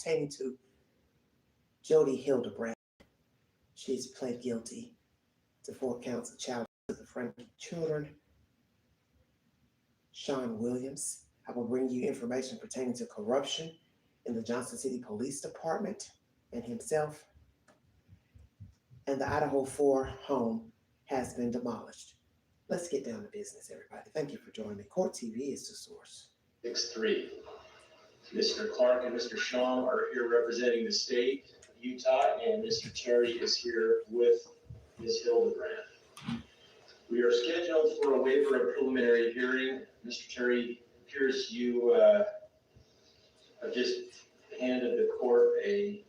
pertaining to Jodi Hildebrandt. She's pled guilty to 4 counts of child abuse of the Frankie children. Sean Williams. I will bring you information pertaining to corruption in the Johnson City Police Department and himself. And the Idaho 4 home has been demolished. Let's get down to business, everybody. Thank you for joining me. Court TV is the source. 6-3. Mr. Clark and Mr. Shaw are here representing the state of Utah, and Mr. Terry is here with Ms. Hildebrandt. We are scheduled for a waiver of preliminary hearing. Mr. Terry, appears you have just handed the court a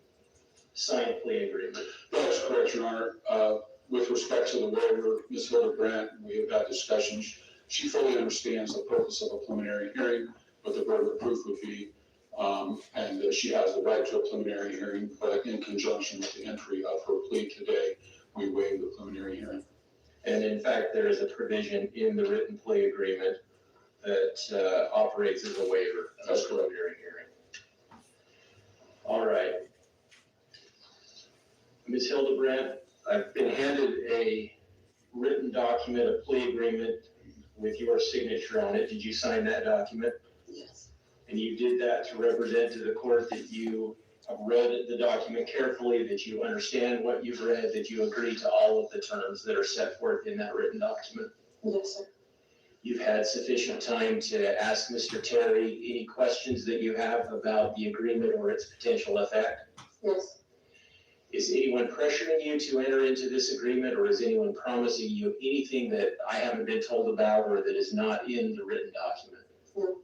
signed plea agreement. That's correct, Your Honor. With respect to the waiver, Ms. Hildebrandt, we have had discussions. She fully understands the purpose of a preliminary hearing, what the burden of proof would be, and she has the right to a preliminary hearing, but in conjunction with the entry of her plea today, we waive the preliminary hearing. And in fact, there is a provision in the written plea agreement that operates as a waiver of a preliminary hearing. All right. Ms. Hildebrandt, I've been handed a written document, a plea agreement with your signature on it. Did you sign that document? Yes. And you did that to represent to the court that you have read the document carefully, that you understand what you've read, that you agree to all of the terms that are set forth in that written document? Yes, sir. You've had sufficient time to ask Mr. Terry any questions that you have about the agreement or its potential effect? Yes. Is anyone pressuring you to enter into this agreement, or is anyone promising you anything that I haven't been told about or that is not in the written document? No.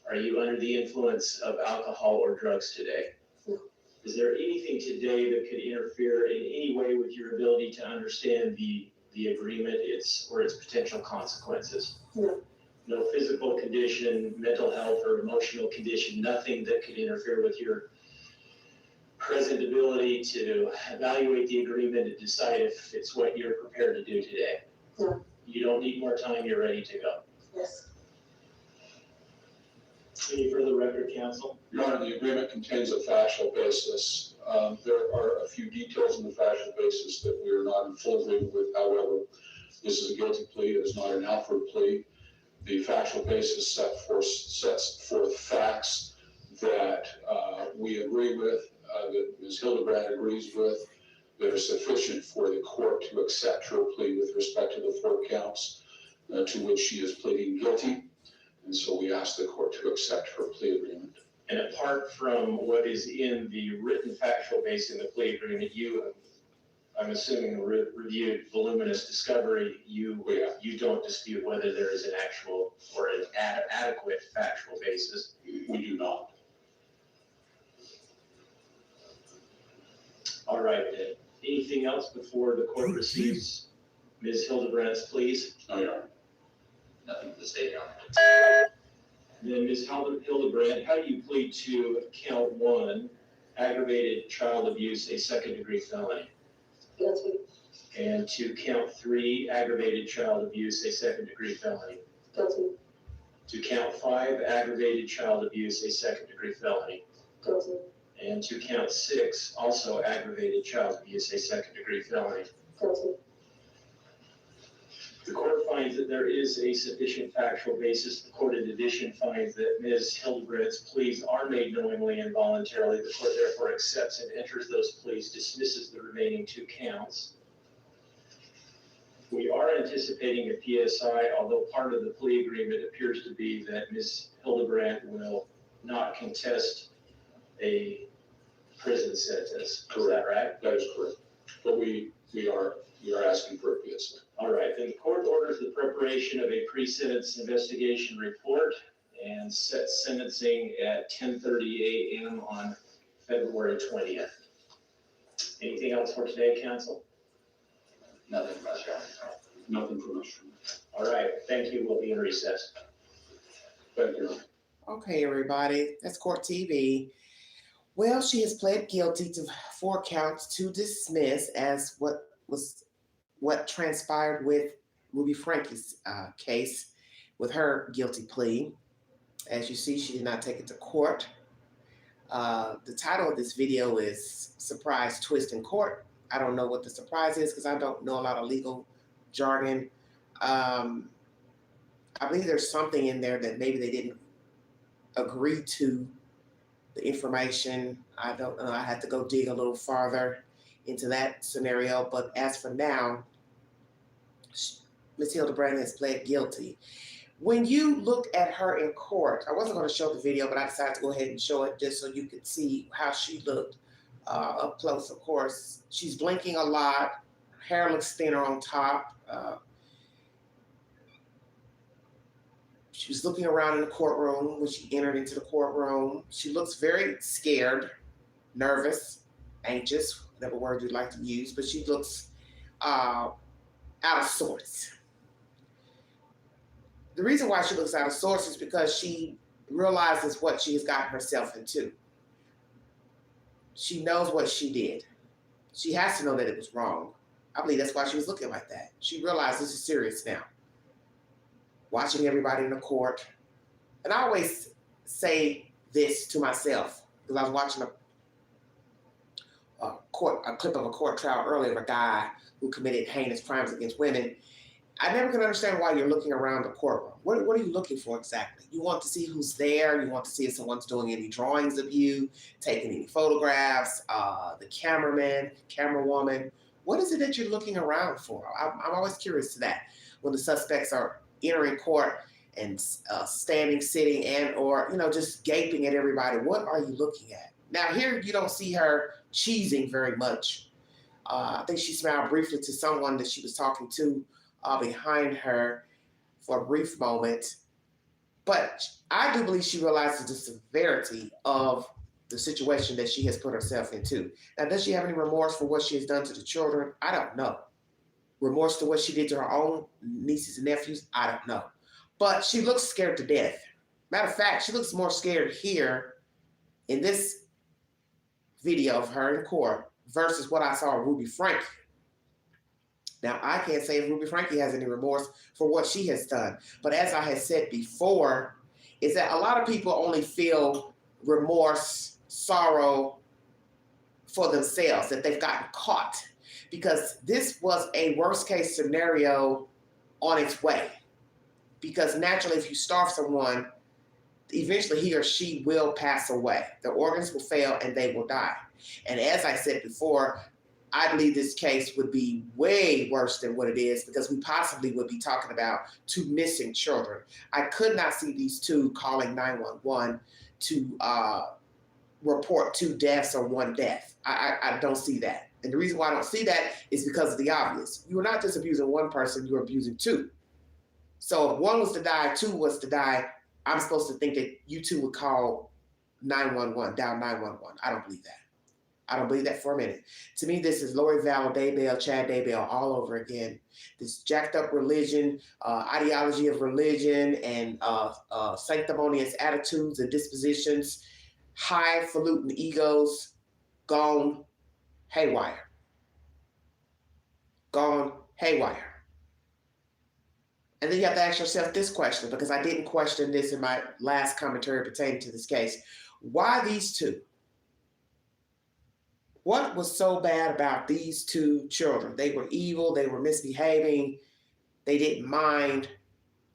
Are you under the influence of alcohol or drugs today? No. Is there anything today that could interfere in any way with your ability to understand the agreement, its potential consequences? No. No physical condition, mental health, or emotional condition, nothing that could interfere with your present ability to evaluate the agreement and decide if it's what you're prepared to do today? No. You don't need more time, you're ready to go. Yes. Any further record, counsel? Your Honor, the agreement contains a factual basis. There are a few details in the factual basis that we are not in full agreement with. However, this is a guilty plea. It is not an Alford plea. The factual basis sets forth facts that we agree with, that Ms. Hildebrandt agrees with, that are sufficient for the court to accept her plea with respect to the 4 counts to which she is pleading guilty. And so we ask the court to accept her plea agreement. And apart from what is in the written factual base in the plea agreement, you, I'm assuming, reviewed voluminous discovery. You don't dispute whether there is an actual or an adequate factual basis. We do not. All right, then. Anything else before the court receives Ms. Hildebrandt's pleas? No, Your Honor. Nothing to the state, Your Honor. Then Ms. Hildebrandt, how do you plead to count 1, aggravated child abuse, a second-degree felony? Guilty. And to count 3, aggravated child abuse, a second-degree felony? Guilty. To count 5, aggravated child abuse, a second-degree felony? Guilty. And to count 6, also aggravated child abuse, a second-degree felony? Guilty. The court finds that there is a sufficient factual basis. The court, in addition, finds that Ms. Hildebrandt's pleas are made knowingly and voluntarily. The court therefore accepts and enters those pleas, dismisses the remaining 2 counts. We are anticipating a PSI, although part of the plea agreement appears to be that Ms. Hildebrandt will not contest a prison sentence. Correct. Is that right? That is correct. But we are asking for a PSI. All right, then the court orders the preparation of a pre-sentence investigation report and sets sentencing at 10:30 a.m. on February 20th. Anything else for today, counsel? Nothing from us, Your Honor. Nothing from us. All right, thank you. We'll be in recess. Thank you. Okay, everybody, that's Court TV. Well, she has pled guilty to 4 counts to dismiss, as what transpired with Ruby Frankie's case with her guilty plea. As you see, she did not take it to court. The title of this video is Surprise Twist in Court. I don't know what the surprise is because I don't know a lot of legal jargon. I believe there's something in there that maybe they didn't agree to the information. I don't know. I had to go dig a little farther into that scenario. But as for now, Ms. Hildebrandt has pled guilty. When you look at her in court, I wasn't going to show the video, but I decided to go ahead and show it just so you could see how she looked up close, of course. She's blinking a lot. Hair looks thinner on top. She was looking around in the courtroom when she entered into the courtroom. She looks very scared, nervous, anxious, whatever word you'd like to use, but she looks out of sorts. The reason why she looks out of sorts is because she realizes what she has gotten herself into. She knows what she did. She has to know that it was wrong. I believe that's why she was looking like that. She realized this is serious now. Watching everybody in the court. And I always say this to myself because I was watching a clip of a court trial earlier of a guy who committed heinous crimes against women. I never could understand why you're looking around the courtroom. What are you looking for exactly? You want to see who's there. You want to see if someone's doing any drawings of you, taking any photographs, the cameraman, camerawoman. What is it that you're looking around for? I'm always curious to that. When the suspects are entering court and standing, sitting, and or just gaping at everybody, what are you looking at? Now here you don't see her cheesing very much. I think she smiled briefly to someone that she was talking to behind her for a brief moment. But I do believe she realizes the severity of the situation that she has put herself into. Now, does she have any remorse for what she has done to the children? I don't know. Remorse to what she did to her own nieces and nephews? I don't know. But she looks scared to death. Matter of fact, she looks more scared here in this video of her in court versus what I saw of Ruby Frank. Now, I can't say if Ruby Frankie has any remorse for what she has done. But as I had said before, is that a lot of people only feel remorse, sorrow for themselves, that they've gotten caught. Because this was a worst case scenario on its way. Because naturally, if you starve someone, eventually he or she will pass away. Their organs will fail and they will die. And as I said before, I believe this case would be way worse than what it is because we possibly would be talking about 2 missing children. I could not see these 2 calling 911 to report 2 deaths or 1 death. I don't see that. And the reason why I don't see that is because of the obvious. You are not just abusing 1 person, you're abusing 2. So if 1 was to die, 2 was to die, I'm supposed to think that you 2 would call 911, dial 911. I don't believe that. I don't believe that for a minute. To me, this is Lori Vallow, Daybell, Chad Daybell all over again. This jacked up religion, ideology of religion, and sanctimonious attitudes and dispositions, highfalutin egos, gone haywire. Gone haywire. And then you have to ask yourself this question, because I didn't question this in my last commentary pertaining to this case. Why these 2? What was so bad about these 2 children? They were evil, they were misbehaving, they didn't mind.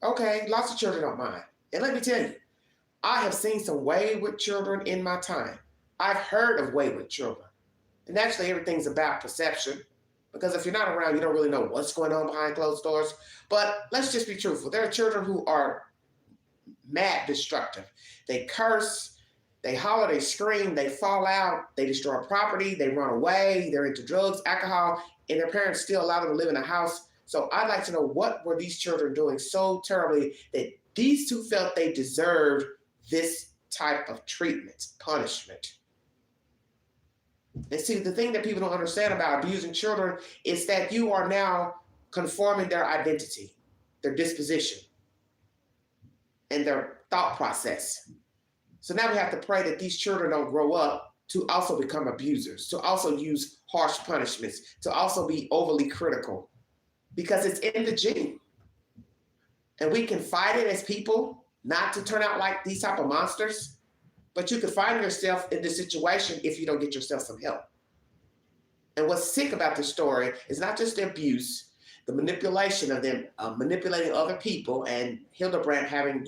Okay, lots of children don't mind. And let me tell you, I have seen some wayward children in my time. I've heard of wayward children. And actually everything's about perception, because if you're not around, you don't really know what's going on behind closed doors. But let's just be truthful. There are children who are mad destructive. They curse, they holler, they scream, they fall out, they destroy property, they run away, they're into drugs, alcohol, and their parents still allow them to live in a house. So I'd like to know, what were these children doing so terribly that these 2 felt they deserved this type of treatment, punishment? And see, the thing that people don't understand about abusing children is that you are now conforming their identity, their disposition, and their thought process. So now we have to pray that these children don't grow up to also become abusers, to also use harsh punishments, to also be overly critical, because it's in the gene. And we can fight it as people, not to turn out like these type of monsters. But you could find yourself in this situation if you don't get yourself some help. And what's sick about this story is not just the abuse, the manipulation of them manipulating other people, and Hildebrandt having,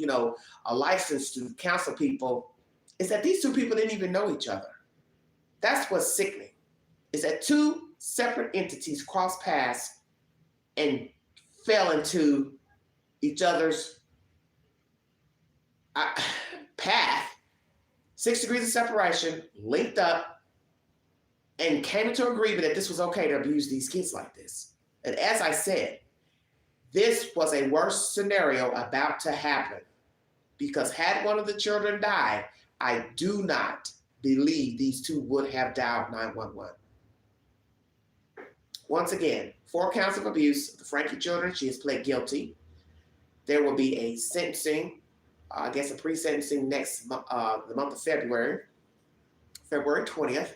a license to counsel people, is that these two people didn't even know each other. That's what's sickening, is that two separate entities crossed paths and fell into each other's path, 6 degrees of separation, linked up, and came into agreement that this was okay to abuse these kids like this. And as I said, this was a worse scenario about to happen, because had one of the children died, I do not believe these two would have dialed 911. Once again, 4 counts of abuse of the Frankie children. She has pled guilty. There will be a sentencing, a pre-sentencing next month, the month of February 20th.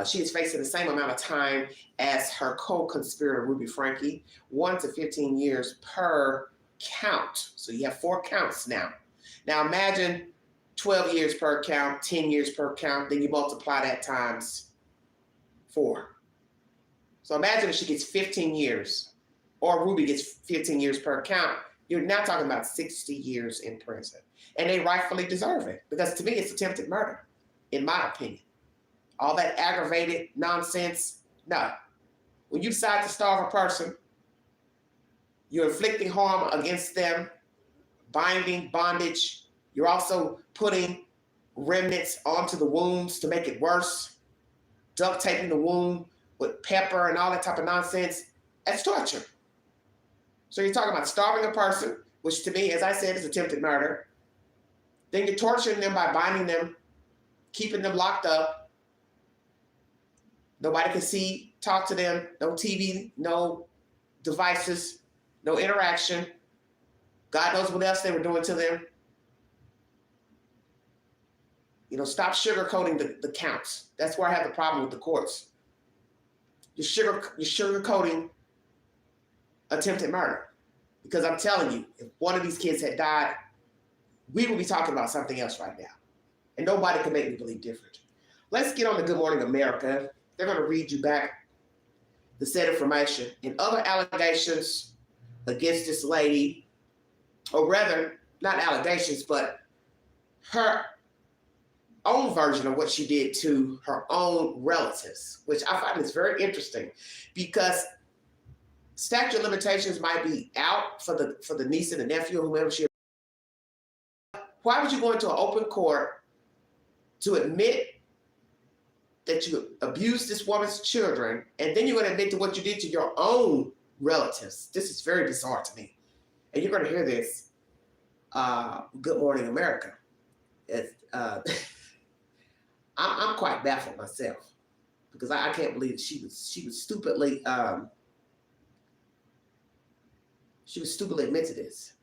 She is facing the same amount of time as her co-conspirator, Ruby Frankie, 1 to 15 years per count. So you have 4 counts now. Now imagine 12 years per count, 10 years per count, then you multiply that times 4. So imagine if she gets 15 years, or Ruby gets 15 years per count. You're now talking about 60 years in prison. And they rightfully deserve it, because to me, it's attempted murder, in my opinion. All that aggravated nonsense, no. When you decide to starve a person, you're inflicting harm against them, binding, bondage. You're also putting remnants onto the wounds to make it worse, duct taping the wound with pepper and all that type of nonsense. That's torture. So you're talking about starving a person, which to me, as I said, is attempted murder. Then you're torturing them by binding them, keeping them locked up. Nobody can see, talk to them, no TV, no devices, no interaction. God knows what else they were doing to them. Stop sugarcoating the counts. That's where I have the problem with the courts. You're sugarcoating attempted murder. Because I'm telling you, if one of these kids had died, we would be talking about something else right now. And nobody can make me believe different. Let's get on to Good Morning America. They're going to read you back the said information and other allegations against this lady, or rather, not allegations, but her own version of what she did to her own relatives, which I find is very interesting, because statute of limitations might be out for the niece and the nephew or whoever she. Why would you go into an open court to admit that you abused this woman's children, and then you're going to admit to what you did to your own relatives? This is very bizarre to me. And you're going to hear this. Good Morning America. I'm quite baffled myself, because I can't believe she was stupidly admit to this.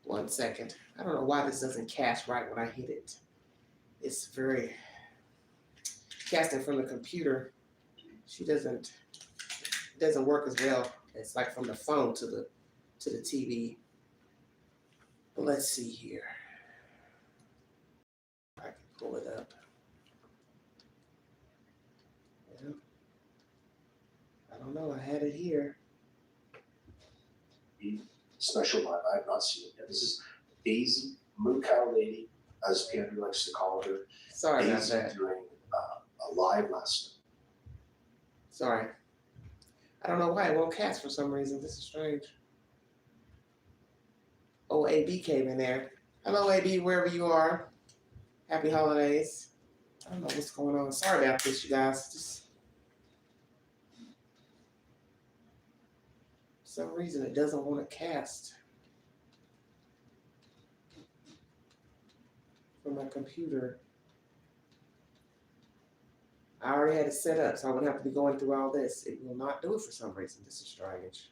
One second. I don't know why this doesn't cast right when I hit it. It's very casting from the computer. It doesn't work as well. It's like from the phone to the TV. But let's see here. I can pull it up. Yeah. I don't know. I had it here. Special line, I have not seen it yet. This is Daisy, Moo Cow Lady, as Andrew likes to call her. Sorry about Daisy that. during a live last night. Sorry. I don't know why it won't cast for some reason. This is strange. Oh, AB came in there. Hello, AB, wherever you are. Happy holidays. I don't know what's going on. Sorry about this, you guys. Just for some reason it doesn't want to cast from my computer. I already had it set up, so I wouldn't have to be going through all this. It will not do it for some reason. This is strange.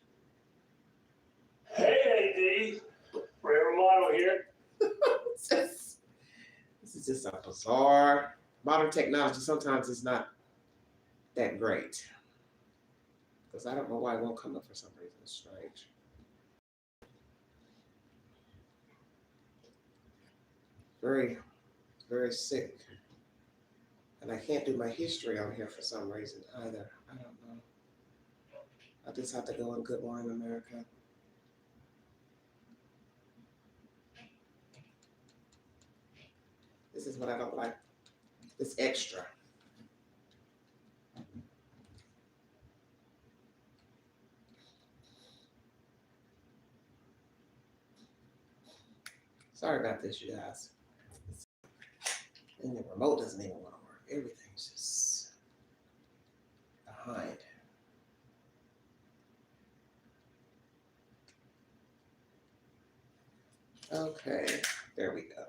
Hey, AD. Ray Romano here. This is just a bizarre modern technology. Sometimes it's not that great. Because I don't know why it won't come up for some reason. It's strange. Very, very sick. And I can't do my history on here for some reason either. I don't know. I just have to go in Good Morning America. This is what I don't like. It's extra. Sorry about this, you guys. And the remote doesn't even want to work. Everything's just behind. Okay, there we go.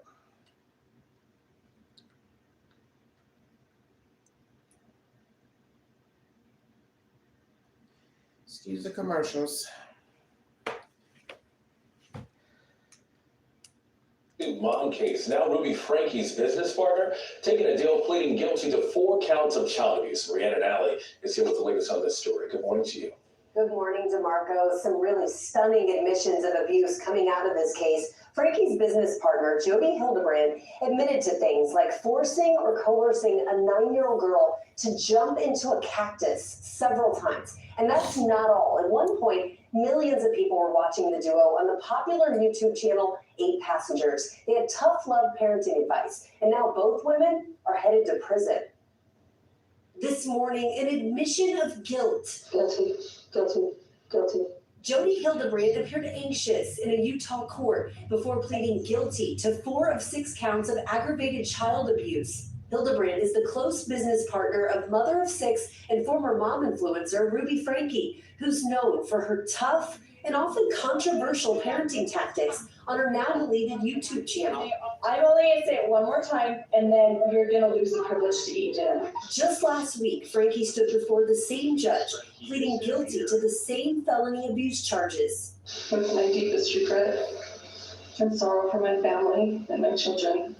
Excuse the commercials. Mom case. Now Ruby Frankie's business partner taking a deal pleading guilty to 4 counts of child abuse. Rhiannon Alley is here with the latest on this story. Good morning to you. Good morning, DeMarco. Some really stunning admissions of abuse coming out of this case. Frankie's business partner, Jodi Hildebrandt, admitted to things like forcing or coercing a 9-year-old girl to jump into a cactus several times. And that's not all. At one point, millions of people were watching the duo on the popular YouTube channel 8 Passengers. They had tough love parenting advice, and now both women are headed to prison. This morning, an admission of guilt. Guilty, guilty, guilty. Jodi Hildebrandt appeared anxious in a Utah court before pleading guilty to 4 of 6 counts of aggravated child abuse. Hildebrandt is the close business partner of mother of 6 and former mom influencer Ruby Frankie, who's known for her tough and often controversial parenting tactics on her now deleted YouTube channel. I'm only gonna say it one more time, and then you're gonna lose the privilege to eat dinner. Just last week, Frankie stood before the same judge, pleading guilty to the same felony abuse charges. With my deepest regret and sorrow for my family and my children,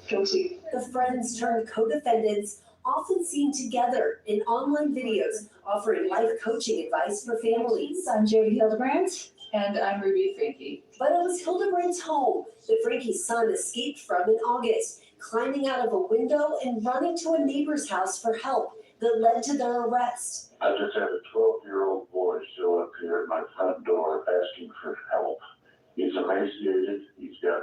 guilty. The friends turned co-defendants, often seen together in online videos, offering life coaching advice for families. I'm Jodi Hildebrandt, and I'm Ruby Frankie. But it was Hildebrandt's home that Frankie's son escaped from in August, climbing out of a window and running to a neighbor's house for help that led to their arrest. I just had a 12-year-old boy show up here at my front door asking for help. He's emaciated, he's got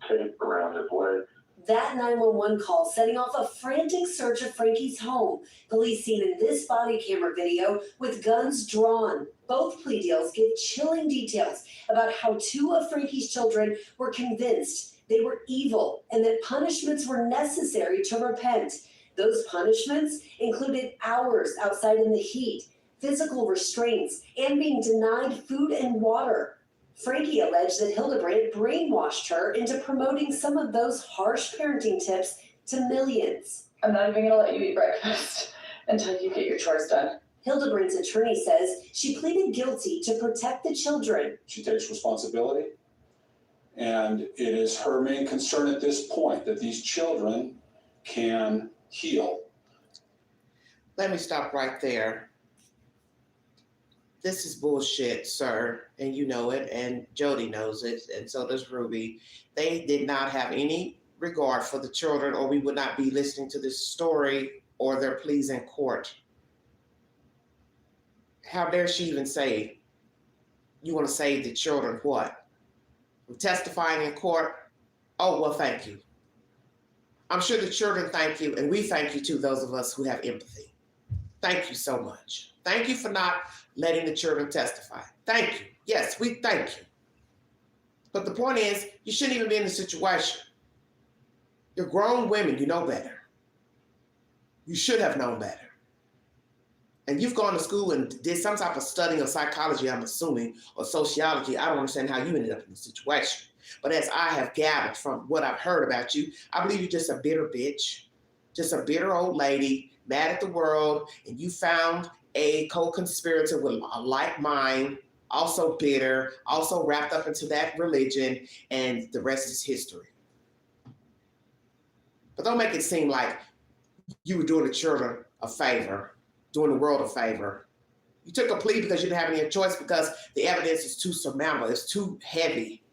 tape around his leg. That 911 call setting off a frantic search of Frankie's home. Police seen in this body camera video with guns drawn. Both plea deals give chilling details about how 2 of Frankie's children were convinced they were evil and that punishments were necessary to repent. Those punishments included hours outside in the heat, physical restraints, and being denied food and water. Frankie alleged that Hildebrandt brainwashed her into promoting some of those harsh parenting tips to millions. I'm not even gonna let you eat breakfast until you get your chores done. Hildebrandt's attorney says she pleaded guilty to protect the children. She takes responsibility, and it is her main concern at this point that these children can heal. Let me stop right there. This is bullshit, sir, and you know it, and Jodi knows it, and so does Ruby. They did not have any regard for the children, or we would not be listening to this story or their pleas in court. How dare she even say, you want to save the children what? From testifying in court? Oh, well, thank you. I'm sure the children thank you, and we thank you too, those of us who have empathy. Thank you so much. Thank you for not letting the children testify. Thank you. Yes, we thank you. But the point is, you shouldn't even be in the situation. You're grown women, you know better. You should have known better. And you've gone to school and did some type of studying of psychology, I'm assuming, or sociology. I don't understand how you ended up in this situation. But as I have gathered from what I've heard about you, I believe you're just a bitter bitch, just a bitter old lady, mad at the world, and you found a co-conspirator with a like mind, also bitter, also wrapped up into that religion, and the rest is history. But don't make it seem like you were doing the children a favor doing the world a favor. You took a plea because you didn't have any choice because the evidence is too surmountable. It's too heavy,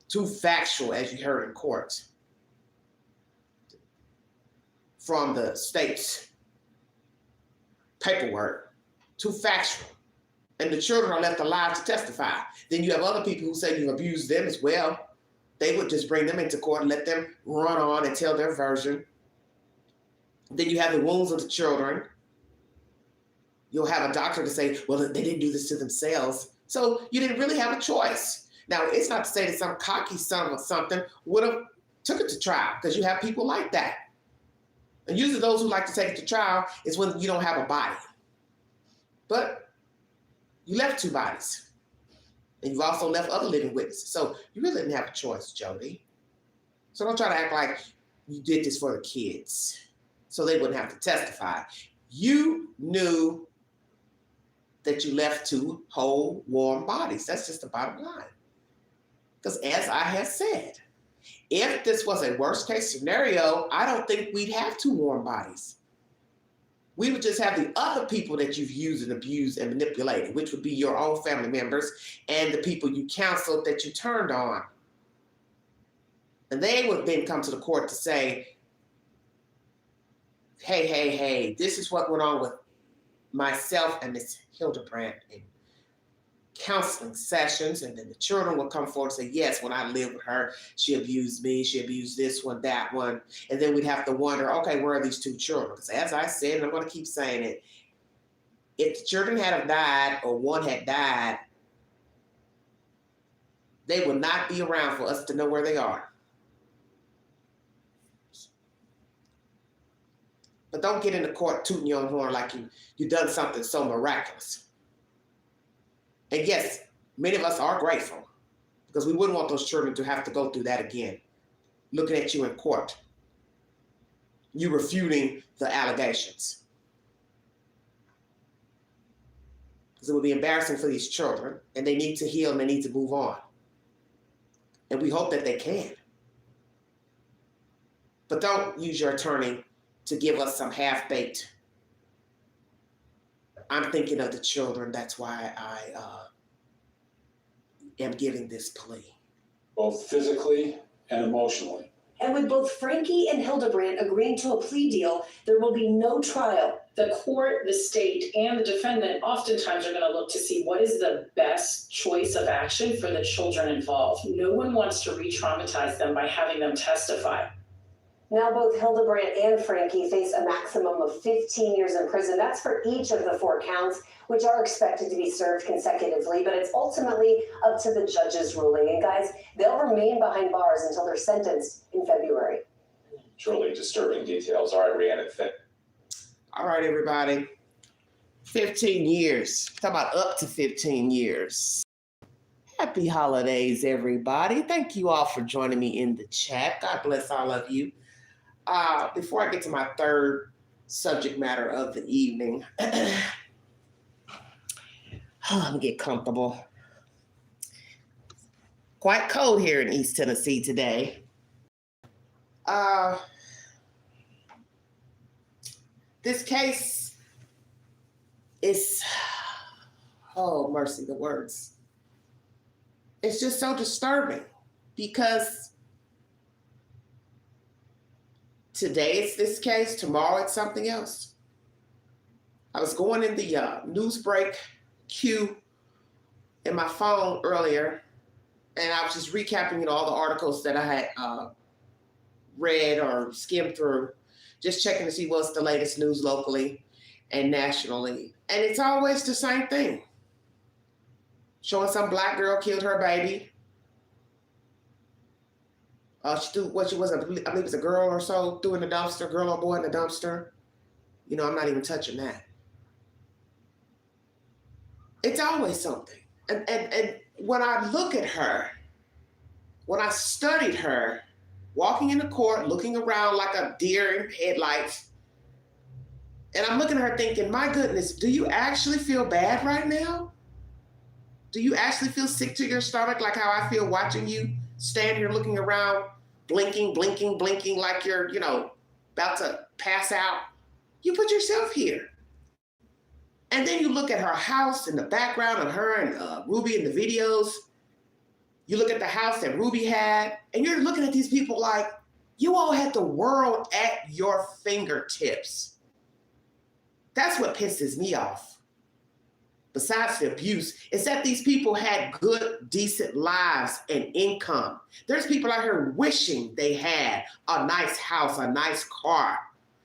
too factual, as you heard in court from the state's paperwork, too factual. And the children are left alive to testify. Then you have other people who say you abused them as well. They would just bring them into court and let them run on and tell their version. Then you have the wounds of the children. You'll have a doctor to say, well, they didn't do this to themselves. So you didn't really have a choice. Now, it's not to say that some cocky son of something would have took it to trial, because you have people like that. And usually those who like to take it to trial is when you don't have a body. But you left 2 bodies. And you've also left other living witnesses. So you really didn't have a choice, Jodi. So don't try to act like you did this for the kids so they wouldn't have to testify. You knew that you left 2 whole, warm bodies. That's just the bottom line. Because as I have said, if this was a worst case scenario, I don't think we'd have 2 warm bodies. We would just have the other people that you've used and abused and manipulated, which would be your own family members and the people you counseled that you turned on. And they would then come to the court to say, hey, this is what went on with myself and Miss Hildebrandt in counseling sessions. And then the children will come forward and say, yes, when I lived with her, she abused me, she abused this one, that one. And then we'd have to wonder, okay, where are these 2 children? Because as I said, and I'm going to keep saying it, if the children had died or one had died, they would not be around for us to know where they are. But don't get into court tooting your own horn like you've done something so miraculous. And yes, many of us are grateful because we wouldn't want those children to have to go through that again. Looking at you in court, you refuting the allegations. Because it would be embarrassing for these children, and they need to heal and they need to move on. And we hope that they can. But don't use your attorney to give us some half-baked, I'm thinking of the children, that's why I am giving this plea. Both physically and emotionally. And with both Frankie and Hildebrandt agreeing to a plea deal, there will be no trial. The court, the state, and the defendant oftentimes are going to look to see what is the best choice of action for the children involved. No one wants to re-traumatize them by having them testify. Now both Hildebrandt and Frankie face a maximum of 15 years in prison. That's for each of the 4 counts, which are expected to be served consecutively, but it's ultimately up to the judge's ruling. And guys, they'll remain behind bars until they're sentenced in February. Truly disturbing details. All right, Rhiannon. All right, everybody. 15 years. Talk about up to 15 years. Happy holidays, everybody. Thank you all for joining me in the chat. God bless all of you. Before I get to my 3rd subject matter of the evening, let me get comfortable. Quite cold here in East Tennessee today. This case is, oh, mercy, the words. It's just so disturbing because today it's this case, tomorrow it's something else. I was going in the news break queue in my phone earlier, and I was just recapping, all the articles that I had read or skimmed through, just checking to see what's the latest news locally and nationally. And it's always the same thing. Showing some black girl killed her baby. She threw what she was, I believe it was a girl or so, threw in the dumpster, girl or boy in the dumpster. I'm not even touching that. It's always something. And when I look at her, when I studied her, walking in the court, looking around like a deer in headlights, and I'm looking at her thinking, my goodness, do you actually feel bad right now? Do you actually feel sick to your stomach like how I feel watching you stand here looking around, blinking like you're, about to pass out? You put yourself here. And then you look at her house in the background of her and Ruby in the videos. You look at the house that Ruby had, and you're looking at these people like, you all had the world at your fingertips. That's what pisses me off. Besides the abuse, is that these people had good, decent lives and income. There's people out here wishing they had a nice house, a nice car,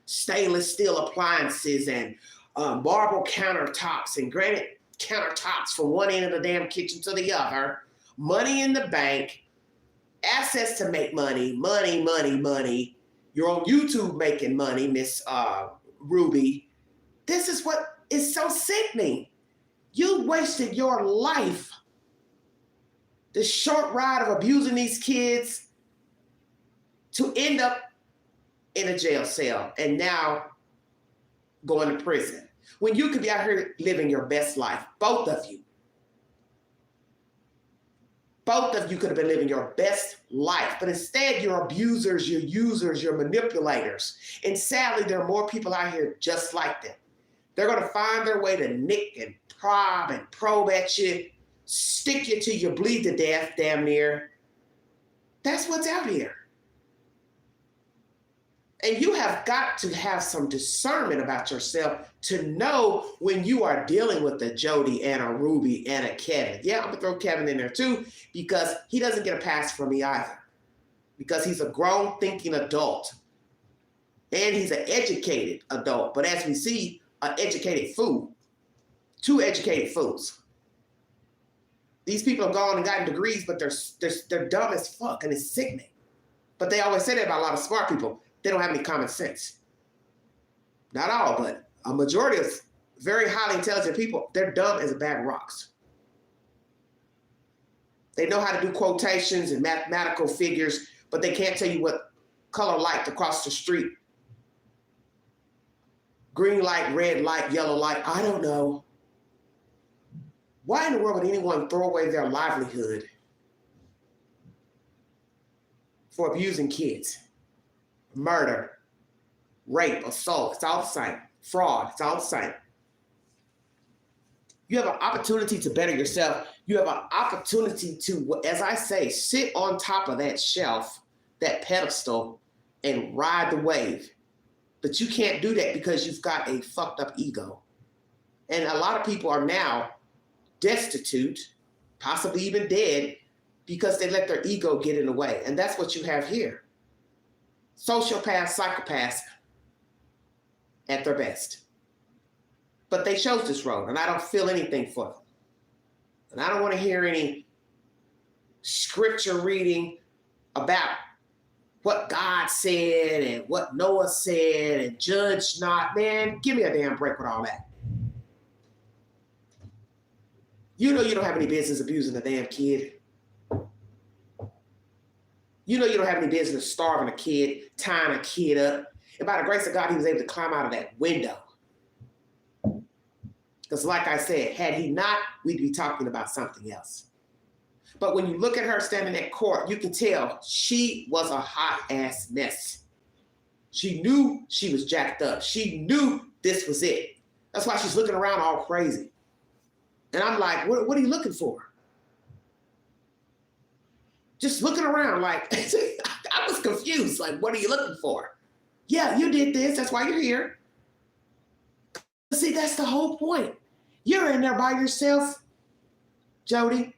stainless steel appliances, and marble countertops and granite countertops from one end of the damn kitchen to the other, money in the bank, assets to make money, money. You're on YouTube making money, Miss Ruby. This is what is so sickening. You wasted your life, this short ride of abusing these kids, to end up in a jail cell and now going to prison. When you could be out here living your best life, both of you. Both of you could have been living your best life, but instead you're abusers, you're users, you're manipulators. And sadly, there are more people out here just like them. They're going to find their way to nick and prob and probe at you, stick you till you bleed to death, damn near. That's what's out here. And you have got to have some discernment about yourself to know when you are dealing with a Jodi and a Ruby and a Kevin. Yeah, I'm gonna throw Kevin in there too, because he doesn't get a pass from me either. Because he's a grown thinking adult. And he's an educated adult. But as we see, an educated fool. Two educated fools. These people have gone and gotten degrees, but they're dumb as fuck, and it's sickening. But they always say that about a lot of smart people. They don't have any common sense. Not all, but a majority of very highly intelligent people, they're dumb as a bag of rocks. They know how to do quotations and mathematical figures, but they can't tell you what color light to cross the street. Green light, red light, yellow light, I don't know. Why in the world would anyone throw away their livelihood for abusing kids? Murder, rape, assault, it's all the same. Fraud, it's all the same. You have an opportunity to better yourself. You have an opportunity to, as I say, sit on top of that shelf, that pedestal, and ride the wave. But you can't do that because you've got a fucked up ego. And a lot of people are now destitute, possibly even dead, because they let their ego get in the way. And that's what you have here. Sociopaths, psychopaths at their best. But they chose this road, and I don't feel anything for them. And I don't want to hear any scripture reading about what God said and what Noah said and judge not. Man, give me a damn break with all that. You know you don't have any business abusing a damn kid. You know you don't have any business starving a kid, tying a kid up. And by the grace of God, he was able to climb out of that window. Because like I said, had he not, we'd be talking about something else. But when you look at her standing at court, you can tell she was a hot-ass mess. She knew she was jacked up. She knew this was it. That's why she's looking around all crazy. And I'm like, what are you looking for? Just looking around like, I was confused. Like, what are you looking for? Yeah, you did this. That's why you're here. See, that's the whole point. You're in there by yourself, Jodi.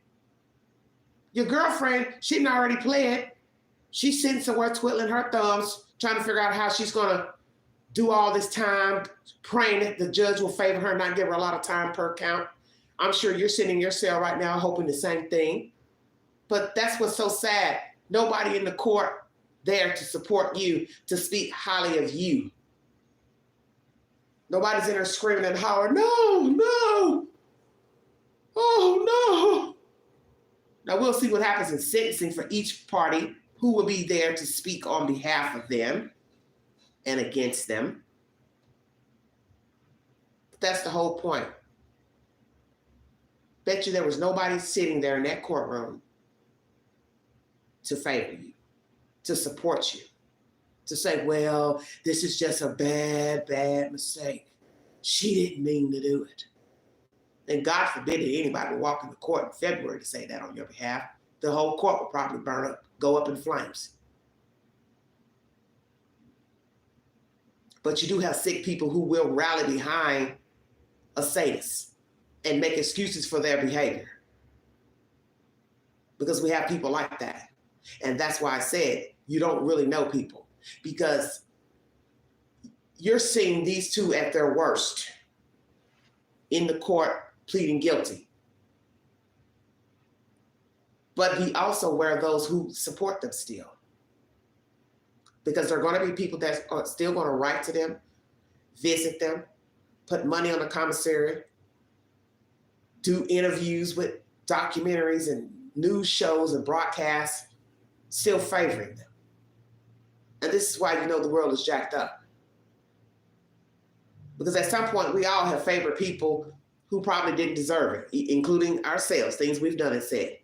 Your girlfriend, she didn't already pled. She's sitting somewhere twiddling her thumbs, trying to figure out how she's going to do all this time, praying that the judge will favor her and not give her a lot of time per count. I'm sure you're sitting in your cell right now hoping the same thing. But that's what's so sad. Nobody in the court there to support you, to speak highly of you. Nobody's in there screaming and hollering, no, oh no. Now we'll see what happens in sentencing for each party, who will be there to speak on behalf of them and against them. But that's the whole point. Bet you there was nobody sitting there in that courtroom to favor you, to support you, to say, well, this is just a bad mistake. She didn't mean to do it. And God forbid that anybody would walk into court in February to say that on your behalf. The whole court would probably burn up, go up in flames. But you do have sick people who will rally behind a sadist and make excuses for their behavior. Because we have people like that. And that's why I said you don't really know people, because you're seeing these two at their worst in the court pleading guilty. But be also aware of those who support them still. Because there are going to be people that are still going to write to them, visit them, put money on the commissary, do interviews with documentaries and news shows and broadcasts, still favoring them. And this is why you know the world is jacked up. Because at some point, we all have favored people who probably didn't deserve it, including ourselves, things we've done and said.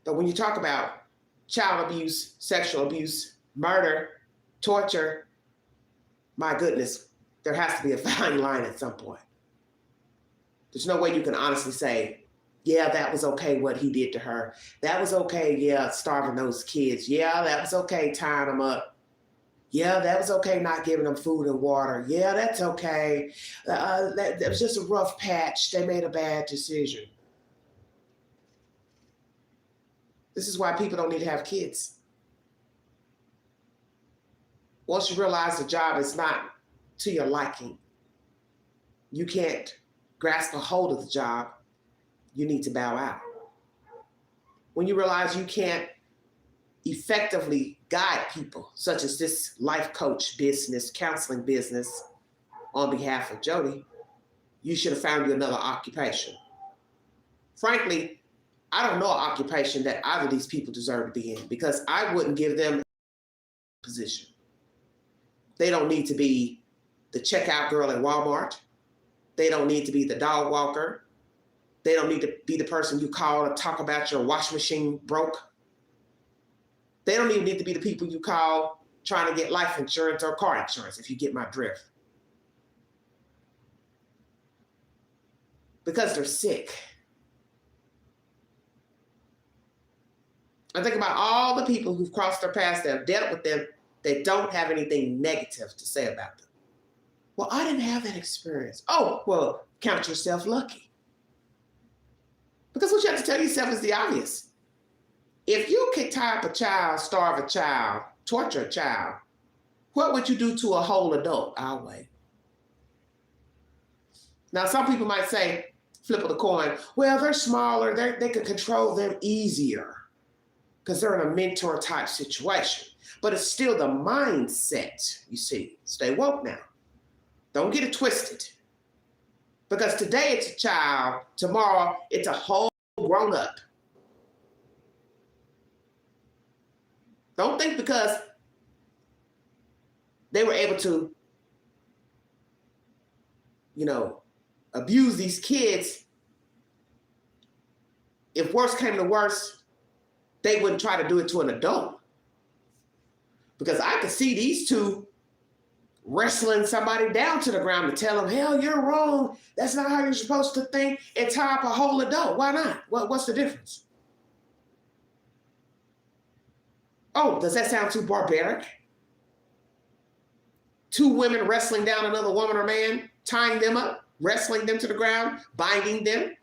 But when you talk about child abuse, sexual abuse, murder, torture, my goodness, there has to be a fine line at some point. There's no way you can honestly say, yeah, that was okay what he did to her. That was okay, yeah, starving those kids. Yeah, that was okay tying them up. Yeah, that was okay not giving them food and water. Yeah, that's okay. That was just a rough patch. They made a bad decision. This is why people don't need to have kids. Once you realize the job is not to your liking, you can't grasp a hold of the job, you need to bow out. When you realize you can't effectively guide people, such as this life coach business, counseling business, on behalf of Jodi, you should have found you another occupation. Frankly, I don't know an occupation that either of these people deserve to be in, because I wouldn't give them a position. They don't need to be the checkout girl at Walmart. They don't need to be the dog walker. They don't need to be the person you call to talk about your washing machine broke. They don't even need to be the people you call trying to get life insurance or car insurance, if you get my drift. Because they're sick. I think about all the people who've crossed their paths that have dealt with them that don't have anything negative to say about them. Well, I didn't have that experience. Oh, well, count yourself lucky. Because what you have to tell yourself is the obvious. If you could tie up a child, starve a child, torture a child, what would you do to a whole adult? I'll wait. Now, some people might say, flip of the coin, well, they're smaller, they could control them easier because they're in a mentor type situation. But it's still the mindset, you see. Stay woke now. Don't get it twisted. Because today it's a child, tomorrow it's a whole grown up. Don't think because they were able to, abuse these kids, if worse came to worse, they wouldn't try to do it to an adult. Because I could see these two wrestling somebody down to the ground to tell them, hell, you're wrong. That's not how you're supposed to think, and tie up a whole adult. Why not? What's the difference? Oh, does that sound too barbaric? Two women wrestling down another woman or man, tying them up, wrestling them to the ground, binding them,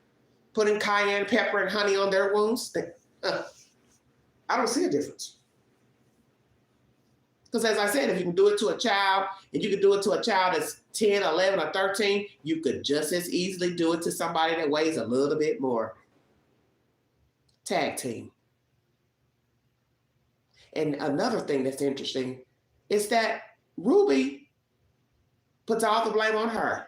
putting cayenne pepper and honey on their wounds. I don't see a difference. Because as I said, if you can do it to a child, and you can do it to a child that's 10, 11, or 13, you could just as easily do it to somebody that weighs a little bit more. Tag team. And another thing that's interesting is that Ruby puts all the blame on her.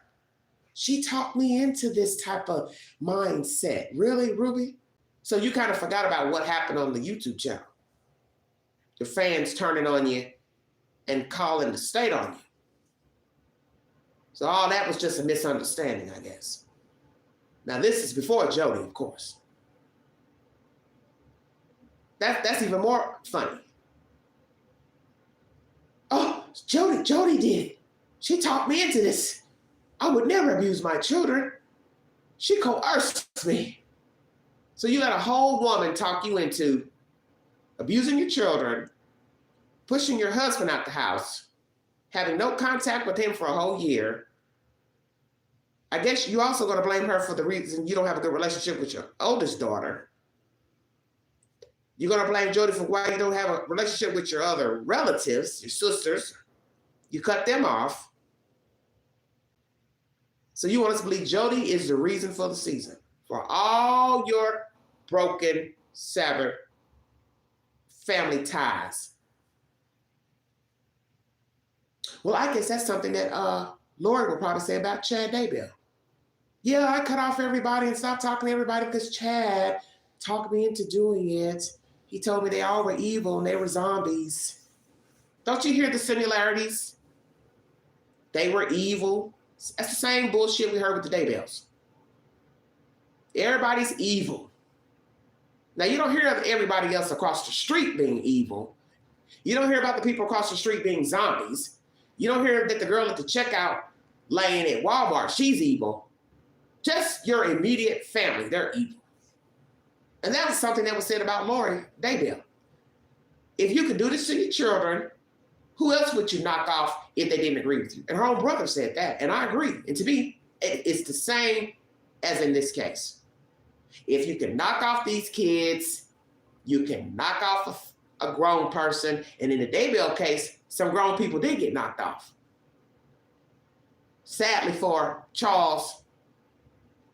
She talked me into this type of mindset. Really, Ruby? So you kind of forgot about what happened on the YouTube channel. Your fans turning on you and calling the state on you. So all that was just a misunderstanding, I guess. Now this is before Jodi, of course. That's even more funny. Oh, Jodi did it. She talked me into this. I would never abuse my children. She coerced me. So you let a whole woman talk you into abusing your children, pushing your husband out the house, having no contact with him for a whole year. I guess you're also going to blame her for the reason you don't have a good relationship with your oldest daughter. You're going to blame Jodi for why you don't have a relationship with your other relatives, your sisters. You cut them off. So you want us to believe Jodi is the reason for the season, for all your broken, severed family ties. Well, I guess that's something that Lori would probably say about Chad Daybell. Yeah, I cut off everybody and stopped talking to everybody because Chad talked me into doing it. He told me they all were evil and they were zombies. Don't you hear the similarities? They were evil. That's the same bullshit we heard with the Daybells. Everybody's evil. Now, you don't hear of everybody else across the street being evil. You don't hear about the people across the street being zombies. You don't hear that the girl at the checkout lane at Walmart, she's evil. Just your immediate family, they're evil. And that was something that was said about Lori Daybell. If you could do this to your children, who else would you knock off if they didn't agree with you? And her own brother said that, and I agree. And to me, it's the same as in this case. If you can knock off these kids, you can knock off a grown person. And in the Daybell case, some grown people did get knocked off. Sadly for Charles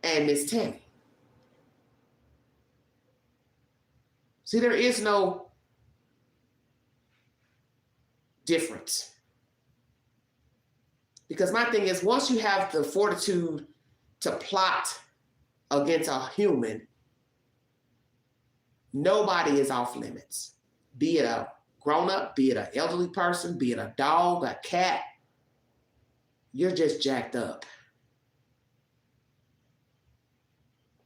and Miss Tammy. See, there is no difference. Because my thing is, once you have the fortitude to plot against a human, nobody is off limits. Be it a grown-up, be it an elderly person, be it a dog, a cat, you're just jacked up.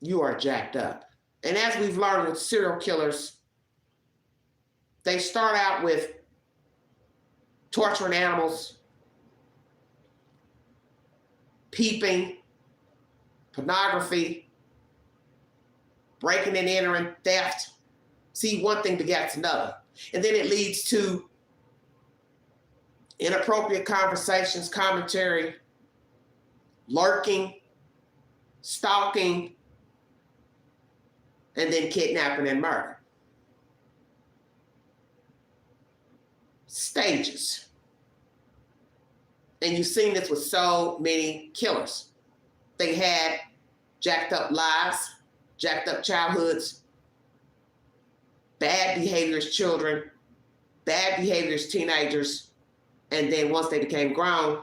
You are jacked up. And as we've learned with serial killers, they start out with torturing animals, peeping, pornography, breaking and entering, theft. See, one thing begets another. And then it leads to inappropriate conversations, commentary, lurking, stalking, and then kidnapping and murder. Stages. And you've seen this with so many killers. They had jacked up lives, jacked up childhoods, bad behaviors children, bad behaviors teenagers, and then once they became grown,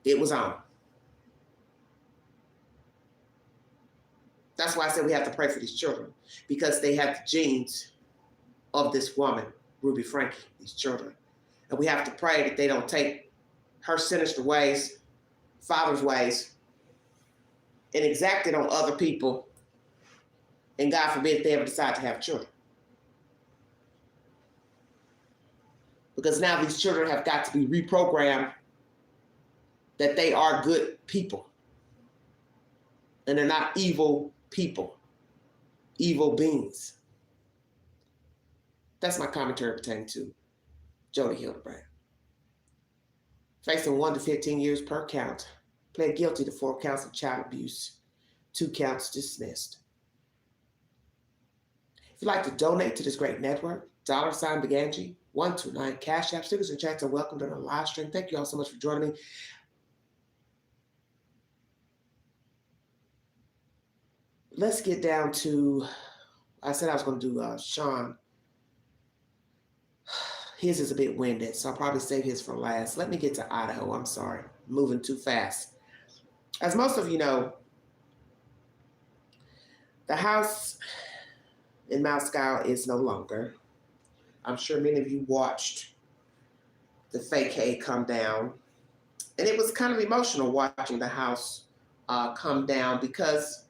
it was on. That's why I said we have to pray for these children, because they have the genes of this woman, Ruby Franke, these children. And we have to pray that they don't take her sinister ways, father's ways, and exact it on other people. And God forbid if they ever decide to have children. Because now these children have got to be reprogrammed that they are good people. And they're not evil people, evil beings. That's my commentary pertaining to Jodi Hildebrandt. Facing 1 to 15 years per count, pled guilty to 4 counts of child abuse, 2 counts dismissed. If you'd like to donate to this great network, $Beganji, 129 Cash App, stickers and checks are welcome during the live stream. Thank you all so much for joining me. Let's get down to, I said I was going to do Sean. His is a bit winded, so I'll probably save his for last. Let me get to Idaho. I'm sorry, moving too fast. As most of you know, the house in Moscow is no longer. I'm sure many of you watched the fake hay come down. And it was kind of emotional watching the house come down because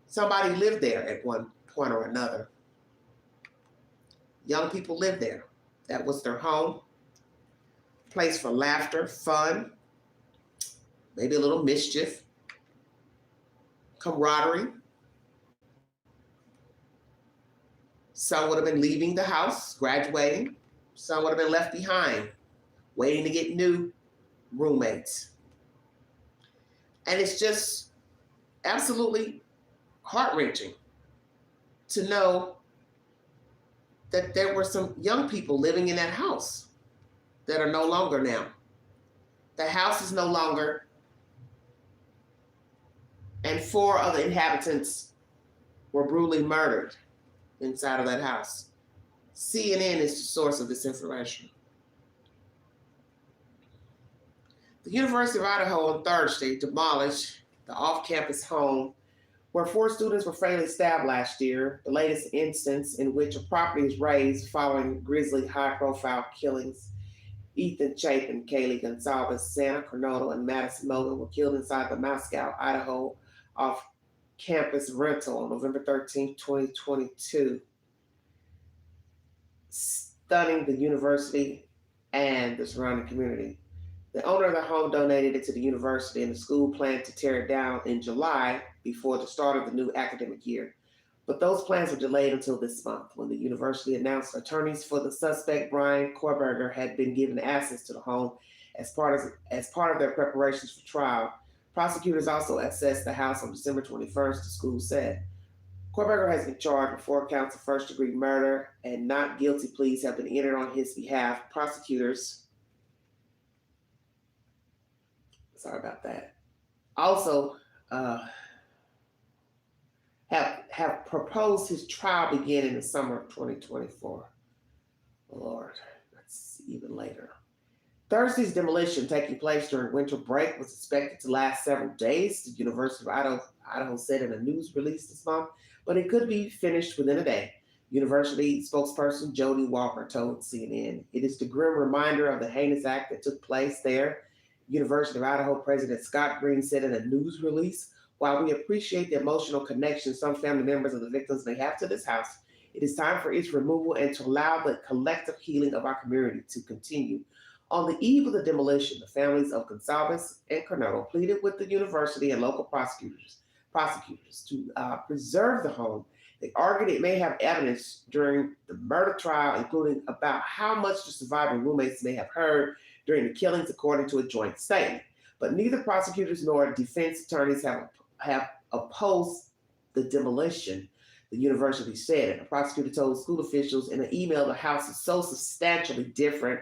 somebody lived there at one point or another. Young people lived there. That was their home, place for laughter, fun, maybe a little mischief, camaraderie. Some would have been leaving the house, graduating. Some would have been left behind, waiting to get new roommates. And it's just absolutely heart-wrenching to know that there were some young people living in that house that are no longer now. The house is no longer, and 4 of the inhabitants were brutally murdered inside of that house. CNN is the source of this information. The University of Idaho on Thursday demolished the off-campus home where 4 students were fatally stabbed last year, the latest instance in which a property is razed following grisly high-profile killings. Ethan Chapin, Kaylee Gonzalez, Santa Coronado, and Madison Logan were killed inside the Moscow, Idaho off-campus rental on November 13, 2022. Stunning the university and the surrounding community. The owner of the home donated it to the university, and the school planned to tear it down in July before the start of the new academic year. But those plans were delayed until this month, when the university announced attorneys for the suspect, Brian Korberger, had been given access to the home as part of their preparations for trial. Prosecutors also accessed the house on December 21st, the school said. Korberger has been charged with 4 counts of first-degree murder, and not guilty pleas have been entered on his behalf. Prosecutors, sorry about that, also have proposed his trial begin in the summer of 2024. Lord, that's even later. Thursday's demolition, taking place during winter break, was expected to last several days, the University of Idaho said in a news release this month, but it could be finished within a day. University spokesperson Jodi Walker told CNN, "It is the grim reminder of the heinous act that took place there." University of Idaho President Scott Green said in a news release, "While we appreciate the emotional connection some family members of the victims may have to this house, it is time for its removal and to allow the collective healing of our community to continue." On the eve of the demolition, the families of Gonzalez and Coronado pleaded with the university and local prosecutors to preserve the home. They argued it may have evidence during the murder trial, including about how much the surviving roommates may have heard during the killings, according to a joint statement. But neither prosecutors nor defense attorneys have opposed the demolition, the university said. And the prosecutor told school officials in an email the house is so substantially different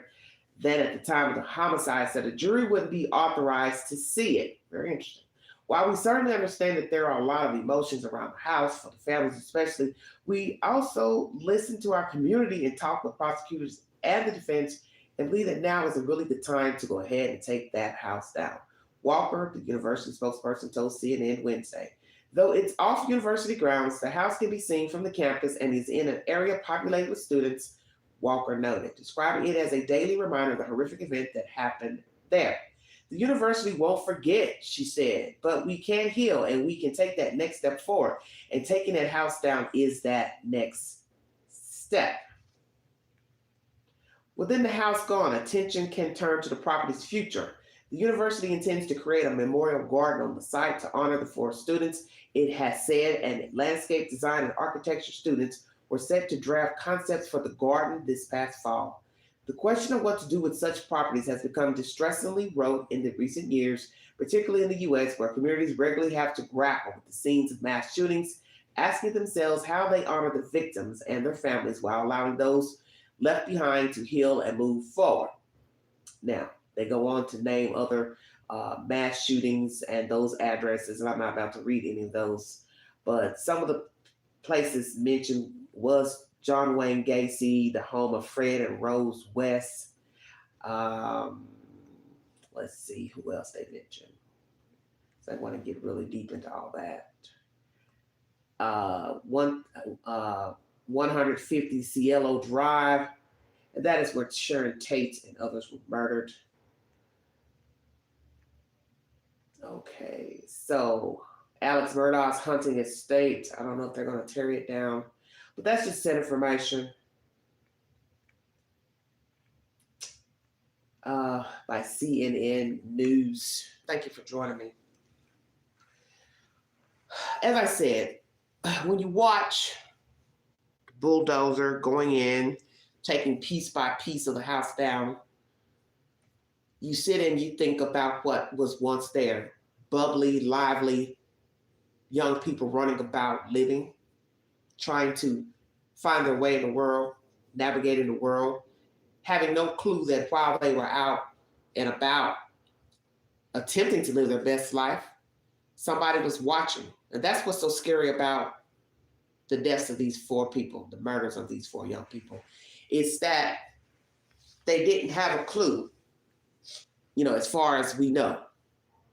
than at the time of the homicide, said a jury wouldn't be authorized to see it. Very interesting. While we certainly understand that there are a lot of emotions around the house, for the families especially, we also listen to our community and talk with prosecutors and the defense and believe that now is a really good time to go ahead and take that house down. Walker, the university spokesperson, told CNN Wednesday. Though it's off university grounds, the house can be seen from the campus and is in an area populated with students, Walker noted, describing it as a daily reminder of the horrific event that happened there. The university won't forget, she said, but we can heal and we can take that next step forward. And taking that house down is that next step. Within the house gone, attention can turn to the property's future. The university intends to create a memorial garden on the site to honor the 4 students, it has said, and landscape design and architecture students were set to draft concepts for the garden this past fall. The question of what to do with such properties has become distressingly rote in the recent years, particularly in the U.S., where communities regularly have to grapple with the scenes of mass shootings, asking themselves how they honor the victims and their families while allowing those left behind to heal and move forward. Now, they go on to name other mass shootings and those addresses, and I'm not about to read any of those, but some of the places mentioned was John Wayne Gacy, the home of Fred and Rose West. Let's see who else they mentioned. So I want to get really deep into all that. 150 Cielo Drive, and that is where Sharon Tate and others were murdered. Okay, so Alex Murdaugh's hunting estate. I don't know if they're going to tear it down, but that's just said information. by CNN News. Thank you for joining me. As I said, when you watch bulldozer going in, taking piece by piece of the house down, you sit and you think about what was once there. Bubbly, lively, young people running about, living, trying to find their way in the world, navigating the world, having no clue that while they were out and about attempting to live their best life, somebody was watching. And that's what's so scary about the deaths of these 4 people, the murders of these 4 young people. It's that they didn't have a clue, as far as we know,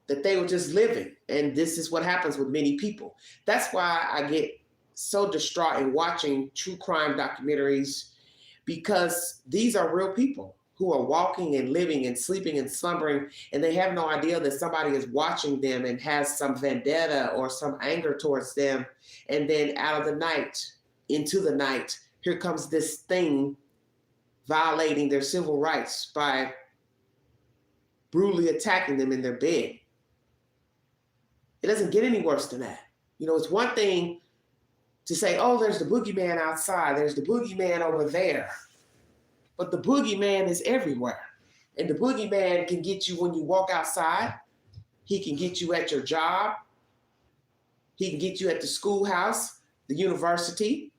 that they were just living. And this is what happens with many people. That's why I get so distraught in watching true crime documentaries, because these are real people who are walking and living and sleeping and slumbering, and they have no idea that somebody is watching them and has some vendetta or some anger towards them. And then out of the night, into the night, here comes this thing violating their civil rights by brutally attacking them in their bed. It doesn't get any worse than that. It's one thing to say, oh, there's the boogeyman outside, there's the boogeyman over there. But the boogeyman is everywhere. And the boogeyman can get you when you walk outside. He can get you at your job. He can get you at the schoolhouse, the university.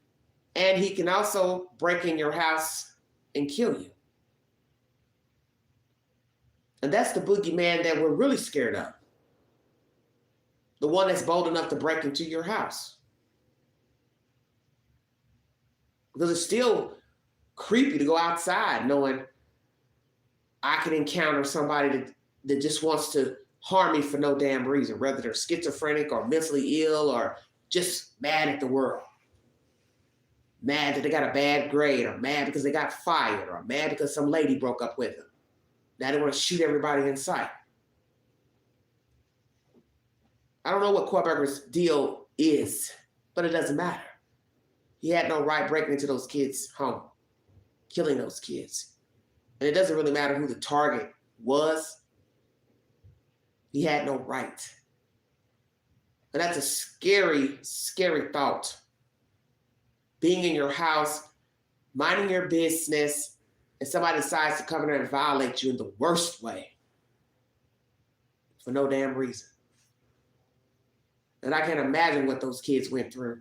And he can also break in your house and kill you. And that's the boogeyman that we're really scared of. The one that's bold enough to break into your house. Because it's still creepy to go outside knowing I could encounter somebody that just wants to harm me for no damn reason, whether they're schizophrenic or mentally ill or just mad at the world. Mad that they got a bad grade, or mad because they got fired, or mad because some lady broke up with them. Now they want to shoot everybody in sight. I don't know what Kohlberger's deal is, but it doesn't matter. He had no right breaking into those kids' home, killing those kids. And it doesn't really matter who the target was. He had no right. And that's a scary, scary thought. Being in your house, minding your business, and somebody decides to come in there and violate you in the worst way for no damn reason. And I can't imagine what those kids went through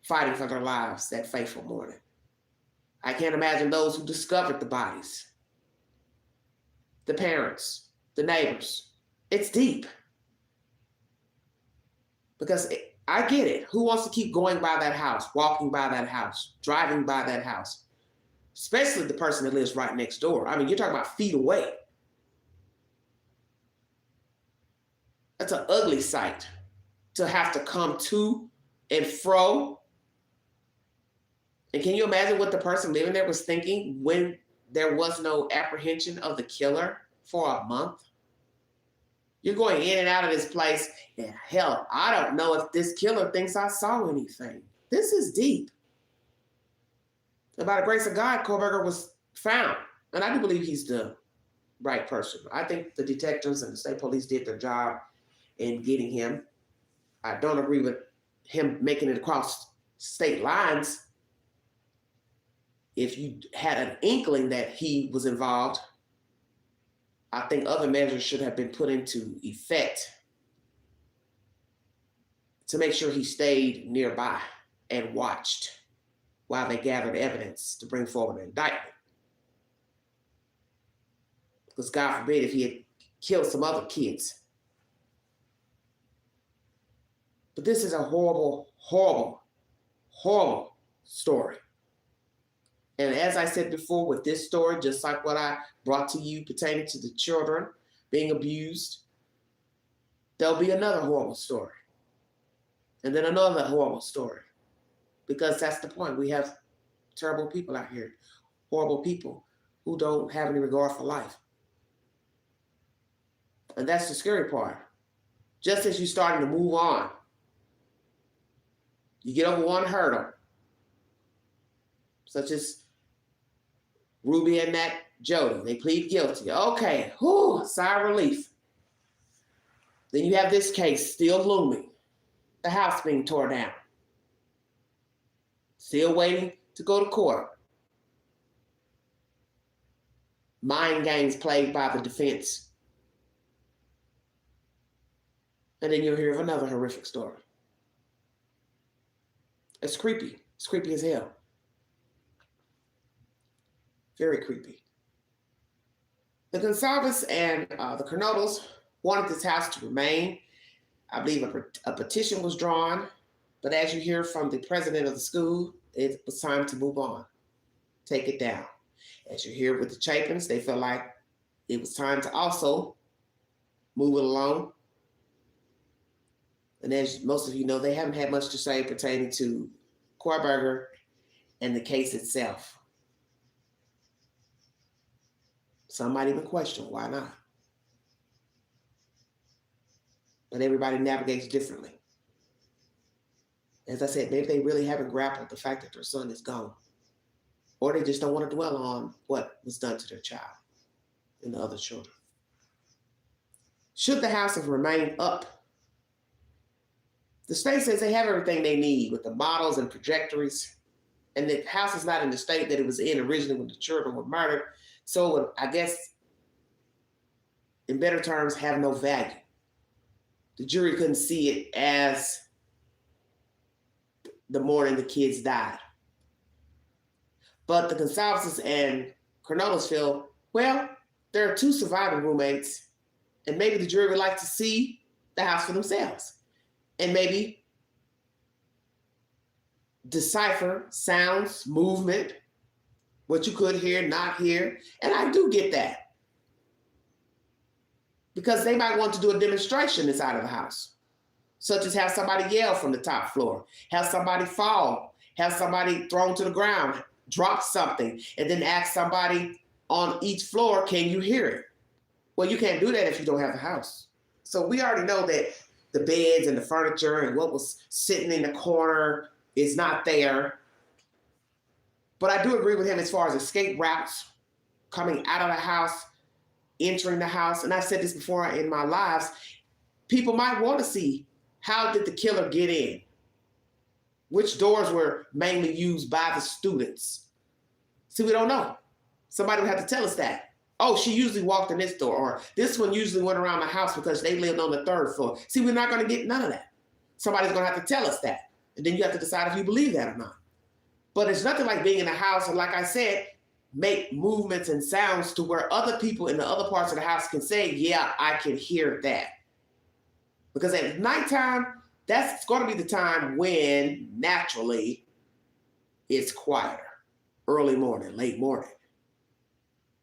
fighting for their lives that fateful morning. I can't imagine those who discovered the bodies, the parents, the neighbors. It's deep. Because I get it. Who wants to keep going by that house, walking by that house, driving by that house? Especially the person that lives right next door. I mean, you're talking about feet away. That's an ugly sight to have to come to and fro. And can you imagine what the person living there was thinking when there was no apprehension of the killer for a month? You're going in and out of this place, and hell, I don't know if this killer thinks I saw anything. This is deep. And by the grace of God, Kohlberger was found. And I do believe he's the right person. I think the detectives and the state police did their job in getting him. I don't agree with him making it across state lines. If you had an inkling that he was involved, I think other measures should have been put into effect to make sure he stayed nearby and watched while they gathered evidence to bring forward an indictment. Because God forbid if he had killed some other kids. But this is a horrible, horrible, horrible story. And as I said before, with this story, just like what I brought to you pertaining to the children being abused, there'll be another horrible story. And then another horrible story. Because that's the point. We have terrible people out here, horrible people who don't have any regard for life. And that's the scary part. Just as you're starting to move on, you get over one hurdle, such as Ruby and that Jodi, they plead guilty. Okay, whew, sigh of relief. Then you have this case still looming. The house being torn down. Still waiting to go to court. Mind games played by the defense. And then you'll hear of another horrific story. It's creepy. It's creepy as hell. Very creepy. The Gonsalves and the Cornotos wanted this house to remain. I believe a petition was drawn, but as you hear from the president of the school, it was time to move on. Take it down. As you hear with the Chapins, they felt like it was time to also move it along. And as most of you know, they haven't had much to say pertaining to Kohlberger and the case itself. Some might even question why not. But everybody navigates differently. As I said, maybe they really haven't grappled the fact that their son is gone. Or they just don't want to dwell on what was done to their child and the other children. Should the house have remained up? The state says they have everything they need with the models and trajectories. And the house is not in the state that it was in originally when the children were murdered. So I guess, in better terms, have no value. The jury couldn't see it as the morning the kids died. But the Gonsalves and Cornotos feel, well, there are two surviving roommates, and maybe the jury would like to see the house for themselves. And maybe decipher sounds, movement, what you could hear, not hear. And I do get that. Because they might want to do a demonstration inside of the house, such as have somebody yell from the top floor, have somebody fall, have somebody thrown to the ground, drop something, and then ask somebody on each floor, can you hear it? Well, you can't do that if you don't have the house. So we already know that the beds and the furniture and what was sitting in the corner is not there. But I do agree with him as far as escape routes, coming out of the house, entering the house. And I've said this before in my lives, people might want to see, how did the killer get in? Which doors were mainly used by the students? See, we don't know. Somebody would have to tell us that. Oh, she usually walked in this door, or this one usually went around the house because they lived on the third floor. See, we're not going to get none of that. Somebody's going to have to tell us that. And then you have to decide if you believe that or not. But it's nothing like being in a house, and like I said, make movements and sounds to where other people in the other parts of the house can say, yeah, I can hear that. Because at nighttime, that's going to be the time when naturally it's quieter. Early morning, late morning.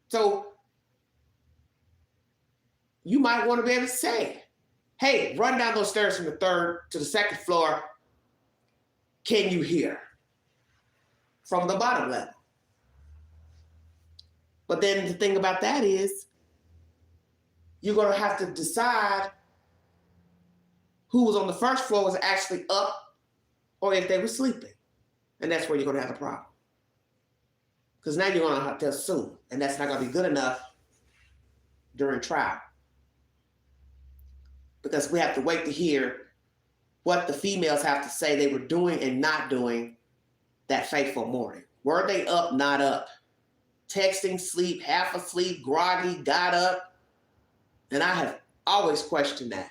So you might want to be able to say, hey, run down those stairs from the third to the second floor. Can you hear? From the bottom level. But then the thing about that is, you're going to have to decide who was on the first floor was actually up or if they were sleeping. And that's where you're going to have a problem. Because now you're going to have to assume, and that's not going to be good enough during trial. Because we have to wait to hear what the females have to say they were doing and not doing that fateful morning. Were they up, not up? Texting, sleep, half asleep, groggy, got up? And I have always questioned that.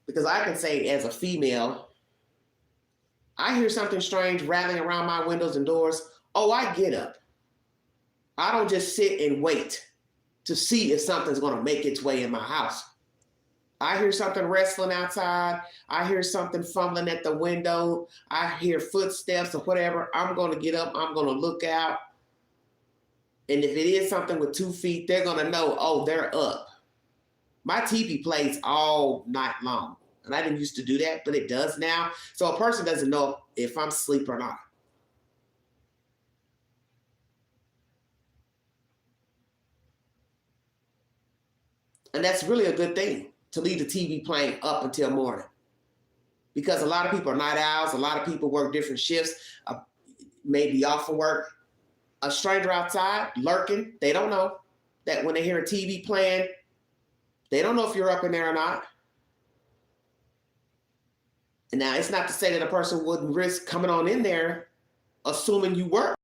Because I can say as a female, I hear something strange rattling around my windows and doors. Oh, I get up. I don't just sit and wait to see if something's going to make its way in my house. I hear something wrestling outside. I hear something fumbling at the window. I hear footsteps or whatever. I'm going to get up. I'm going to look out. And if it is something with 2 feet, they're going to know, oh, they're up. My TV plays all night long. And I didn't used to do that, but it does now. So a person doesn't know if I'm asleep or not. And that's really a good thing, to leave the TV playing up until morning. Because a lot of people are night owls. A lot of people work different shifts, maybe off of work. a stranger outside lurking. They don't know that when they hear a TV playing, they don't know if you're up in there or not. And now it's not to say that a person wouldn't risk coming on in there, assuming you were.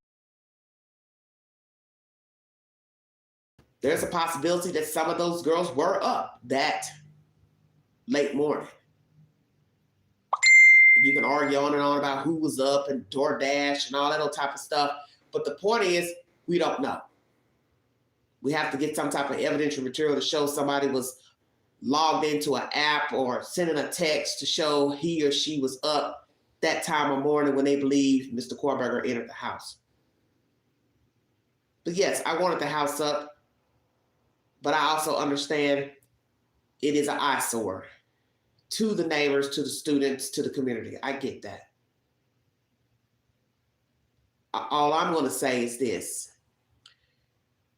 There's a possibility that some of those girls were up that late morning. You can argue on and on about who was up and DoorDash and all that old type of stuff. But the point is, we don't know. We have to get some type of evidential material to show somebody was logged into an app or sending a text to show he or she was up that time of morning when they believe Mr. Korberger entered the house. But yes, I wanted the house up, but I also understand it is an eyesore to the neighbors, to the students, to the community. I get that. All I'm going to say is this.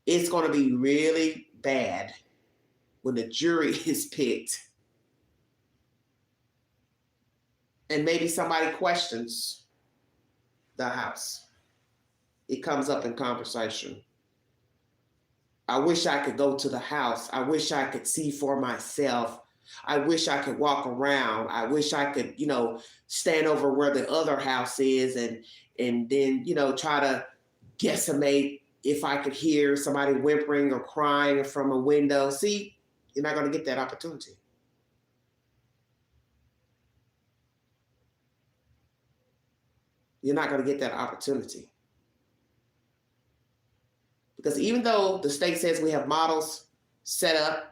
It's going to be really bad when the jury is picked and maybe somebody questions the house. It comes up in conversation. I wish I could go to the house. I wish I could see for myself. I wish I could walk around. I wish I could, stand over where the other house is and then, try to guesstimate if I could hear somebody whimpering or crying from a window. See, you're not going to get that opportunity. You're not going to get that opportunity. Because even though the state says we have models set up,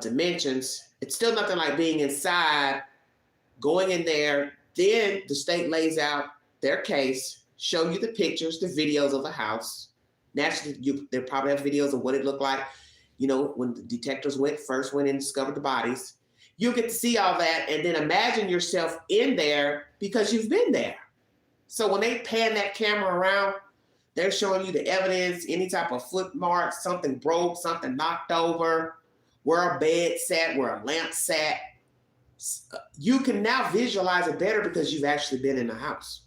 dimensions, it's still nothing like being inside, going in there. Then the state lays out their case, show you the pictures, the videos of the house. Naturally, they probably have videos of what it looked like, when the detectives first went in and discovered the bodies. You'll get to see all that and then imagine yourself in there because you've been there. So when they pan that camera around, they're showing you the evidence, any type of foot marks, something broke, something knocked over, where a bed sat, where a lamp sat. You can now visualize it better because you've actually been in the house.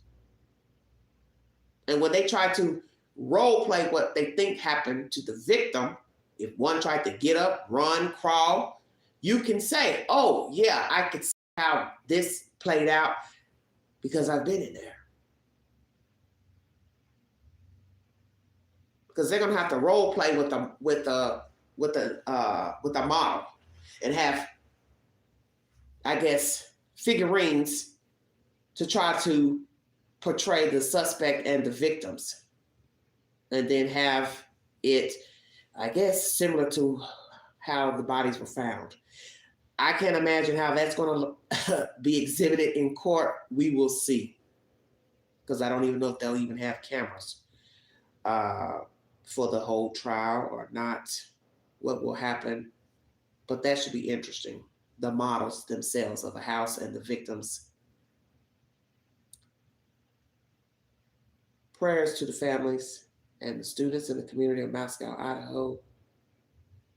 And when they try to role play what they think happened to the victim, if one tried to get up, run, crawl, you can say, oh yeah, I could see how this played out because I've been in there. Because they're gonna have to role play with the model and have, I guess, figurines to try to portray the suspect and the victims, and then have it, I guess, similar to how the bodies were found. I can't imagine how that's going to be exhibited in court. We will see, because I don't even know if they'll even have cameras for the whole trial or not, what will happen. But that should be interesting. The models themselves of the house and the victims. Prayers to the families and the students in the community of Moscow, Idaho.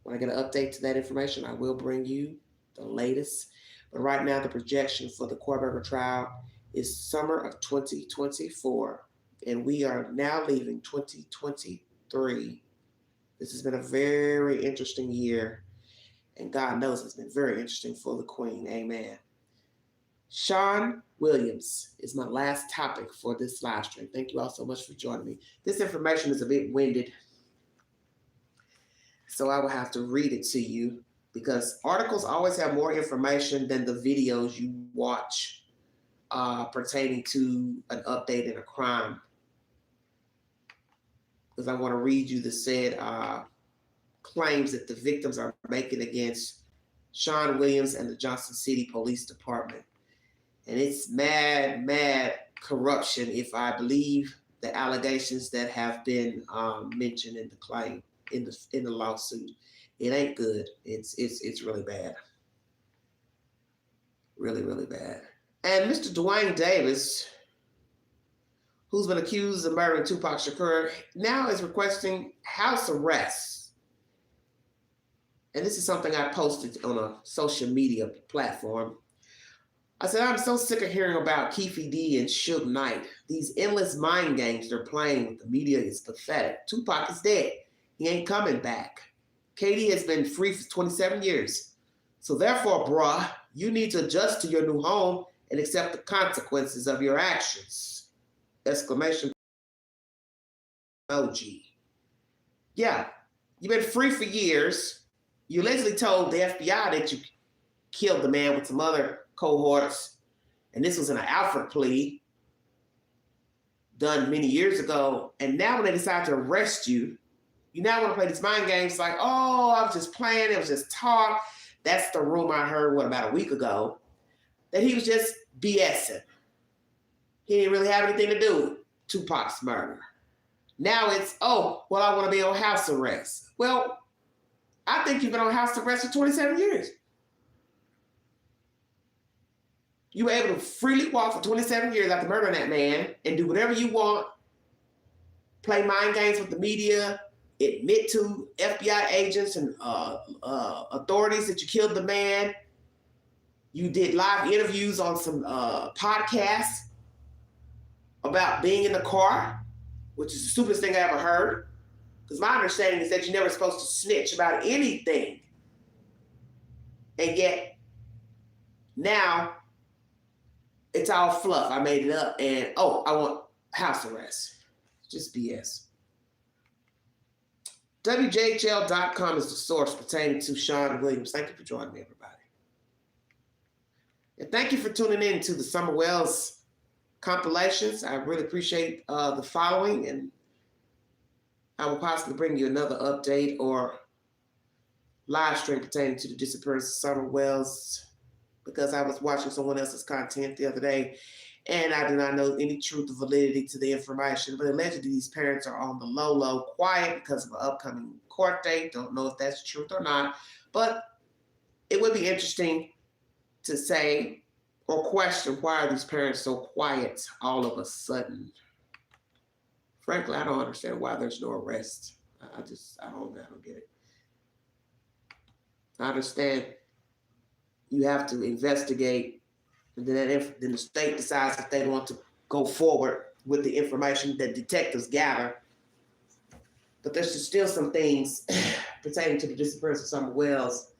When I get an update to that information, I will bring you the latest. But right now, the projection for the Korberger trial is summer of 2024, and we are now leaving 2023. This has been a very interesting year, and God knows it's been very interesting for the Queen. Amen. Sean Williams is my last topic for this live stream. Thank you all so much for joining me. This information is a bit winded, so I will have to read it to you because articles always have more information than the videos you watch pertaining to an update in a crime. Because I want to read you the said claims that the victims are making against Sean Williams and the Johnson City Police Department. And it's mad corruption if I believe the allegations that have been mentioned in the claim, in the lawsuit. It ain't good. It's really bad. Really, really bad. And Mr. Dwayne Davis, who's been accused of murdering Tupac Shakur, now is requesting house arrest. And this is something I posted on a social media platform. I said, I'm so sick of hearing about Jcpd and Suge Knight. These endless mind games they're playing with the media is pathetic. Tupac is dead. He ain't coming back. KD has been free for 27 years. So therefore, bruh, you need to adjust to your new home and accept the consequences of your actions. Exclamation emoji. Yeah, you've been free for years. You allegedly told the FBI that you killed the man with some other cohorts, and this was in an Alfred plea done many years ago. And now when they decide to arrest you, you now want to play these mind games like, oh, I was just playing, it was just talk. That's the rumor I heard, about a week ago, that he was just BSing. He didn't really have anything to do with Tupac's murder. Now it's, oh, well, I want to be on house arrest. Well, I think you've been on house arrest for 27 years. You were able to freely walk for 27 years after murdering that man and do whatever you want, play mind games with the media, admit to FBI agents and authorities that you killed the man. You did live interviews on some podcasts about being in the car, which is the stupidest thing I ever heard. Because my understanding is that you're never supposed to snitch about anything. And yet, now, it's all fluff. I made it up. And, oh, I want house arrest. Just BS. WJHL.com is the source pertaining to Sean Williams. Thank you for joining me, everybody. And thank you for tuning in to the Summer Wells compilations. I really appreciate the following, and I will possibly bring you another update or live stream pertaining to the disappearance of Summer Wells, because I was watching someone else's content the other day, and I do not know any truth or validity to the information, but allegedly these parents are on the low, quiet because of an upcoming court date. Don't know if that's truth or not, but it would be interesting to say or question, why are these parents so quiet all of a sudden? Frankly, I don't understand why there's no arrest. I don't get it. I understand you have to investigate, and then the state decides if they want to go forward with the information that detectives gather. But there's still some things pertaining to the disappearance of Summer Wells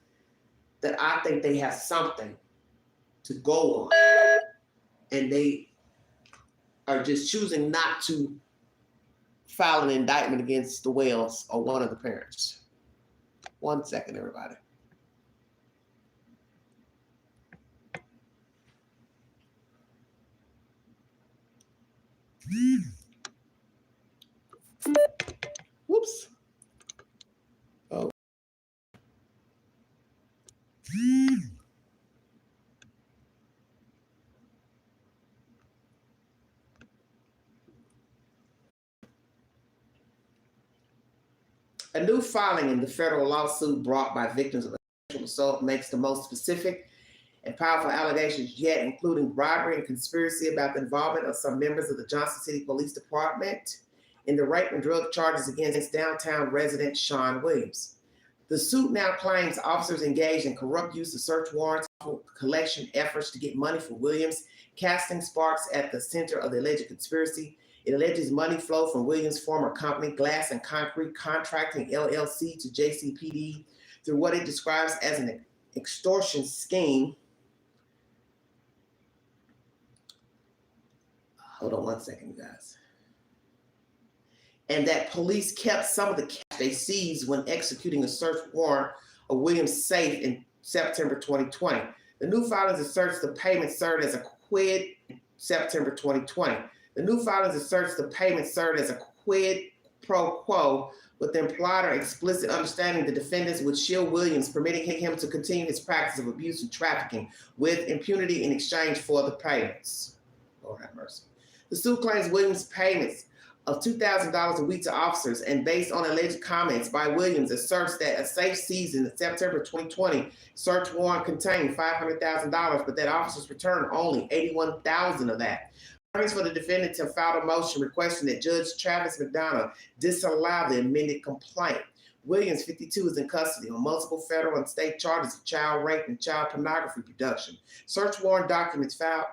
that I think they have something to go on. And they are just choosing not to file an indictment against the Wells or one of the parents. 1 second, everybody. Whoops. Oh. A new filing in the federal lawsuit brought by victims of sexual assault makes the most specific and powerful allegations yet, including bribery and conspiracy about the involvement of some members of the Johnson City Police Department in the rape and drug charges against downtown resident Sean Williams. The suit now claims officers engaged in corrupt use of search warrants for collection efforts to get money for Williams, casting sparks at the center of the alleged conspiracy. It alleges money flow from Williams' former company, Glass and Concrete Contracting LLC, to Jcpd through what it describes as an extortion scheme. Hold on 1 second, guys. And that police kept some of the cash they seized when executing a search warrant of Williams' safe in September 2020. The new filings asserts the payment served as a quid in September 2020. The new filings asserts the payment served as a quid pro quo with the implied or explicit understanding the defendants would shield Williams, permitting him to continue his practice of abuse and trafficking with impunity in exchange for the payments. Lord have mercy. The suit claims Williams' payments of $2,000 a week to officers, and based on alleged comments by Williams, asserts that a safe season in September 2020 search warrant contained $500,000, but that officers returned only $81,000 of that. Attorneys for the defendants have filed a motion requesting that Judge Travis McDonough disallow the amended complaint. Williams, 52, is in custody on multiple federal and state charges of child rape and child pornography production. Search warrant documents filed,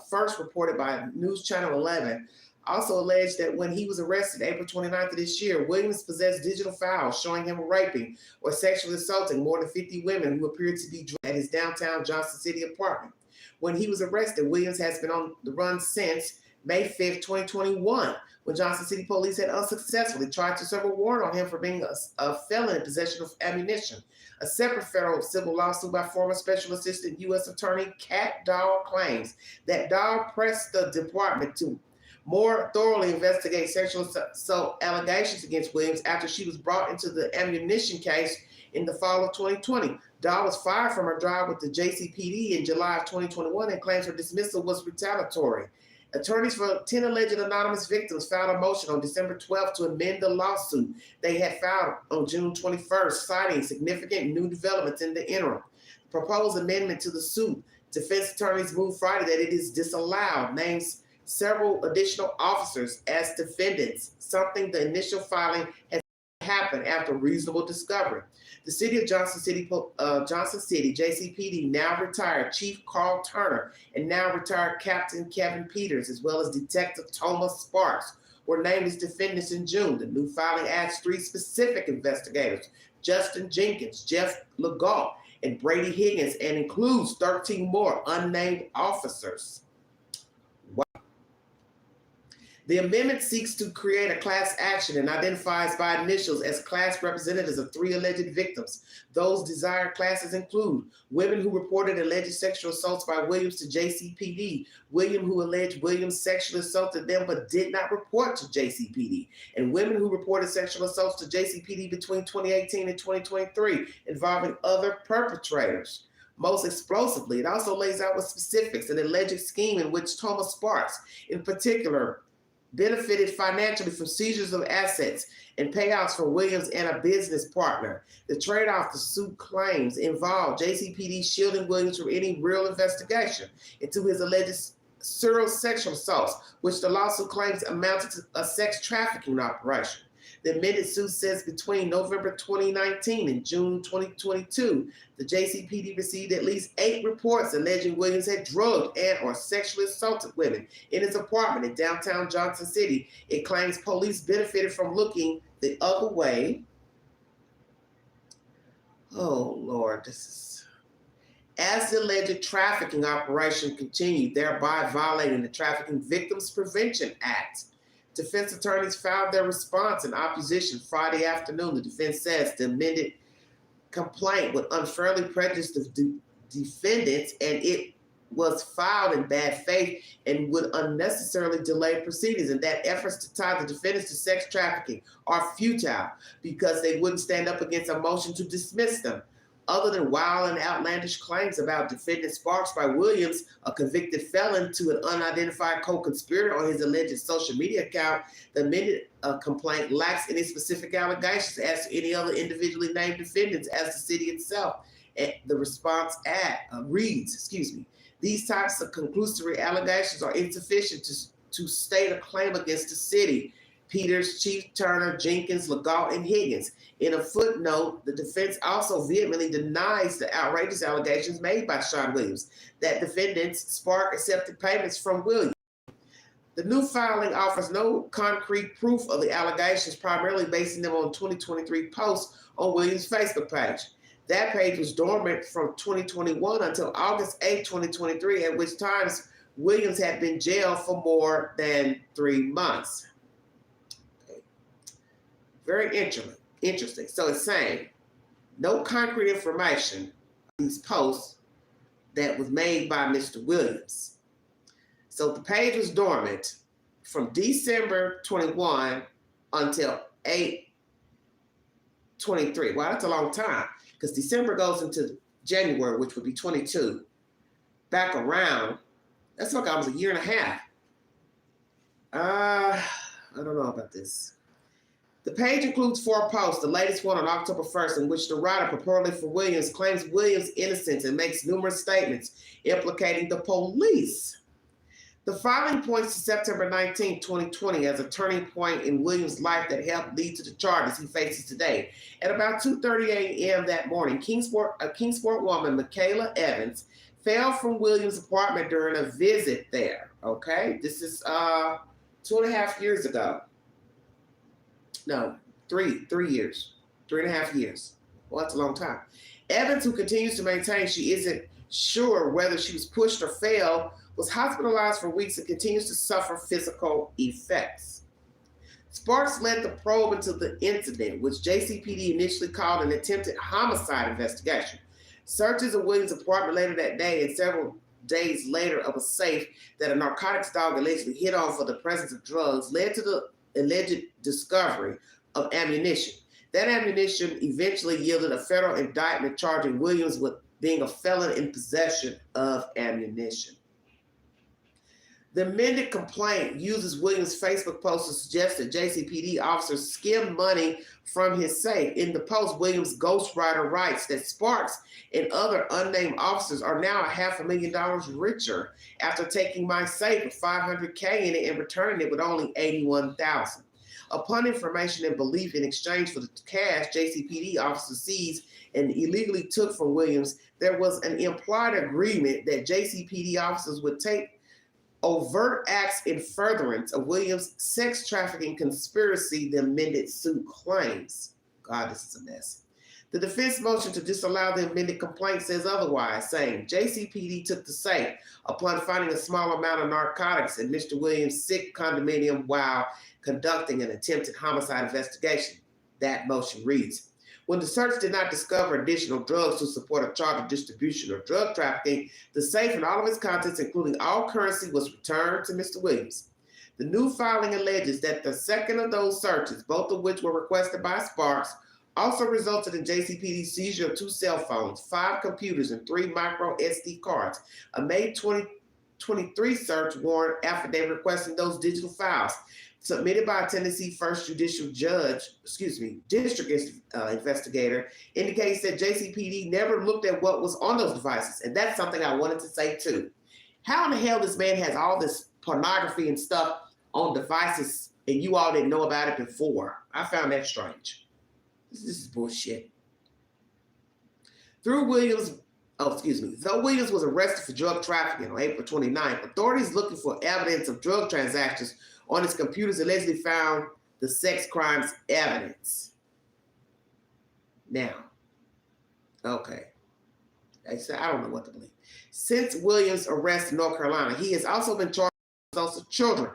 first reported by News Channel 11, also alleged that when he was arrested April 29th of this year, Williams possessed digital files showing him raping or sexually assaulting more than 50 women who appeared to be at his downtown Johnson City apartment. When he was arrested, Williams has been on the run since May 5th, 2021, when Johnson City Police had unsuccessfully tried to serve a warrant on him for being a felon in possession of ammunition. A separate federal civil lawsuit by former Special Assistant U.S. Attorney Kat Dahl claims that Dahl pressed the department to more thoroughly investigate sexual assault allegations against Williams after she was brought into the ammunition case in the fall of 2020. Dahl was fired from her job with the Jcpd in July of 2021 and claims her dismissal was retaliatory. Attorneys for 10 alleged anonymous victims filed a motion on December 12th to amend the lawsuit they had filed on June 21st, citing significant new developments in the interim. The proposed amendment to the suit, defense attorneys moved Friday that it is disallowed, names several additional officers as defendants, something the initial filing has happened after reasonable discovery. The city of Johnson City, Jcpd, now retired Chief Carl Turner and now retired Captain Kevin Peters, as well as Detective Thomas Sparks, were named as defendants in June. The new filing adds 3 specific investigators, Justin Jenkins, Jeff Legault, and Brady Higgins, and includes 13 more unnamed officers. The amendment seeks to create a class action and identifies by initials as class representatives of 3 alleged victims. Those desired classes include women who reported alleged sexual assaults by Williams to Jcpd, William who alleged Williams sexually assaulted them but did not report to Jcpd, and women who reported sexual assaults to Jcpd between 2018 and 2023 involving other perpetrators. Most explosively, it also lays out with specifics an alleged scheme in which Thomas Sparks, in particular, benefited financially from seizures of assets and payouts for Williams and a business partner. The trade-off the suit claims involved Jcpd shielding Williams from any real investigation into his alleged serial sexual assaults, which the lawsuit claims amounted to a sex trafficking operation. The amended suit says between November 2019 and June 2022, the Jcpd received at least 8 reports alleging Williams had drugged and or sexually assaulted women in his apartment in downtown Johnson City. It claims police benefited from looking the other way. Oh, Lord, this is... As the alleged trafficking operation continued, thereby violating the Trafficking Victims Prevention Act. Defense attorneys filed their response in opposition Friday afternoon. The defense says the amended complaint would unfairly prejudice the defendants and it was filed in bad faith and would unnecessarily delay proceedings, and that efforts to tie the defendants to sex trafficking are futile because they wouldn't stand up against a motion to dismiss them. Other than wild and outlandish claims about defendant Sparks by Williams, a convicted felon, to an unidentified co-conspirator on his alleged social media account, the amended complaint lacks any specific allegations as to any other individually named defendants as the city itself. And the response reads, these types of conclusory allegations are insufficient to state a claim against the city. Peters, Chief Turner, Jenkins, Legault, and Higgins. In a footnote, the defense also vehemently denies the outrageous allegations made by Sean Williams that defendants Spark accepted payments from Williams. The new filing offers no concrete proof of the allegations, primarily basing them on 2023 posts on Williams' Facebook page. That page was dormant from 2021 until August 8, 2023, at which times Williams had been jailed for more than 3 months. Very interesting. So it's saying no concrete information on these posts that was made by Mr. Williams. So the page was dormant from December 21 until 8/23. Wow, that's a long time because December goes into January, which would be 22. Back around, that's like almost a year and a half. I don't know about this. The page includes 4 posts, the latest one on October 1st, in which the writer, purportedly for Williams, claims Williams' innocence and makes numerous statements implicating the police. The filing points to September 19, 2020 as a turning point in Williams' life that helped lead to the charges he faces today. At about 2:30 a.m. that morning, a Kingsport woman, Michaela Evans, fell from Williams' apartment during a visit there. Okay, this is 2.5 years ago. No, 3 years, 3.5 years. Well, that's a long time. Evans, who continues to maintain she isn't sure whether she was pushed or fell, was hospitalized for weeks and continues to suffer physical effects. Sparks led the probe into the incident, which Jcpd initially called an attempted homicide investigation. Searches of Williams' apartment later that day and several days later of a safe that a narcotics dog allegedly hit on for the presence of drugs led to the alleged discovery of ammunition. That ammunition eventually yielded a federal indictment charging Williams with being a felon in possession of ammunition. The amended complaint uses Williams' Facebook post to suggest that Jcpd officers skimmed money from his safe. In the post, Williams' ghostwriter writes that Sparks and other unnamed officers are now $500,000 richer after taking my safe with $500K in it and returning it with only $81,000. Upon information and belief in exchange for the cash Jcpd officers seized and illegally took from Williams, there was an implied agreement that Jcpd officers would take overt acts in furtherance of Williams' sex trafficking conspiracy, the amended suit claims. God, this is a mess. The defense motion to disallow the amended complaint says otherwise, saying Jcpd took the safe upon finding a small amount of narcotics in Mr. Williams' sick condominium while conducting an attempted homicide investigation. That motion reads, when the search did not discover additional drugs to support a charge of distribution or drug trafficking, the safe and all of its contents, including all currency, was returned to Mr. Williams. The new filing alleges that the second of those searches, both of which were requested by Sparks, also resulted in Jcpd's seizure of 2 cell phones, 5 computers, and 3 micro SD cards. A May 2023 search warrant affidavit requesting those digital files, submitted by a Tennessee First District investigator, indicates that Jcpd never looked at what was on those devices. And that's something I wanted to say too. How in the hell this man has all this pornography and stuff on devices and you all didn't know about it before? I found that strange. This is bullshit. Though Williams was arrested for drug trafficking on April 29th, authorities looking for evidence of drug transactions on his computers allegedly found the sex crimes evidence. Now, okay. I don't know what to believe. Since Williams' arrest in North Carolina, he has also been charged with assault of children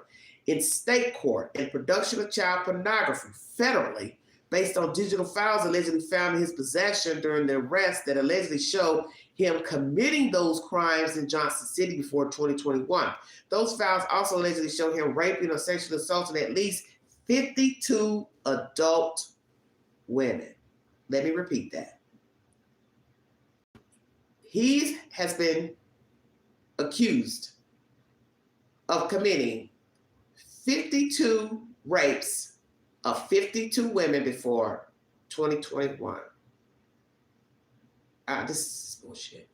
in state court and production of child pornography federally based on digital files allegedly found in his possession during the arrest that allegedly show him committing those crimes in Johnson City before 2021. Those files also allegedly show him raping or sexually assaulting at least 52 adult women. Let me repeat that. He has been accused of committing 52 rapes of 52 women before 2021. This is bullshit.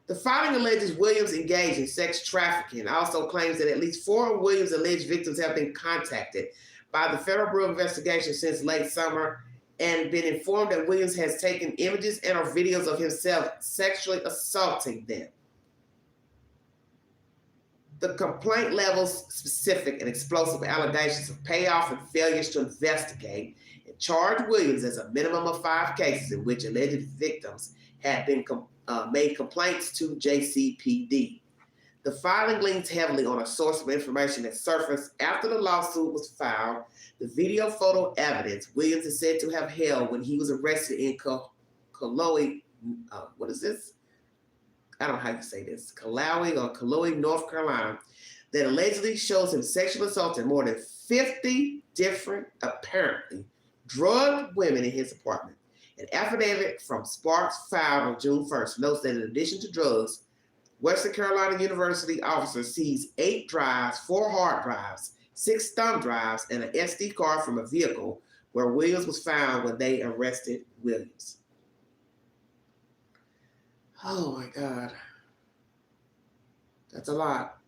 The filing alleges Williams engaged in sex trafficking and also claims that at least 4 of Williams' alleged victims have been contacted by the Federal Bureau of Investigation since late summer and been informed that Williams has taken images and or videos of himself sexually assaulting them. The complaint levels specific and explosive allegations of payoff and failures to investigate and charge Williams as a minimum of 5 cases in which alleged victims had been made complaints to Jcpd. The filing leans heavily on a source of information that surfaced after the lawsuit was filed. The video photo evidence Williams is said to have held when he was arrested in Kaloi, what is this? I don't know how you say this, Kaloi, North Carolina, that allegedly shows him sexually assaulting more than 50 different, apparently, drugged women in his apartment. An affidavit from Sparks filed on June 1st notes that in addition to drugs, Western Carolina University officers seized 8 drives, 4 hard drives, 6 thumb drives, and an SD card from a vehicle where Williams was found when they arrested Williams. Oh my God. That's a lot.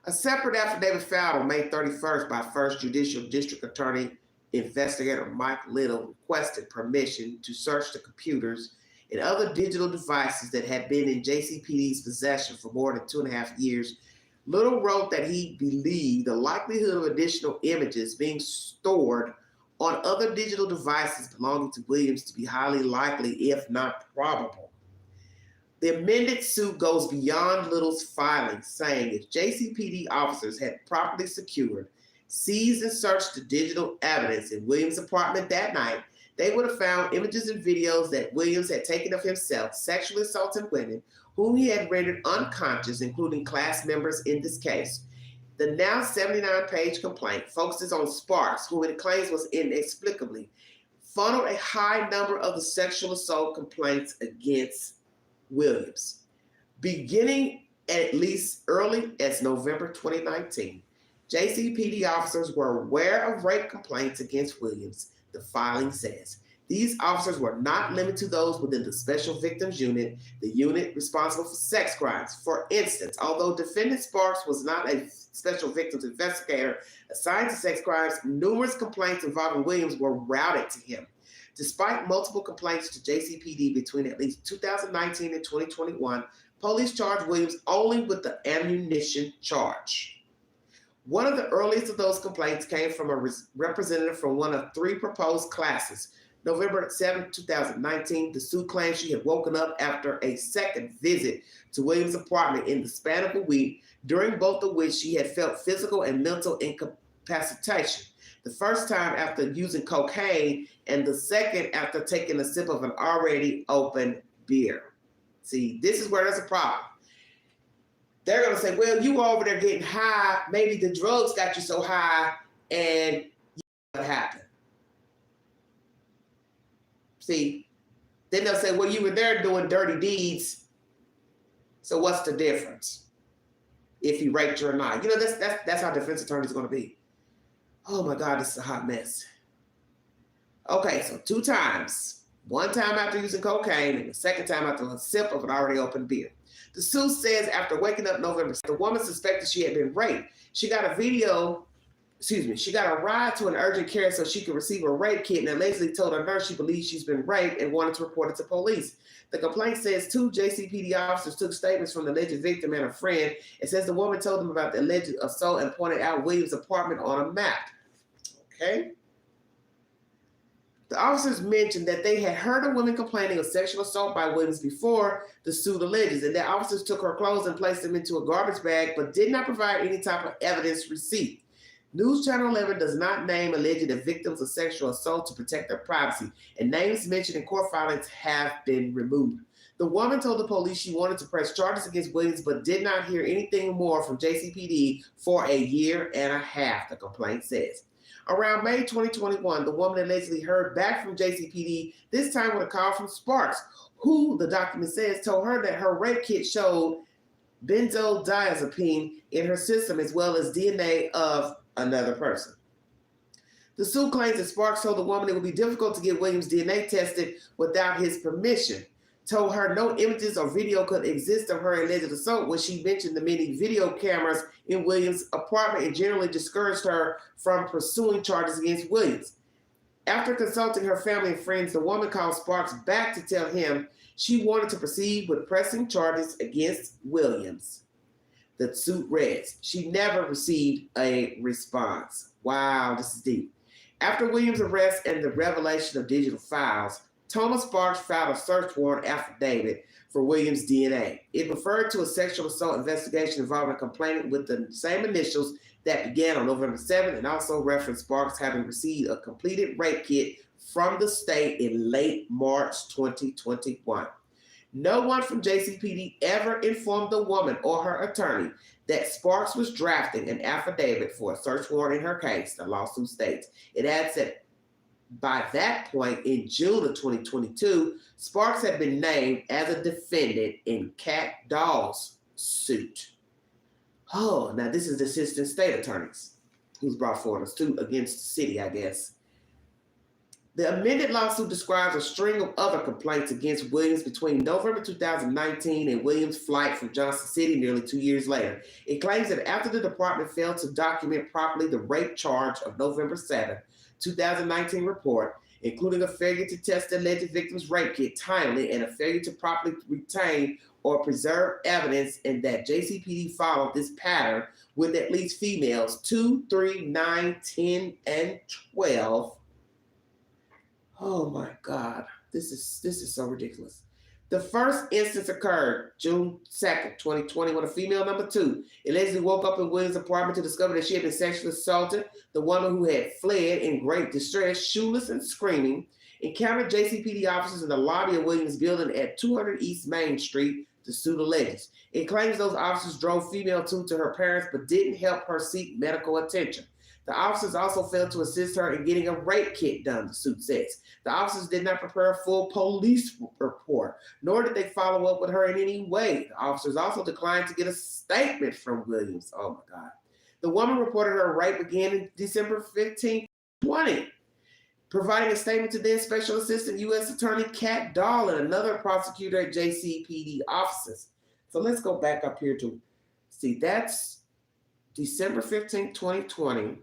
A separate affidavit filed on May 31st by First Judicial District Attorney Investigator Mike Little requested permission to search the computers and other digital devices that had been in JCPD's possession for more than 2.5 years. Little wrote that he believed the likelihood of additional images being stored on other digital devices belonging to Williams to be highly likely, if not probable. The amended suit goes beyond Little's filing, saying if JCPD officers had properly secured, seized, and searched the digital evidence in Williams' apartment that night, they would have found images and videos that Williams had taken of himself sexually assaulting women whom he had rendered unconscious, including class members in this case. The now 79-page complaint focuses on Sparks, who it claims was inexplicably funneled a high number of the sexual assault complaints against Williams. Beginning at least early as November 2019, JCPD officers were aware of rape complaints against Williams, the filing says. These officers were not limited to those within the Special Victims Unit, the unit responsible for sex crimes. For instance, although defendant Sparks was not a special victims investigator assigned to sex crimes, numerous complaints involving Williams were routed to him. Despite multiple complaints to JCPD between at least 2019 and 2021, police charged Williams only with the ammunition charge. One of the earliest of those complaints came from a representative from one of 3 proposed classes. November 7, 2019, the suit claimed she had woken up after a second visit to Williams' apartment in the span of a week, during both of which she had felt physical and mental incapacitation. The first time after using cocaine, and the second after taking a sip of an already open beer. See, this is where there's a problem. They're going to say, well, you were over there getting high. Maybe the drugs got you so high, and what happened? See, then they'll say, well, you were there doing dirty deeds. So what's the difference if he raped you or not? You know, that's how defense attorneys are going to be. Oh my God, this is a hot mess. Okay, so 2 times. One time after using cocaine, and the second time after a sip of an already open beer. The suit says after waking up November, the woman suspected she had been raped. She got a ride to an urgent care so she could receive a rape kit, and allegedly told her nurse she believes she's been raped and wanted to report it to police. The complaint says 2 JCPD officers took statements from the alleged victim and a friend. It says the woman told them about the alleged assault and pointed out Williams' apartment on a map. Okay. The officers mentioned that they had heard of women complaining of sexual assault by Williams before the suit alleges, and that officers took her clothes and placed them into a garbage bag, but did not provide any type of evidence receipt. News Channel 11 does not name alleged victims of sexual assault to protect their privacy, and names mentioned in court filings have been removed. The woman told the police she wanted to press charges against Williams, but did not hear anything more from JCPD for 1.5 years, the complaint says. Around May 2021, the woman allegedly heard back from JCPD, this time with a call from Sparks, who, the document says, told her that her rape kit showed benzodiazepine in her system as well as DNA of another person. The suit claims that Sparks told the woman it would be difficult to get Williams' DNA tested without his permission. Told her no images or video could exist of her alleged assault when she mentioned the many video cameras in Williams' apartment and generally discouraged her from pursuing charges against Williams. After consulting her family and friends, the woman called Sparks back to tell him she wanted to proceed with pressing charges against Williams. The suit reads, she never received a response. Wow, this is deep. After Williams' arrest and the revelation of digital files, Thomas Sparks filed a search warrant affidavit for Williams' DNA. It referred to a sexual assault investigation involving a complainant with the same initials that began on November 7th and also referenced Sparks having received a completed rape kit from the state in late March 2021. No one from JCPD ever informed the woman or her attorney that Sparks was drafting an affidavit for a search warrant in her case, the lawsuit states. It adds that by that point, in June of 2022, Sparks had been named as a defendant in Cat Doll's suit. Oh, now this is the assistant state attorneys who's brought forward a suit against the city, I guess. The amended lawsuit describes a string of other complaints against Williams between November 2019 and Williams' flight from Johnson City nearly 2 years later. It claims that after the department failed to document properly the rape charge of November 7, 2019 report, including a failure to test the alleged victim's rape kit timely and a failure to properly retain or preserve evidence, and that Jcpd followed this pattern with at least females 2, 3, 9, 10, and 12. Oh my God, this is so ridiculous. The first instance occurred June 2nd, 2020, when a female number 2 allegedly woke up in Williams' apartment to discover that she had been sexually assaulted. The woman, who had fled in great distress, shoeless and screaming, encountered Jcpd officers in the lobby of Williams' building at 200 East Main Street, the suit alleges. It claims those officers drove female 2 to her parents but didn't help her seek medical attention. The officers also failed to assist her in getting a rape kit done, the suit says. The officers did not prepare a full police report, nor did they follow up with her in any way. The officers also declined to get a statement from Williams. Oh my God. The woman reported her rape began in December 15, 2020, providing a statement to then Special Assistant U.S. Attorney Kat Dahl and another prosecutor at Jcpd offices. So let's go back up here to see, that's December 15, 2020.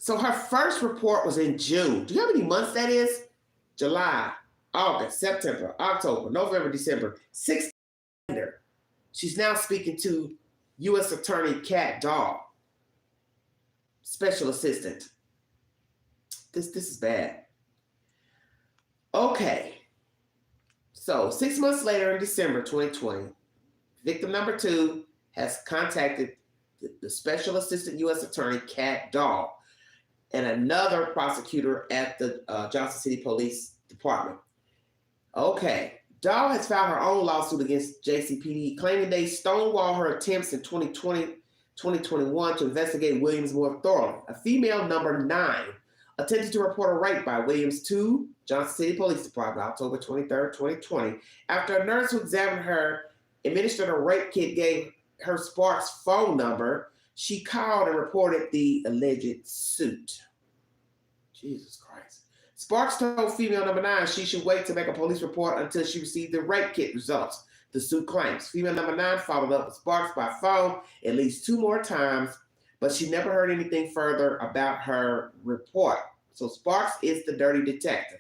So her first report was in June. Do you know how many months that is? July, August, September, October, November, December. 6 later, she's now speaking to U.S. Attorney Kat Dahl, Special Assistant. This is bad. Okay. So 6 months later in December 2020, victim number 2 has contacted the Special Assistant U.S. Attorney Kat Dahl and another prosecutor at the Johnson City Police Department. Okay, Dahl has filed her own lawsuit against Jcpd, claiming they stonewalled her attempts in 2020, 2021 to investigate Williams more thoroughly. A female number 9 attempted to report a rape by Williams to Johnson City Police Department October 23rd, 2020, after a nurse who examined her administered a rape kit gave her Sparks' phone number. She called and reported the alleged suit. Jesus Christ. Sparks told female number 9 she should wait to make a police report until she received the rape kit results, the suit claims. Female number 9 followed up with Sparks by phone at least 2 more times, but she never heard anything further about her report. So Sparks is the dirty detective.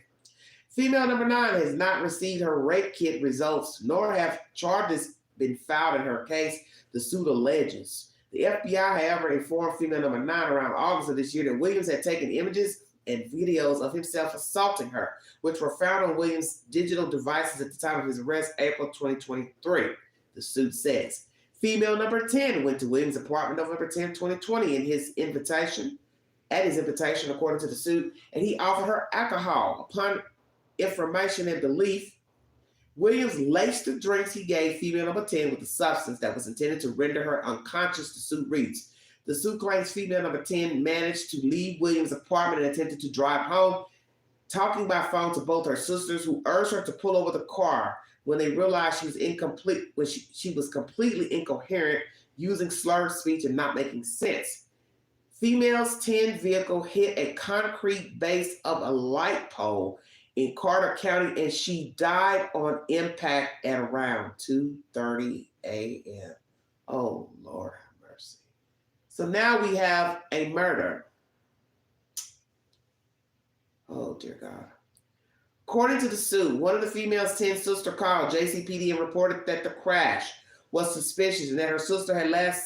Female number 9 has not received her rape kit results, nor have charges been filed in her case, the suit alleges. The FBI, however, informed female number 9 around August of this year that Williams had taken images and videos of himself assaulting her, which were found on Williams' digital devices at the time of his arrest, April 2023, the suit says. Female number 10 went to Williams' apartment November 10, 2020 at his invitation, according to the suit, and he offered her alcohol. Upon information and belief, Williams laced the drinks he gave female number 10 with a substance that was intended to render her unconscious, the suit reads. The suit claims female number 10 managed to leave Williams' apartment and attempted to drive home, talking by phone to both her sisters, who urged her to pull over the car when they realized she was completely incoherent, using slurred speech and not making sense. Female's 10 vehicle hit a concrete base of a light pole in Carter County, and she died on impact at around 2:30 a.m. Oh, Lord have mercy. So now we have a murder. Oh, dear God. According to the suit, one of the female's 10 sister called Jcpd and reported that the crash was suspicious and that her sister had last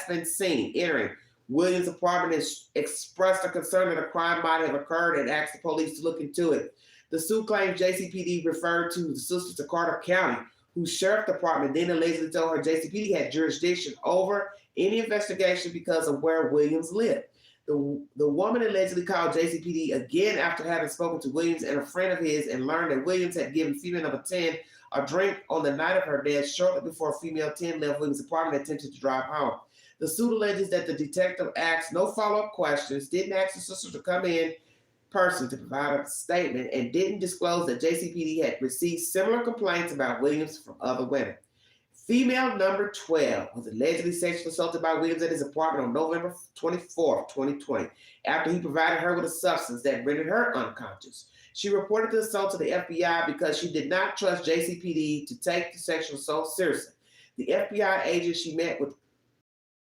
been seen entering Williams' apartment and expressed a concern that a crime might have occurred and asked the police to look into it. The suit claims Jcpd referred to the sister to Carter County, whose sheriff department then allegedly told her Jcpd had jurisdiction over any investigation because of where Williams lived. The woman allegedly called Jcpd again after having spoken to Williams and a friend of his and learned that Williams had given female number 10 a drink on the night of her death shortly before female 10 left Williams' apartment and attempted to drive home. The suit alleges that the detective asked no follow-up questions, didn't ask the sister to come in person to provide a statement, and didn't disclose that Jcpd had received similar complaints about Williams from other women. Female number 12 was allegedly sexually assaulted by Williams at his apartment on November 24th, 2020, after he provided her with a substance that rendered her unconscious. She reported the assault to the FBI because she did not trust Jcpd to take the sexual assault seriously. The FBI agent she met with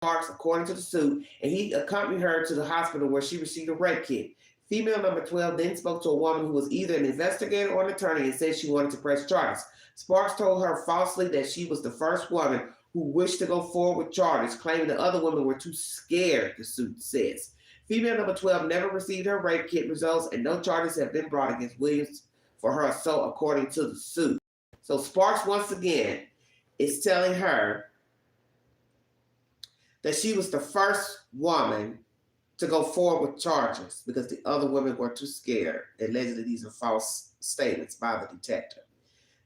marks, according to the suit, and he accompanied her to the hospital where she received a rape kit. Female number 12 then spoke to a woman who was either an investigator or an attorney and said she wanted to press charges. Sparks told her falsely that she was the first woman who wished to go forward with charges, claiming the other women were too scared, the suit says. Female number 12 never received her rape kit results, and no charges have been brought against Williams for her assault, according to the suit. So Sparks, once again, is telling her that she was the first woman to go forward with charges because the other women were too scared. Allegedly, these are false statements by the detective.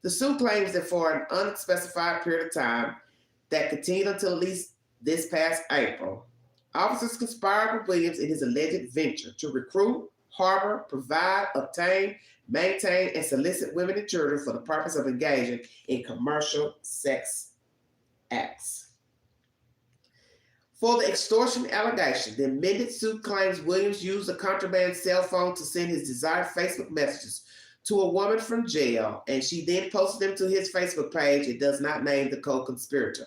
The suit claims that for an unspecified period of time that continued until at least this past April, officers conspired with Williams in his alleged venture to recruit, harbor, provide, obtain, maintain, and solicit women and children for the purpose of engaging in commercial sex acts. For the extortion allegation, the amended suit claims Williams used a contraband cell phone to send his desired Facebook messages to a woman from jail, and she then posted them to his Facebook page. It does not name the co-conspirator.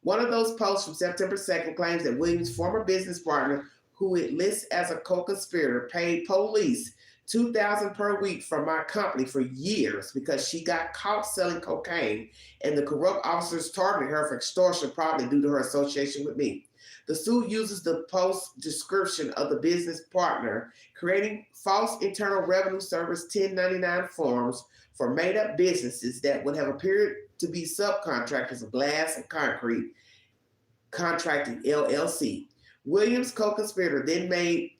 One of those posts from September 2nd claims that Williams' former business partner, who it lists as a co-conspirator, paid police $2,000 per week from my company for years because she got caught selling cocaine, and the corrupt officers targeted her for extortion, probably due to her association with me. The suit uses the post description of the business partner, creating false Internal Revenue Service 1099 forms for made-up businesses that would have appeared to be subcontractors of Glass and Concrete Contracting, LLC. Williams' co-conspirator then made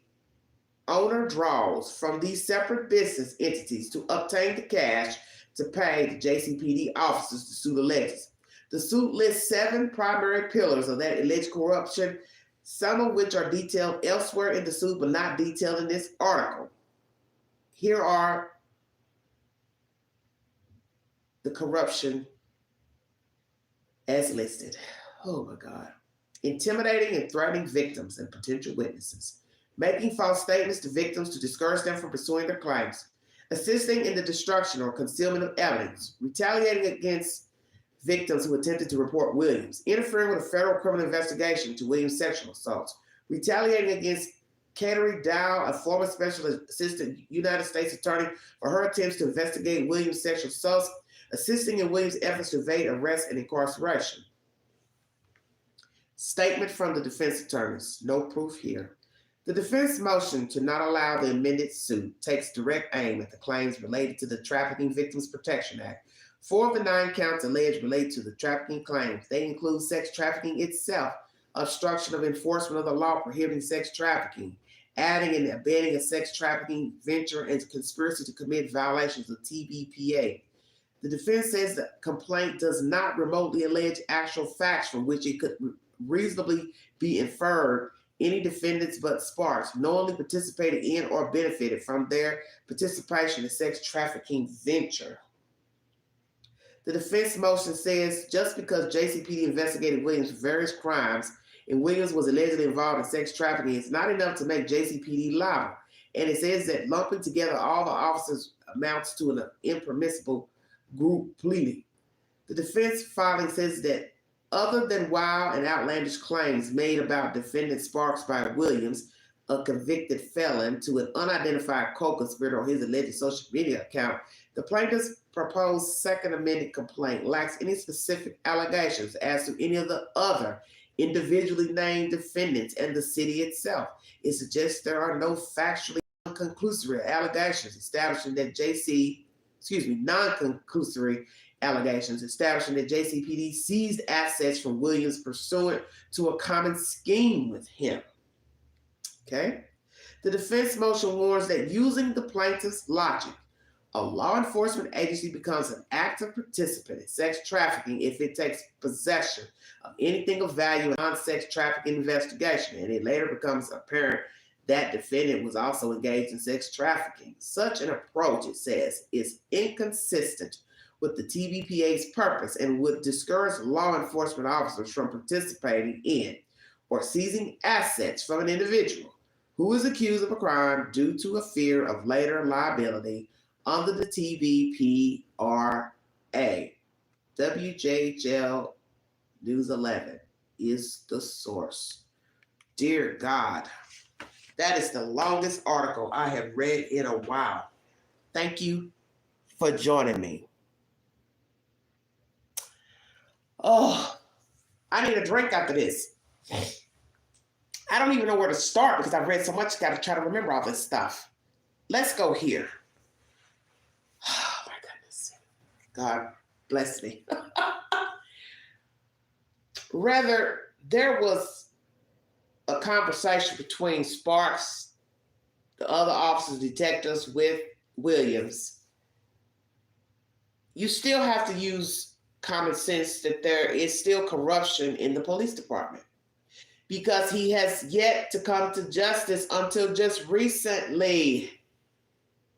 owner draws from these separate business entities to obtain the cash to pay the Jcpd officers the suit alleges. The suit lists 7 primary pillars of that alleged corruption, some of which are detailed elsewhere in the suit but not detailed in this article. Here are the corruption as listed. Oh my God. Intimidating and threatening victims and potential witnesses. Making false statements to victims to discourage them from pursuing their claims. Assisting in the destruction or concealment of evidence. Retaliating against victims who attempted to report Williams, interfering with a federal criminal investigation to Williams' sexual assaults, retaliating against Kateri Dow, a former special assistant United States attorney, for her attempts to investigate Williams' sexual assaults, assisting in Williams' efforts to evade arrest and incarceration. Statement from the defense attorneys. No proof here. The defense motion to not allow the amended suit takes direct aim at the claims related to the Trafficking Victims Protection Act. 4 of the 9 counts alleged relate to the trafficking claims. They include sex trafficking itself, obstruction of enforcement of the law prohibiting sex trafficking, adding and abetting a sex trafficking venture, and conspiracy to commit violations of TVPA. The defense says the complaint does not remotely allege actual facts from which it could reasonably be inferred any defendants but Sparks knowingly participated in or benefited from their participation in sex trafficking venture. The defense motion says just because Jcpd investigated Williams for various crimes and Williams was allegedly involved in sex trafficking, it's not enough to make Jcpd liable. And it says that lumping together all the officers amounts to an impermissible group pleading. The defense filing says that other than wild and outlandish claims made about defendant Sparks by Williams, a convicted felon, to an unidentified co-conspirator on his alleged social media account, the plaintiff's proposed second amended complaint lacks any specific allegations as to any of the other individually named defendants and the city itself. It suggests there are no factually conclusory allegations establishing that non-conclusory allegations establishing that Jcpd seized assets from Williams pursuant to a common scheme with him. Okay? The defense motion warns that using the plaintiff's logic, a law enforcement agency becomes an active participant in sex trafficking if it takes possession of anything of value in a non-sex trafficking investigation, and it later becomes apparent that defendant was also engaged in sex trafficking. Such an approach, it says, is inconsistent with the TVPA's purpose and would discourage law enforcement officers from participating in or seizing assets from an individual who is accused of a crime due to a fear of later liability under the TVPRA. WJHL News 11 is the source. Dear God, that is the longest article I have read in a while. Thank you for joining me. Oh, I need a drink after this. I don't even know where to start because I've read so much, got to try to remember all this stuff. Let's go here. Oh my goodness. God bless me. Rather, there was a conversation between Sparks, the other officers, detectives, with Williams. You still have to use common sense that there is still corruption in the police department because he has yet to come to justice until just recently.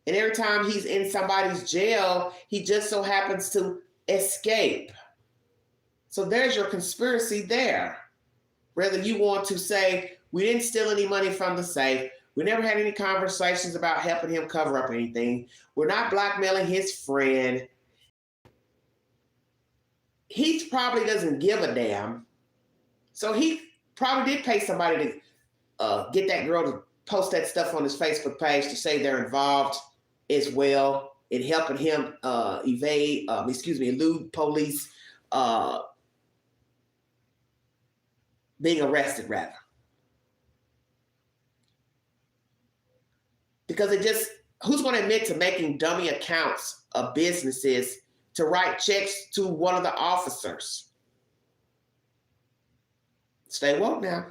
And every time he's in somebody's jail, he just so happens to escape. So there's your conspiracy there. Whether you want to say, we didn't steal any money from the safe, we never had any conversations about helping him cover up anything, we're not blackmailing his friend, he probably doesn't give a damn. So he probably did pay somebody to get that girl to post that stuff on his Facebook page to say they're involved as well in helping him elude police being arrested, rather. Because who's going to admit to making dummy accounts of businesses to write checks to one of the officers? Stay woke now.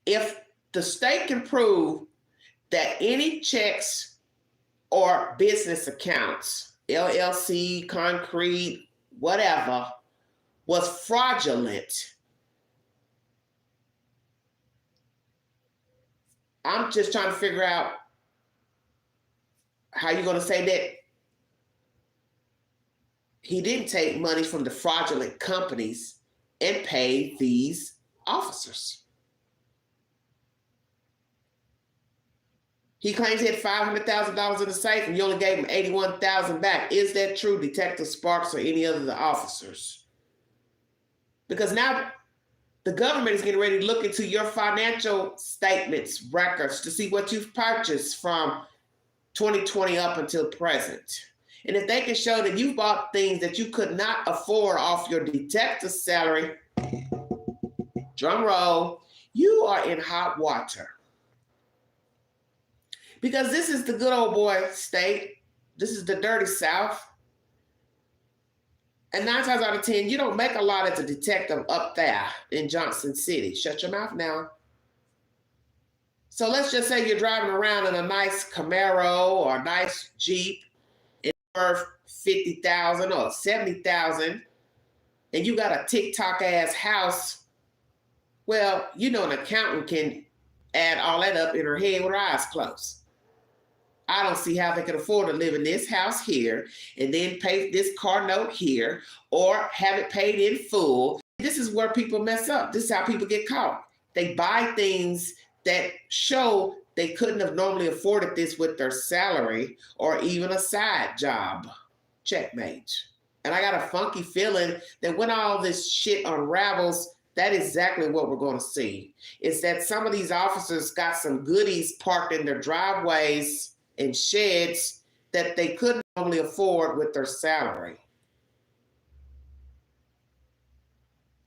If the state can prove that any checks or business accounts, LLC, concrete, whatever, was fraudulent, I'm just trying to figure out how you're going to say that he didn't take money from the fraudulent companies and pay these officers. He claims he had $500,000 in the safe and you only gave him $81,000 back. Is that true, Detective Sparks or any other of the officers? Because now the government is getting ready to look into your financial statements, records, to see what you've purchased from 2020 up until present. And if they can show that you bought things that you could not afford off your detective salary, drum roll, you are in hot water. Because this is the good old boy state. This is the dirty South. And 9 times out of 10, you don't make a lot as a detective up there in Johnson City. Shut your mouth now. So let's just say you're driving around in a nice Camaro or a nice Jeep and it's worth $50,000 or $70,000 and you got a TikTok ass house. Well, you know, an accountant can add all that up in her head with her eyes closed. I don't see how they can afford to live in this house here and then pay this car note here or have it paid in full. This is where people mess up. This is how people get caught. They buy things that show they couldn't have normally afforded this with their salary or even a side job. Checkmate. And I got a funky feeling that when all this shit unravels, that is exactly what we're going to see. Is that some of these officers got some goodies parked in their driveways and sheds that they couldn't normally afford with their salary.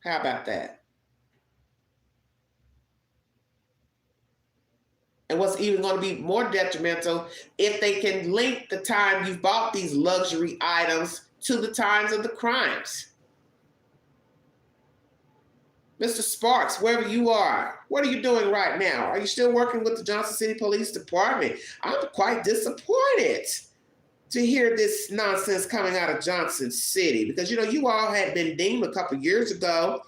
How about that? And what's even going to be more detrimental, if they can link the time you bought these luxury items to the times of the crimes. Mr. Sparks, wherever you are, what are you doing right now? Are you still working with the Johnson City Police Department? I'm quite disappointed to hear this nonsense coming out of Johnson City because, you know, you all had been deemed a couple years ago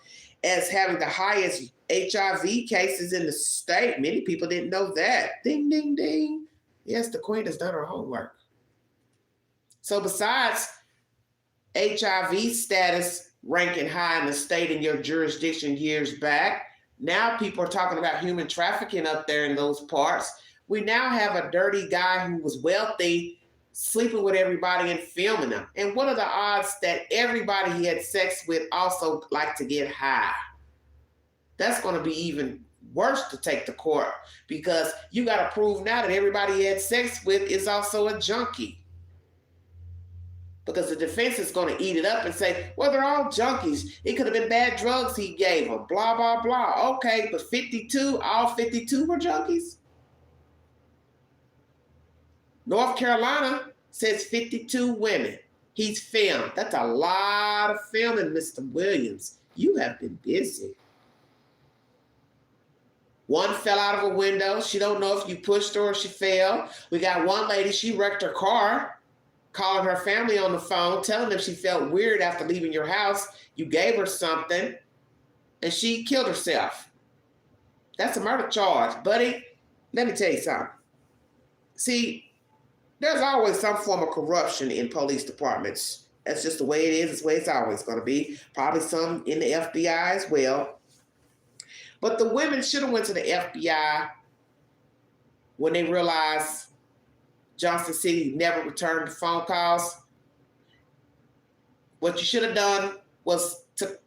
as having the highest HIV cases in the state. Many people didn't know that. Ding, ding, ding. Yes, the queen has done her homework. So besides HIV status ranking high in the state in your jurisdiction years back, now people are talking about human trafficking up there in those parts. We now have a dirty guy who was wealthy sleeping with everybody and filming them. And what are the odds that everybody he had sex with also liked to get high? That's going to be even worse to take to court, because you got to prove now that everybody he had sex with is also a junkie. Because the defense is going to eat it up and say, well, they're all junkies. It could have been bad drugs he gave them, blah, blah, blah. Okay, but 52, all 52 were junkies? North Carolina says 52 women he's filmed. That's a lot of filming, Mr. Williams. You have been busy. One fell out of a window. She don't know if you pushed her or she fell. We got one lady, she wrecked her car, calling her family on the phone, telling them she felt weird after leaving your house. You gave her something, and she killed herself. That's a murder charge. Buddy, let me tell you something. See, there's always some form of corruption in police departments. That's just the way it is. It's the way it's always going to be. Probably some in the FBI as well. But the women should have went to the FBI when they realized Johnson City never returned the phone calls. What you should have done was to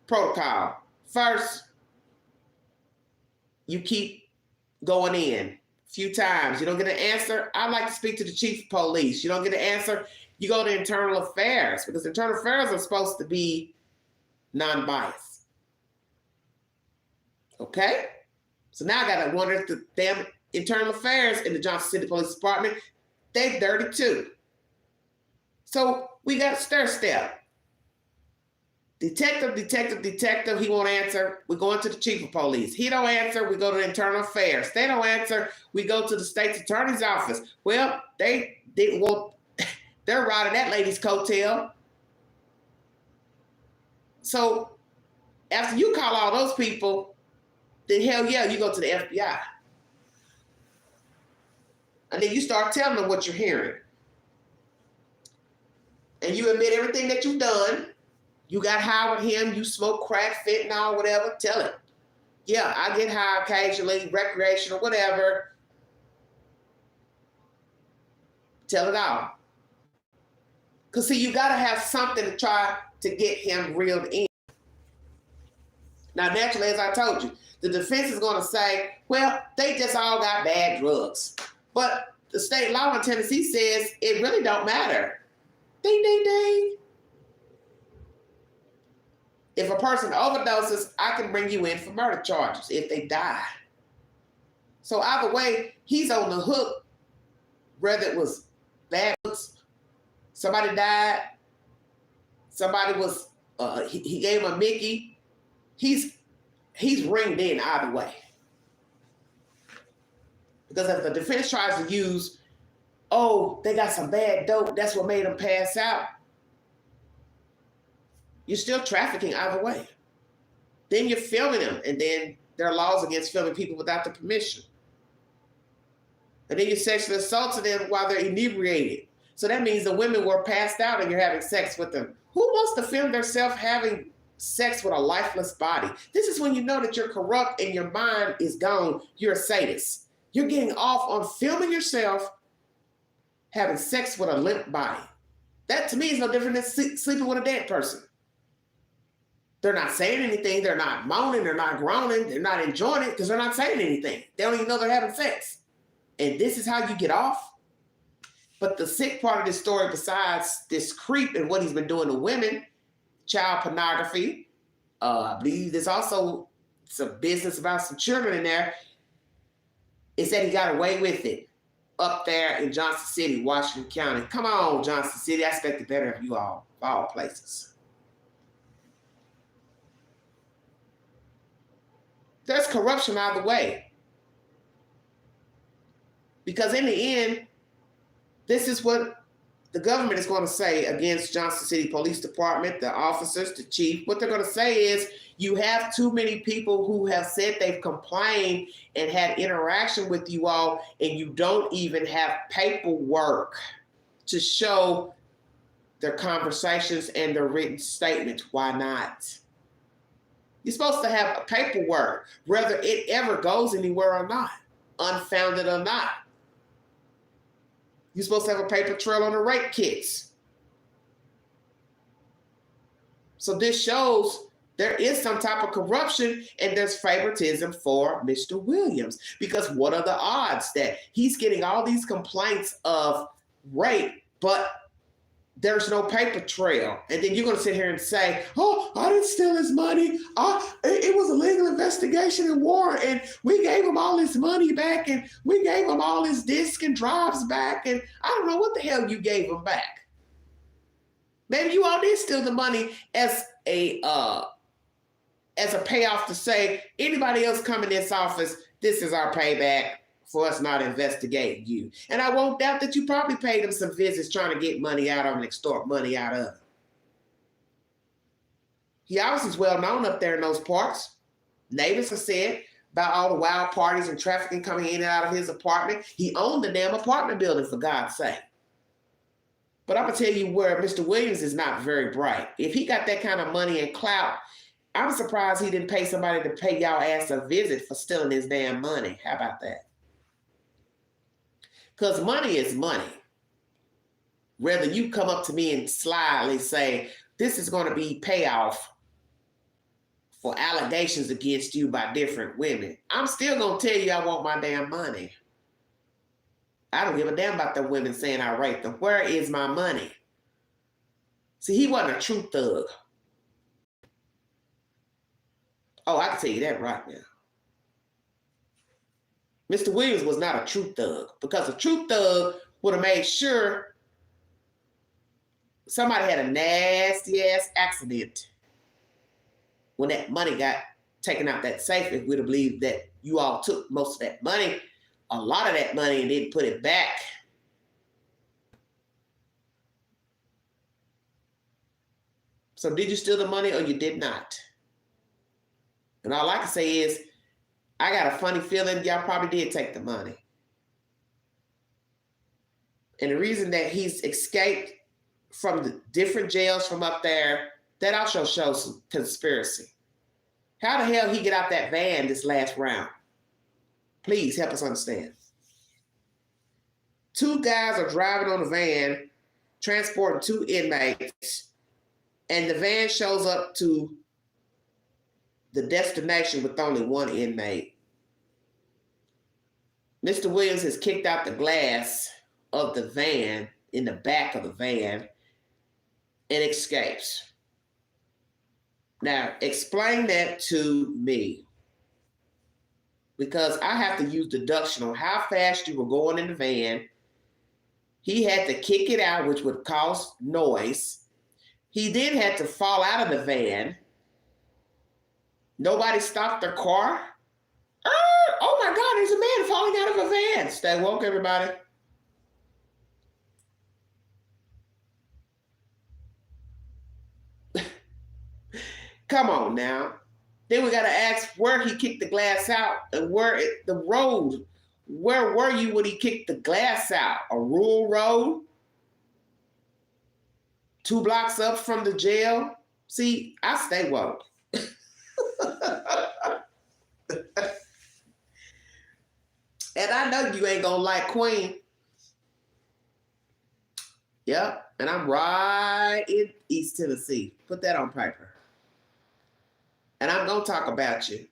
protocol. First, you keep going in. Few times. You don't get an answer, I'd like to speak to the chief of police. You don't get an answer, you go to internal affairs, because internal affairs are supposed to be non-biased. Okay? So now I got to wonder if the damn internal affairs in the Johnson City Police Department, they dirty too. So we got a stir step. Detective, he won't answer. We go into the chief of police. He don't answer, we go to internal affairs. They don't answer, we go to the state's attorney's office. Well, they didn't want, they're riding that lady's coattail. So after you call all those people, then hell yeah, you go to the FBI. And then you start telling them what you're hearing. And you admit everything that you've done. You got high with him, you smoke crack, fentanyl, whatever, tell him. Yeah, I get high occasionally, recreational, whatever. Tell it all. Because see, you got to have something to try to get him reeled in. Now, naturally, as I told you, the defense is going to say, well, they just all got bad drugs. But the state law in Tennessee says it really don't matter. Ding, ding, ding. If a person overdoses, I can bring you in for murder charges if they die. So either way, he's on the hook, whether it was bad looks, somebody died, somebody was, he gave him a Mickey, he's ringed in either way. Because if the defense tries to use, oh, they got some bad dope, that's what made them pass out, you're still trafficking either way. Then you're filming them, and then there are laws against filming people without the permission. And then you're sexually assaulting them while they're inebriated. So that means the women were passed out and you're having sex with them. Who wants to film themselves having sex with a lifeless body? This is when you know that you're corrupt and your mind is gone. You're a sadist. You're getting off on filming yourself having sex with a limp body. That to me is no different than sleeping with a dead person. They're not saying anything. They're not moaning. They're not groaning. They're not enjoying it because they're not saying anything. They don't even know they're having sex. And this is how you get off. But the sick part of this story, besides this creep and what he's been doing to women, child pornography, I believe there's also some business about some children in there, is that he got away with it up there in Johnson City, Washington County. Come on, Johnson City. I expected better of you all, of all places. There's corruption either way. Because in the end, this is what the government is going to say against Johnson City Police Department, the officers, the chief. What they're going to say is, you have too many people who have said they've complained and had interaction with you all, and you don't even have paperwork. to show their conversations and their written statements. Why not? You're supposed to have a paperwork, whether it ever goes anywhere or not, unfounded or not. You're supposed to have a paper trail on the rape kits. So this shows there is some type of corruption and there's favoritism for Mr. Williams. Because what are the odds that he's getting all these complaints of rape, but there's no paper trail? And then you're going to sit here and say, oh, I didn't steal his money. It was a legal investigation and warrant, and we gave him all his money back, and we gave him all his discs and drives back, and I don't know what the hell you gave him back. Maybe you all did steal the money as a payoff to say, anybody else come in this office, this is our payback for us not investigating you. And I won't doubt that you probably paid him some visits trying to get money out of him and extort money out of him. He obviously is well known up there in those parts. Neighbors have said about all the wild parties and trafficking coming in and out of his apartment. He owned the damn apartment building, for God's sake. But I'm going to tell you where Mr. Williams is not very bright. If he got that kind of money and clout, I'm surprised he didn't pay somebody to pay y'all ass a visit for stealing his damn money. How about that? Because money is money. Whether you come up to me and slyly say, this is going to be payoff for allegations against you by different women, I'm still going to tell you I want my damn money. I don't give a damn about the women saying I raped them. Where is my money? See, he wasn't a true thug. Oh, I can tell you that right now. Mr. Williams was not a true thug, because a true thug would have made sure somebody had a nasty ass accident when that money got taken out that safe. If we'd have believed that you all took most of that money, a lot of that money, and didn't put it back. So did you steal the money or you did not? And all I can say is, I got a funny feeling y'all probably did take the money. And the reason that he's escaped from the different jails from up there, that also shows some conspiracy. How the hell he get out that van this last round? Please help us understand. 2 guys are driving on a van, transporting 2 inmates, and the van shows up to the destination with only 1 inmate. Mr. Williams has kicked out the glass of the van, in the back of the van, and escapes. Now, explain that to me, because I have to use deduction on how fast you were going in the van. He had to kick it out, which would cause noise. He then had to fall out of the van. Nobody stopped their car. Oh my God, there's a man falling out of a van. Stay woke, everybody. Come on now. Then we got to ask where he kicked the glass out and the road. Where were you when he kicked the glass out? A rural road? 2 blocks up from the jail? See, I stay woke. And I know you ain't gonna like Queen. Yep, and I'm right in East Tennessee. Put that on paper. And I'm gonna talk about you.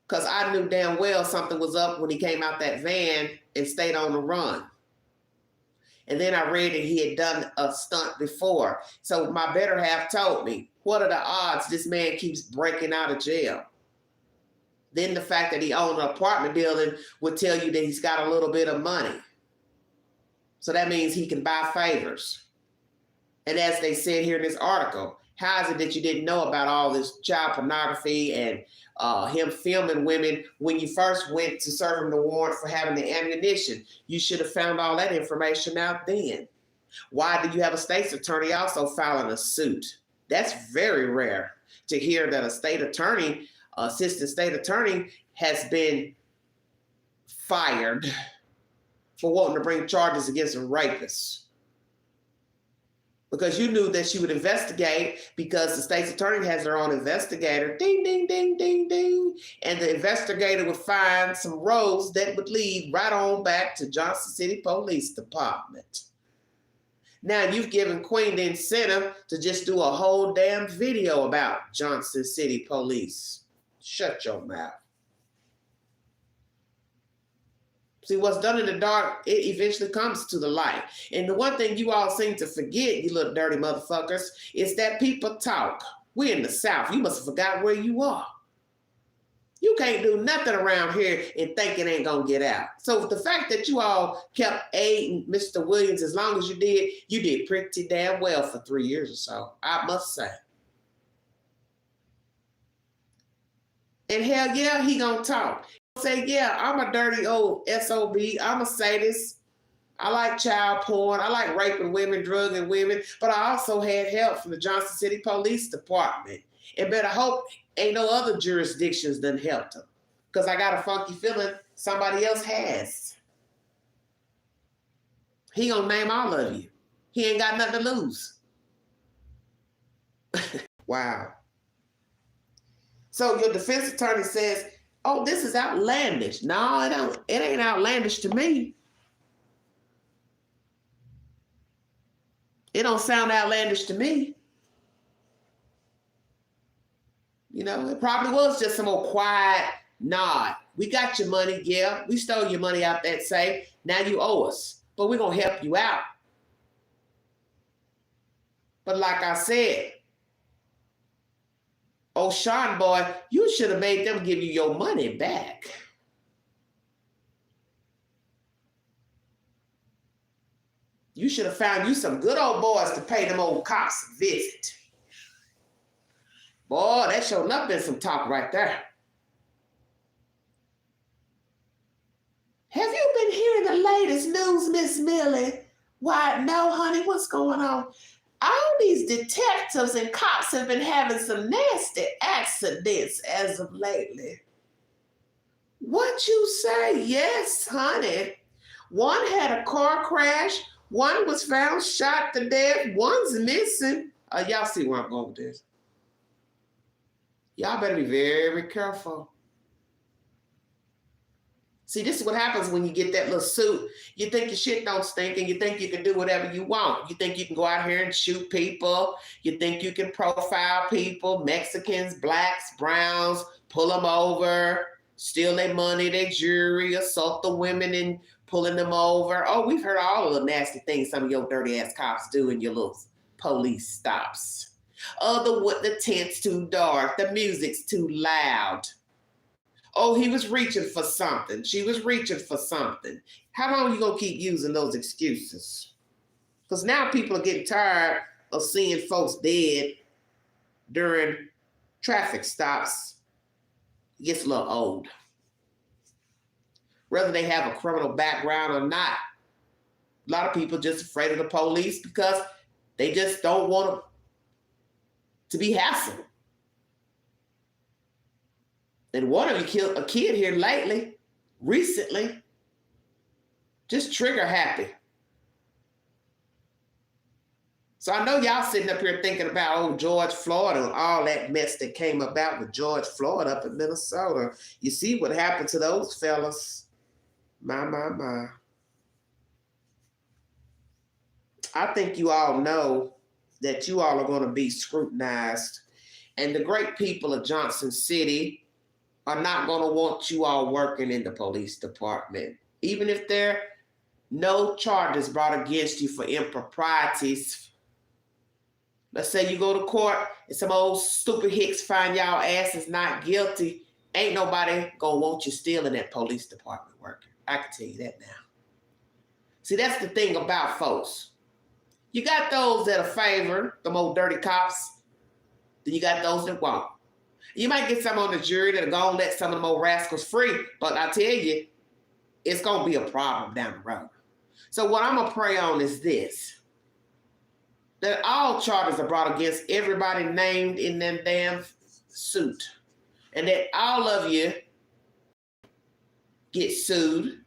Because I knew damn well something was up when he came out that van and stayed on the run. And then I read that he had done a stunt before. So my better half told me, what are the odds this man keeps breaking out of jail? Then the fact that he owned an apartment building would tell you that he's got a little bit of money. So that means he can buy favors. And as they said here in this article, how is it that you didn't know about all this child pornography and him filming women when you first went to serve him the warrant for having the ammunition? You should have found all that information out then. Why did you have a state's attorney also filing a suit? That's very rare to hear that a state attorney, assistant state attorney, has been fired for wanting to bring charges against a rapist. because you knew that she would investigate because the state's attorney has their own investigator. Ding, ding, ding, ding, ding. And the investigator would find some roads that would lead right on back to Johnson City Police Department. Now you've given Queen the incentive to just do a whole damn video about Johnson City Police. Shut your mouth. See, what's done in the dark, it eventually comes to the light. And the one thing you all seem to forget, you little dirty motherfuckers, is that people talk. We're in the South. You must have forgot where you are. You can't do nothing around here and think it ain't gonna get out. So the fact that you all kept aiding Mr. Williams as long as you did pretty damn well for 3 years or so, I must say. And hell yeah, he gonna talk. Say, yeah, I'm a dirty old SOB. I'ma say this. I like child porn. I like raping women, drugging women, but I also had help from the Johnson City Police Department. And better hope ain't no other jurisdictions done helped him. Because I got a funky feeling somebody else has. He gonna name all of you. He ain't got nothing to lose. Wow. So your defense attorney says, oh, this is outlandish. No, it ain't outlandish to me. It don't sound outlandish to me. You know, it probably was just some old quiet nod. We got your money, yeah. We stole your money out that safe. Now you owe us, but we're going to help you out. But like I said, oh, Sean boy, you should have made them give you your money back. You should have found you some good old boys to pay them old cops a visit. Boy, that sure enough been some talk right there. Have you been hearing the latest news, Miss Millie? Why, no, honey, what's going on? All these detectives and cops have been having some nasty accidents as of lately. What you say? Yes, honey. One had a car crash. One was found shot to death. One's missing. Y'all see where I'm going with this. Y'all better be very careful. See, this is what happens when you get that little suit. You think your shit don't stink and you think you can do whatever you want. You think you can go out here and shoot people. You think you can profile people, Mexicans, blacks, browns, pull them over, steal their money, their jewelry, assault the women and pulling them over. Oh, we've heard all of the nasty things some of your dirty ass cops do in your little police stops. Oh, the tent's too dark. The music's too loud. Oh, he was reaching for something. She was reaching for something. How long are you going to keep using those excuses? Because now people are getting tired of seeing folks dead during traffic stops. It gets a little old. Whether they have a criminal background or not, a lot of people are just afraid of the police because they just don't want to be hassled. And one of you killed a kid here recently, just trigger happy. So I know y'all sitting up here thinking about old George Floyd and all that mess that came about with George Floyd up in Minnesota. You see what happened to those fellas. My. I think you all know that you all are going to be scrutinized. And the great people of Johnson City are not going to want you all working in the police department. Even if there are no charges brought against you for improprieties. Let's say you go to court and some old stupid hicks find y'all asses not guilty. Ain't nobody going to want you still in that police department working. I can tell you that now. See, that's the thing about folks. You got those that are favor them old dirty cops. Then you got those that won't. You might get some on the jury that are going to let some of them old rascals free, but I tell you, it's going to be a problem down the road. So what I'm going to pray on is this, that all charges are brought against everybody named in that damn suit, and that all of you get sued,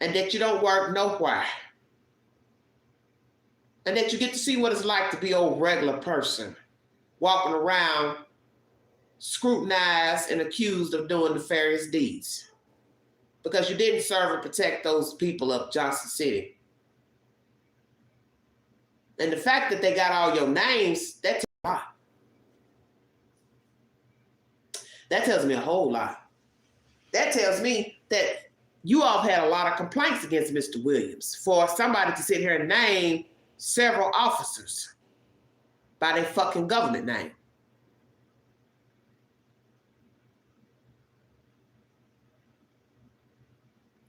and that you don't work nowhere. And that you get to see what it's like to be a regular person, walking around scrutinized and accused of doing nefarious deeds. Because you didn't serve and protect those people of Johnson City. And the fact that they got all your names, that tells me a lot. That tells me a whole lot. That tells me that you all have had a lot of complaints against Mr. Williams for somebody to sit here and name several officers by their fucking government name.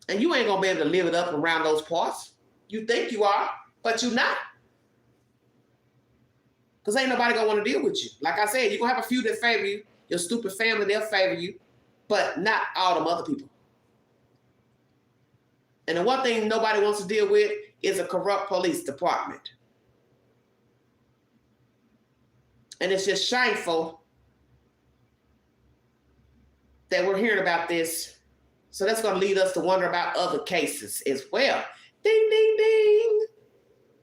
And you ain't gonna be able to live it up around those parts. You think you are, but you're not. Because ain't nobody gonna want to deal with you. Like I said, you're gonna have a few that favor you. Your stupid family, they'll favor you, but not all them other people. And the one thing nobody wants to deal with is a corrupt police department. And it's just shameful that we're hearing about this. So that's going to lead us to wonder about other cases as well. Ding, ding, ding.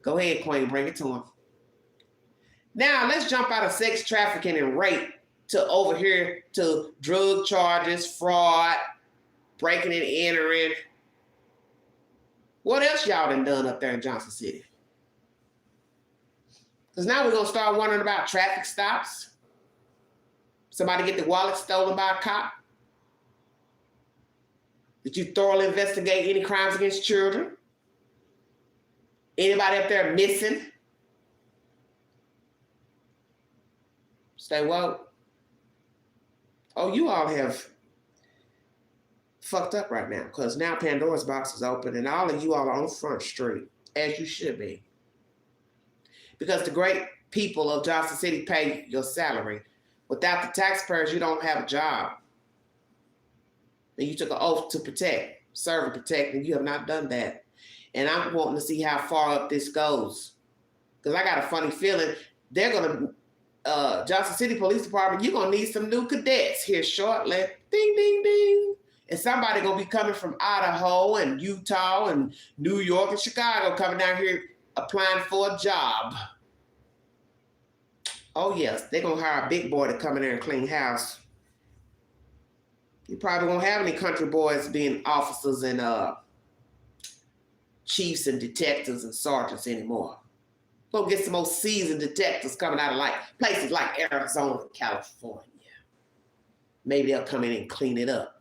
Go ahead, Queen, bring it to him. Now, let's jump out of sex trafficking and rape to over here to drug charges, fraud, breaking and entering. What else y'all done up there in Johnson City? Because now we're going to start wondering about traffic stops. Somebody get the wallet stolen by a cop. Did you thoroughly investigate any crimes against children? Anybody up there missing? Stay woke. Oh, you all have fucked up right now because now Pandora's box is open and all of you all are on Front Street, as you should be. Because the great people of Johnson City pay your salary. Without the taxpayers, you don't have a job. And you took an oath to protect, serve and protect, and you have not done that. And I'm wanting to see how far up this goes. Because I got a funny feeling they're going to, Johnson City Police Department, you're going to need some new cadets here shortly. Ding, ding, ding. And somebody going to be coming from Idaho and Utah and New York and Chicago coming down here applying for a job. Oh, yes, they're going to hire a big boy to come in there and clean house. You probably won't have any country boys being officers and chiefs and detectives and sergeants anymore. We'll get some more seasoned detectives coming out of like places like Arizona and California. Maybe they'll come in and clean it up.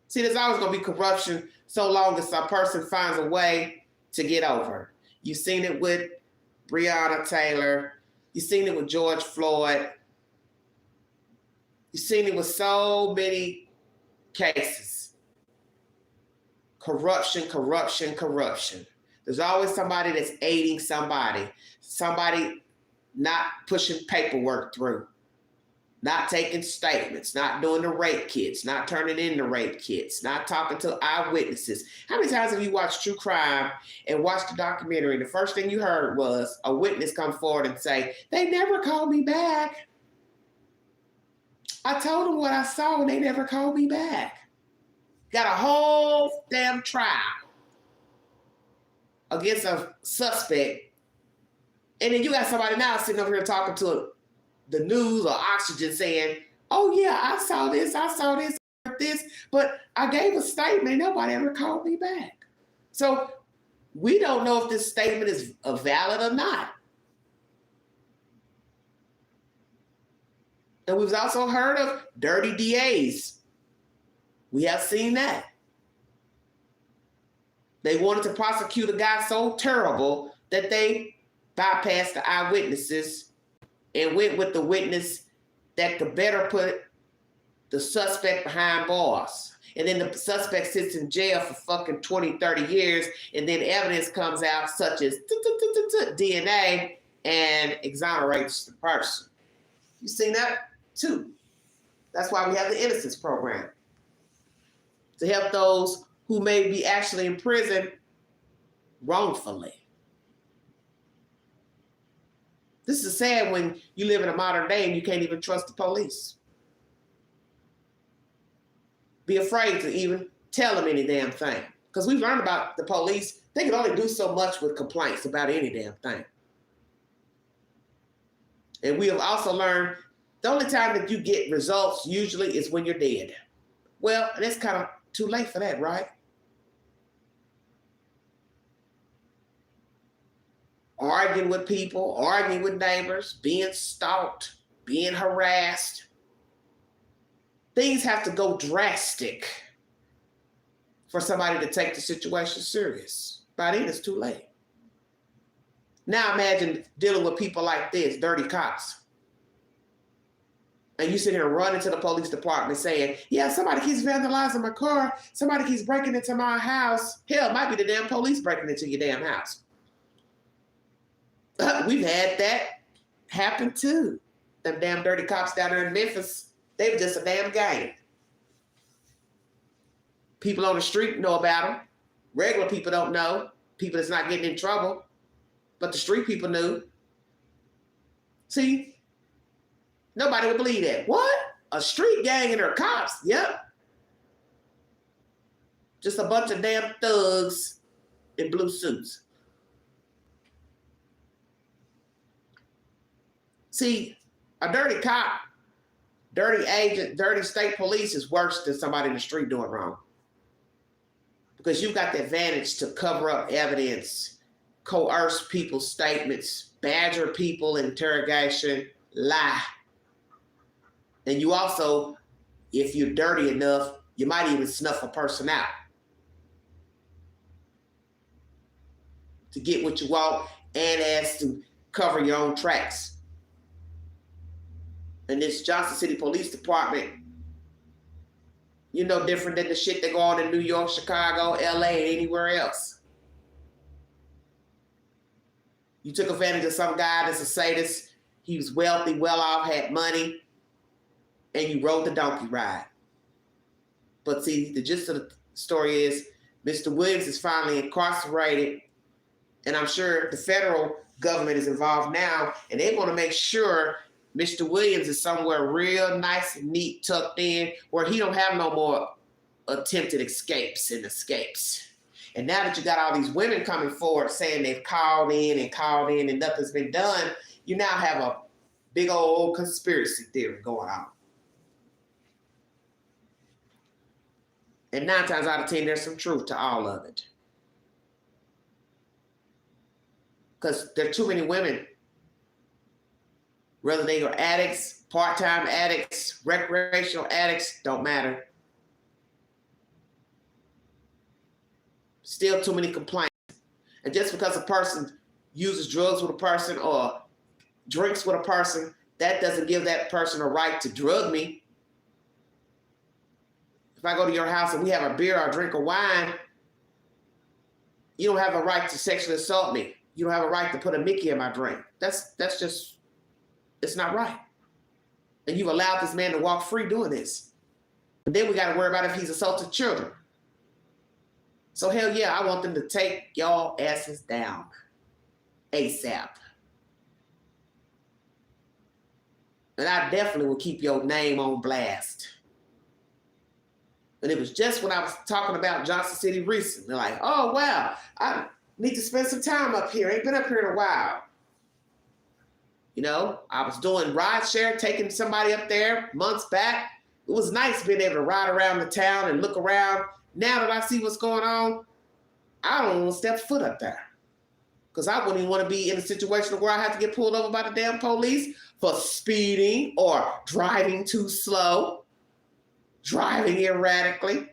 See, there's always going to be corruption so long as a person finds a way to get over. You've seen it with Breonna Taylor. You've seen it with George Floyd. You've seen it with so many cases. Corruption, corruption, corruption. There's always somebody that's aiding somebody not pushing paperwork through, not taking statements, not doing the rape kits, not turning in the rape kits, not talking to eyewitnesses. How many times have you watched true crime and watched the documentary and the first thing you heard was a witness come forward and say, they never called me back. I told them what I saw and they never called me back. Got a whole damn trial against a suspect. And then you got somebody now sitting over here talking to the news or Oxygen saying, oh yeah, I saw this, but I gave a statement and nobody ever called me back. So we don't know if this statement is valid or not. And we've also heard of dirty DAs. We have seen that. They wanted to prosecute a guy so terrible that they bypassed the eyewitnesses and went with the witness that could better put the suspect behind bars. And then the suspect sits in jail for fucking 20, 30 years, and then evidence comes out such as DNA and exonerates the person. You seen that too? That's why we have the Innocence Program, to help those who may be actually in prison wrongfully. This is sad when you live in a modern day and you can't even trust the police. Be afraid to even tell them any damn thing. Because we've learned about the police, they can only do so much with complaints about any damn thing. And we have also learned the only time that you get results usually is when you're dead. Well, and it's kind of too late for that, right? Arguing with people, arguing with neighbors, being stalked, being harassed. Things have to go drastic for somebody to take the situation serious. By then, it's too late. Now imagine dealing with people like this, dirty cops. And you sit here and run into the police department saying, yeah, somebody keeps vandalizing my car. Somebody keeps breaking into my house. Hell, it might be the damn police breaking into your damn house. We've had that happen too. Them damn dirty cops down there in Memphis, they were just a damn gang. People on the street know about them. Regular people don't know. People that's not getting in trouble. But the street people knew. See? Nobody would believe that. What? A street gang and their cops? Yep. Just a bunch of damn thugs in blue suits. See, a dirty cop, dirty agent, dirty state police is worse than somebody in the street doing wrong. Because you've got the advantage to cover up evidence, coerce people's statements, badger people in interrogation, lie. And you also, if you're dirty enough, you might even snuff a person out to get what you want and as to cover your own tracks. And this Johnson City Police Department, you're no different than the shit that go on in New York, Chicago, LA, and anywhere else. You took advantage of some guy that's a sadist. He was wealthy, well off, had money, and you rode the donkey ride. But see, the gist of the story is Mr. Williams is finally incarcerated, and I'm sure the federal government is involved now, and they want to make sure Mr. Williams is somewhere real nice and neat, tucked in, where he don't have no more attempted escapes. And now that you got all these women coming forward saying they've called in and nothing's been done, you now have a big old conspiracy theory going on. And 9 times out of 10, there's some truth to all of it. Because there are too many women, whether they are addicts, part-time addicts, recreational addicts, don't matter. Still too many complaints. And just because a person uses drugs with a person or drinks with a person, that doesn't give that person a right to drug me. If I go to your house and we have a beer or a drink of wine, you don't have a right to sexually assault me. You don't have a right to put a Mickey in my drink. That's just, it's not right. And you've allowed this man to walk free doing this. And then we got to worry about if he's assaulted children. So hell yeah, I want them to take y'all asses down ASAP. And I definitely will keep your name on blast. And it was just when I was talking about Johnson City recently, like, oh wow, I need to spend some time up here. Ain't been up here in a while. You know, I was doing ride share, taking somebody up there months back. It was nice being able to ride around the town and look around. Now that I see what's going on, I don't want to step foot up there. Because I wouldn't even want to be in a situation where I have to get pulled over by the damn police for speeding or driving too slow, driving erratically.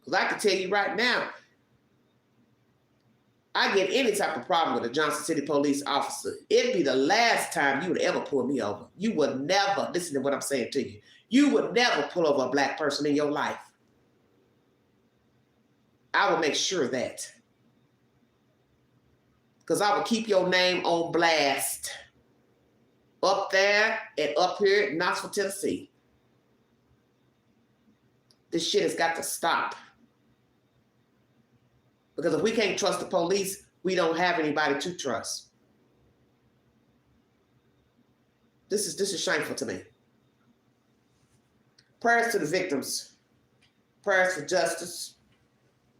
Because I can tell you right now, I get any type of problem with a Johnson City police officer, it'd be the last time you would ever pull me over. You would never, listen to what I'm saying to you, you would never pull over a black person in your life. I will make sure of that. Because I will keep your name on blast. Up there and up here in Knoxville, Tennessee. This shit has got to stop. Because if we can't trust the police, we don't have anybody to trust. This is shameful to me. Prayers to the victims. Prayers for justice.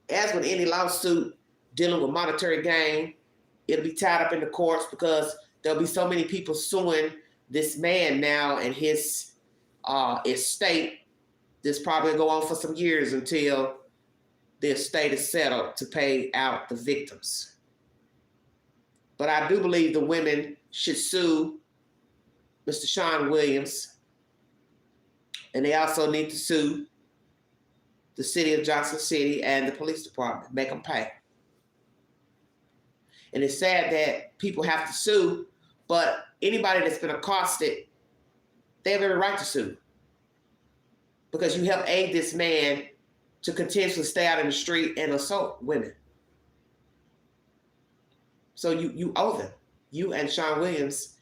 As with any lawsuit dealing with monetary gain, it'll be tied up in the courts because there'll be so many people suing this man now and his estate. This probably will go on for some years until the estate is settled to pay out the victims. But I do believe the women should sue Mr. Sean Williams, and they also need to sue the city of Johnson City and the police department, make them pay. And it's sad that people have to sue, but anybody that's been accosted, they have every right to sue. Because you help aid this man to continuously stay out in the street and assault women. So you owe them. You and Sean Williams,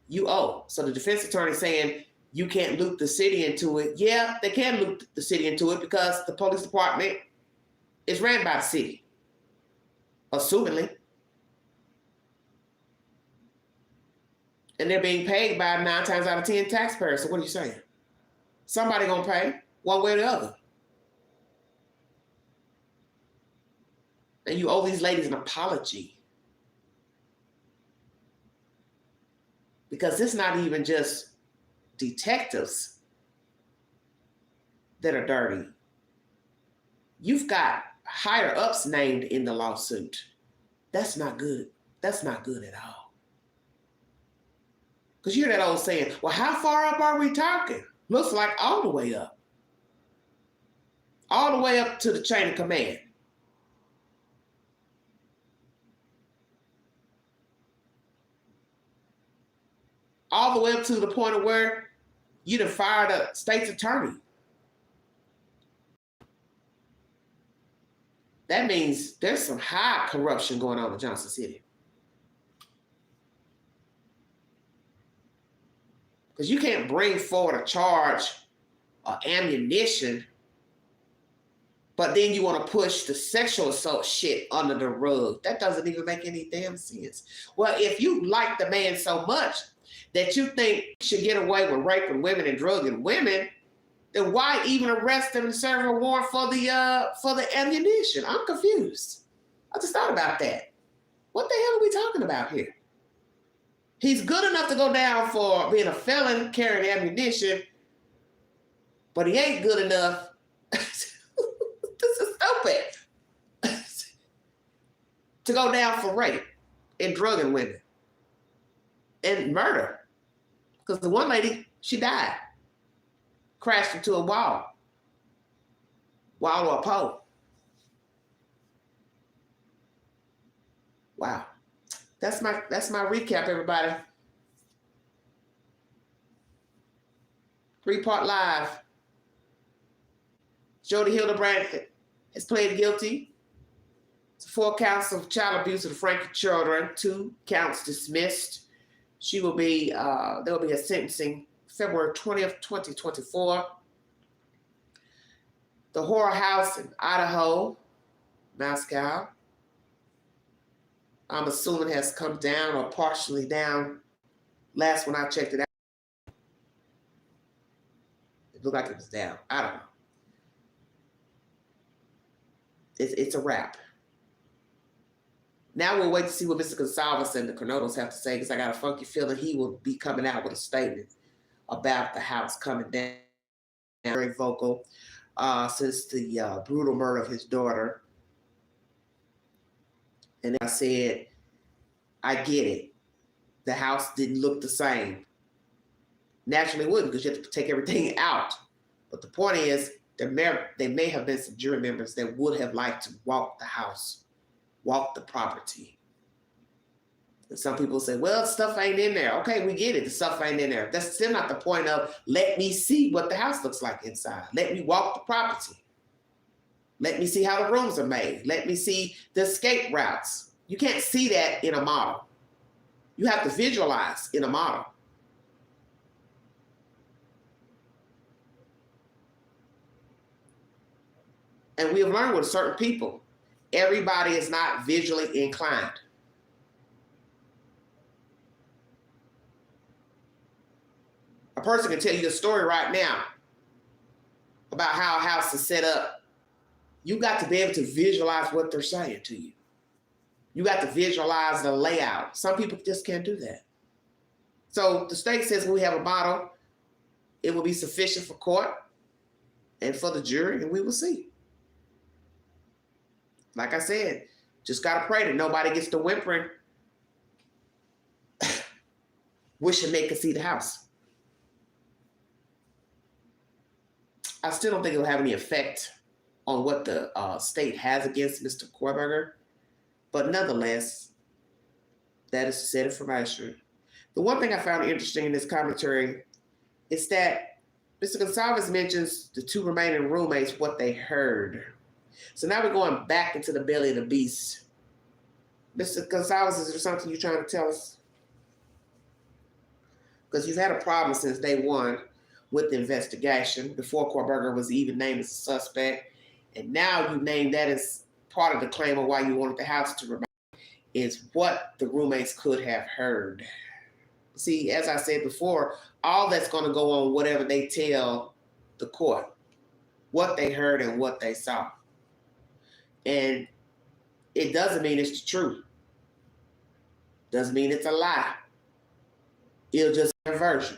you owe. So the defense attorney saying you can't loop the city into it. Yeah, they can loop the city into it because the police department is ran by the city, assumingly. And they're being paid by 9 times out of 10 taxpayers. So what are you saying? Somebody gonna pay one way or the other. And you owe these ladies an apology. Because it's not even just detectives that are dirty. You've got higher ups named in the lawsuit. That's not good. That's not good at all. Because you hear that old saying, well, how far up are we talking? Looks like all the way up. All the way up to the chain of command. All the way up to the point of where you done fired a state's attorney. That means there's some high corruption going on in Johnson City. Because you can't bring forward a charge of ammunition, but then you want to push the sexual assault shit under the rug. That doesn't even make any damn sense. Well, if you like the man so much that you think he should get away with raping women and drugging women, then why even arrest him and serve a warrant for the ammunition? I'm confused. I just thought about that. What the hell are we talking about here? He's good enough to go down for being a felon carrying ammunition, but he ain't good enough. This is stupid. To go down for rape and drugging women and murder. Because the one lady, she died. Crashed into a wall or a pole. Wow. That's my recap, everybody. 3-part live. Jodi Hildebrandt has pleaded guilty to 4 counts of child abuse of the Frankie children, 2 counts dismissed. She will be, there will be a sentencing February 20th, 2024. The horror house in Idaho, Moscow, I'm assuming has come down or partially down. Last when I checked it out, it looked like it was down. I don't know. It's a wrap. Now we'll wait to see what Mr. Gonsalves and the Cornotos have to say, because I got a funky feeling he will be coming out with a statement about the house coming down. Very vocal since the brutal murder of his daughter. And I said, I get it. The house didn't look the same. Naturally it wouldn't, because you have to take everything out. But the point is, there may have been some jury members that would have liked to walk the house, walk the property. And some people say, well, stuff ain't in there. Okay, we get it. The stuff ain't in there. That's still not the point of, let me see what the house looks like inside. Let me walk the property. Let me see how the rooms are made. Let me see the escape routes. You can't see that in a model. You have to visualize in a model. And we have learned with certain people, everybody is not visually inclined. A person can tell you the story right now about how a house is set up, you got to be able to visualize what they're saying to you. You got to visualize the layout. Some people just can't do that. So the state says when we have a model, it will be sufficient for court and for the jury, and we will see. Like I said, just got to pray that nobody gets to whimpering, wishing they could see the house. I still don't think it'll have any effect on what the state has against Mr. Kohlberger, but nonetheless, that is said information. The one thing I found interesting in this commentary is that Mr. Gonsalves mentions the two remaining roommates, what they heard. So now we're going back into the belly of the beast. Mr. Gonsalves, is there something you're trying to tell us? Because you've had a problem since day one with the investigation, before Kohlberger was even named as a suspect. And now you named that as part of the claim of why you wanted the house to remain, is what the roommates could have heard. See, as I said before, all that's going to go on whatever they tell the court, what they heard and what they saw. And it doesn't mean it's the truth. Doesn't mean it's a lie. It'll just be a version.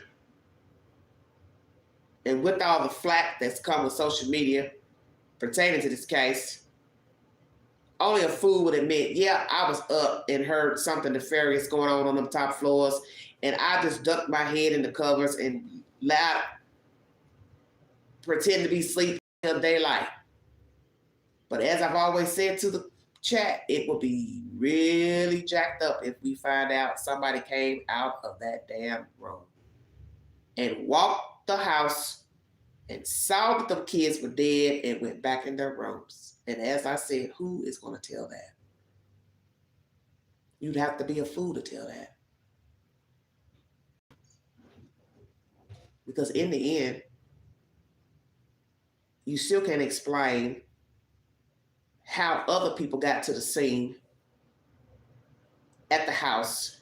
And with all the flack that's come with social media pertaining to this case, only a fool would admit, yeah, I was up and heard something nefarious going on them top floors, and I just ducked my head in the covers and loud, pretend to be sleeping until daylight. But as I've always said to the chat, it will be really jacked up if we find out somebody came out of that damn room and walked the house and saw that the kids were dead and went back in their rooms. And as I said, who is going to tell that? You'd have to be a fool to tell that. Because in the end, you still can't explain how other people got to the scene at the house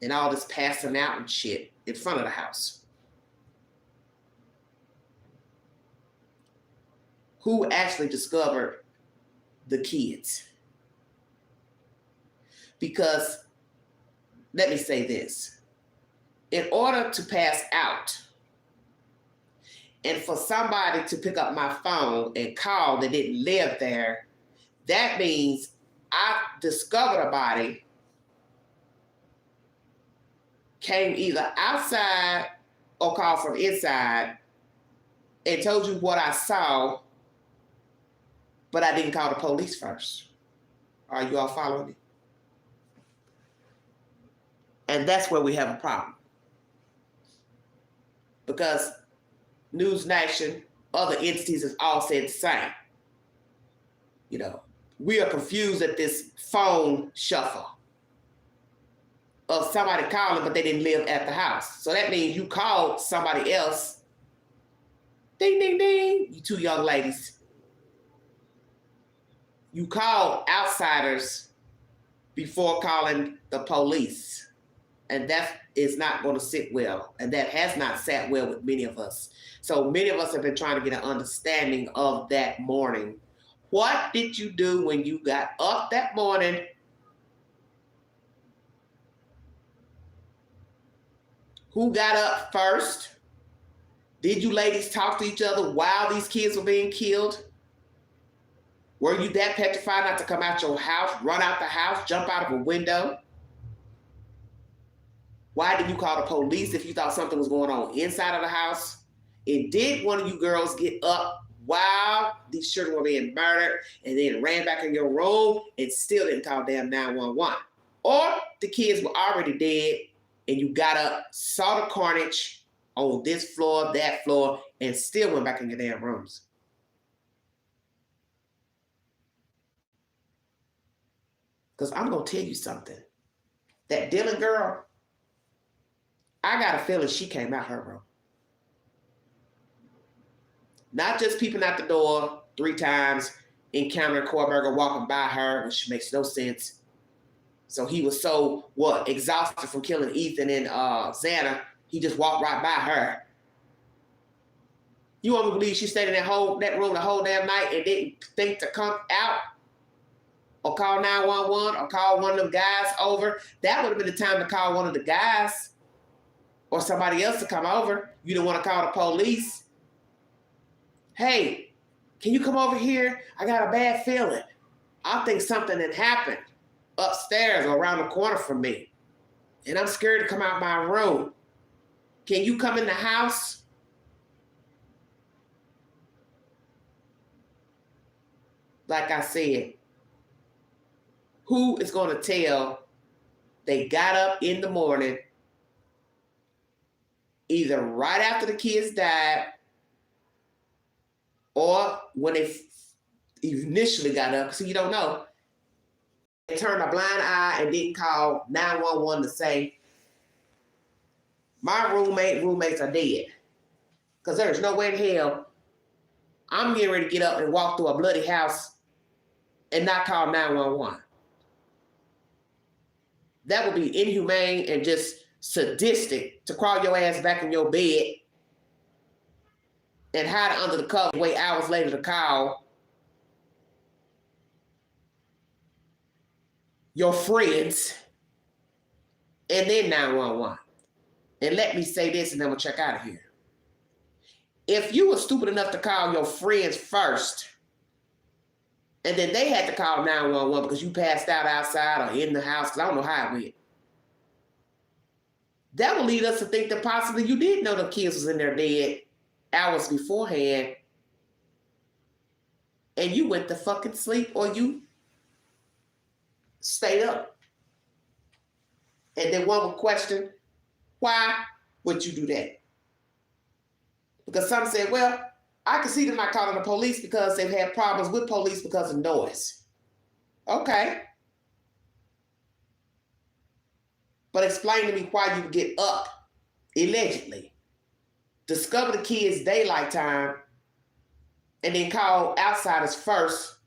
and all this passing out and shit in front of the house. Who actually discovered the kids? Because, let me say this, in order to pass out and for somebody to pick up my phone and call that didn't live there, that means I discovered a body, came either outside or called from inside and told you what I saw, but I didn't call the police first. Are you all following me? And that's where we have a problem. Because News Nation, other entities have all said the same. You know, we are confused at this phone shuffle of somebody calling, but they didn't live at the house. So that means you called somebody else. Ding, ding, ding. You two young ladies. You called outsiders before calling the police. And that is not going to sit well. And that has not sat well with many of us. So many of us have been trying to get an understanding of that morning. What did you do when you got up that morning? Who got up first? Did you ladies talk to each other while these kids were being killed? Were you that petrified not to come out your house, run out the house, jump out of a window? Why did you call the police if you thought something was going on inside of the house? And did one of you girls get up while these children were being murdered and then ran back in your room and still didn't call damn 911? Or the kids were already dead and you got up, saw the carnage on this floor, that floor, and still went back in your damn rooms? Because I'm going to tell you something. That Dylan girl, I got a feeling she came out her room. Not just peeping out the door 3 times, encountering Kohlberger walking by her, which makes no sense. So he was so, exhausted from killing Ethan and Xana, he just walked right by her. You want me to believe she stayed in that room the whole damn night and didn't think to come out or call 911 or call one of them guys over? That would have been the time to call one of the guys or somebody else to come over. You didn't want to call the police. Hey, can you come over here? I got a bad feeling. I think something had happened upstairs or around the corner from me. And I'm scared to come out my room. Can you come in the house? Like I said, who is going to tell they got up in the morning, either right after the kids died or when they initially got up, so you don't know. They turned a blind eye and didn't call 911 to say, my roommates are dead. Because there's no way in hell I'm getting ready to get up and walk through a bloody house and not call 911. That would be inhumane and just sadistic to crawl your ass back in your bed and hide under the cover, wait hours later to call your friends and then 911. And let me say this and then we'll check out of here. If you were stupid enough to call your friends first, and then they had to call 911 because you passed out outside or in the house, because I don't know how it went. That will lead us to think that possibly you did know the kids was in there dead hours beforehand, and you went to fucking sleep or you stayed up. And then one would question, why would you do that? Because some said, well, I can see them not calling the police because they've had problems with police because of noise. Okay. But explain to me why you get up, allegedly, discover the kids' daylight time, and then call outsiders first,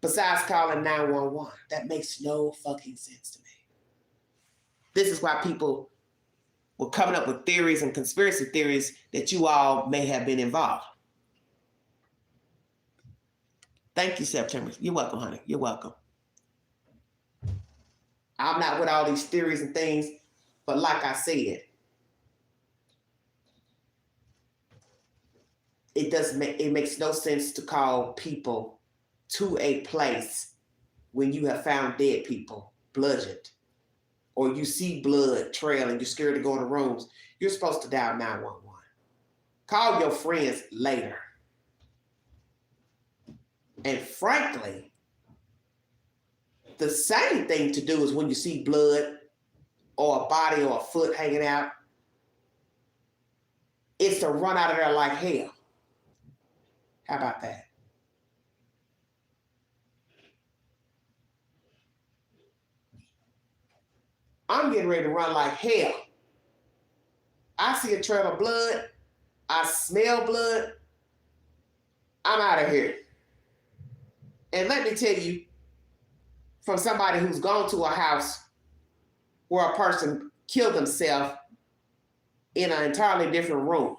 besides calling 911. That makes no fucking sense to me. This is why people were coming up with theories and conspiracy theories that you all may have been involved. Thank you, September. You're welcome, honey. You're welcome. I'm not with all these theories and things, but like I said, it makes no sense to call people to a place when you have found dead people, bludgeoned, or you see blood trail and you're scared to go in the rooms. You're supposed to dial 911. Call your friends later. And frankly, the same thing to do is when you see blood or a body or a foot hanging out, it's to run out of there like hell. How about that? I'm getting ready to run like hell. I see a trail of blood. I smell blood. I'm out of here. And let me tell you, from somebody who's gone to a house where a person killed himself in an entirely different room.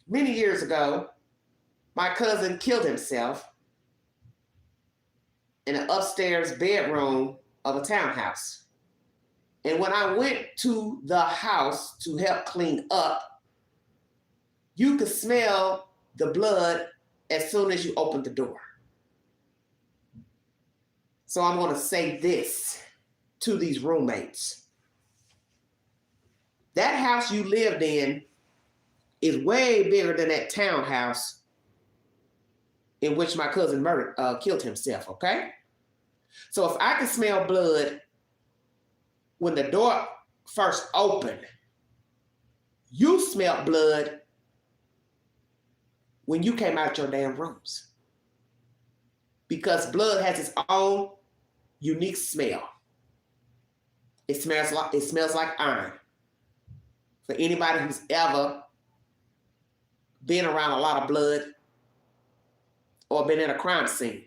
Many years ago, my cousin killed himself in an upstairs bedroom of a townhouse. And when I went to the house to help clean up, you could smell the blood as soon as you opened the door. So I'm going to say this to these roommates. That house you lived in is way bigger than that townhouse in which my cousin killed himself, okay? So if I can smell blood when the door first opened, you smelled blood when you came out your damn rooms. Because blood has its own unique smell. It smells like iron. For anybody who's ever been around a lot of blood or been in a crime scene.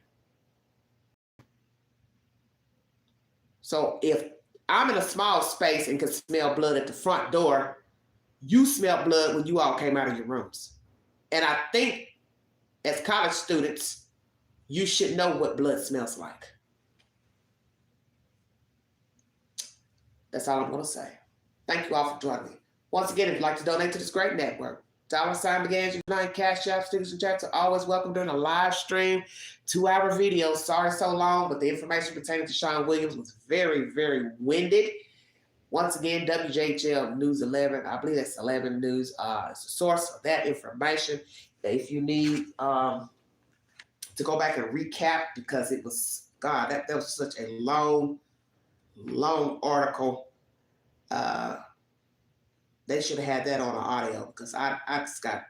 So if I'm in a small space and can smell blood at the front door, you smelled blood when you all came out of your rooms. And I think as college students, you should know what blood smells like. That's all I'm going to say. Thank you all for joining me. Once again, if you'd like to donate to this great network, $ begins Unite, Cash App, stickers and checks are always welcome during a live stream, 2-hour video. Sorry so long, but the information pertaining to Sean Williams was very, very winded. Once again, WJHL News 11, I believe that's 11 News, is the source of that information. If you need to go back and recap, because it was, God, that was such a long article. They should have had that on the audio, because I just got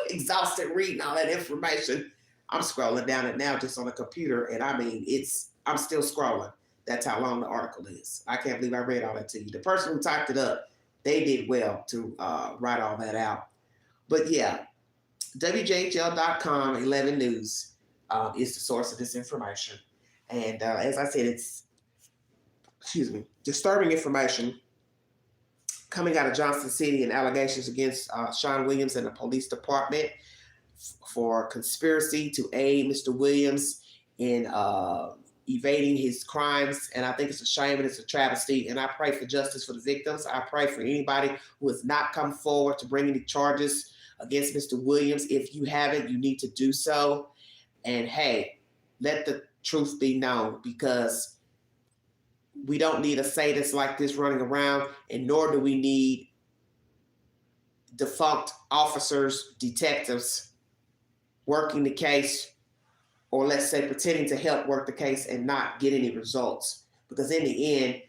exhausted reading all that information. I'm scrolling down it now just on the computer, and I mean, I'm still scrolling. That's how long the article is. I can't believe I read all that to you. The person who typed it up, they did well to write all that out. But yeah, WJHL.com, 11 News is the source of this information. And as I said, it's, disturbing information coming out of Johnson City and allegations against Sean Williams and the police department for conspiracy to aid Mr. Williams in evading his crimes. And I think it's a shame and it's a travesty. And I pray for justice for the victims. I pray for anybody who has not come forward to bring any charges against Mr. Williams. If you haven't, you need to do so. And hey, let the truth be known, because we don't need a sadist like this running around, and nor do we need defunct officers, detectives working the case, or let's say pretending to help work the case and not get any results. Because in the end,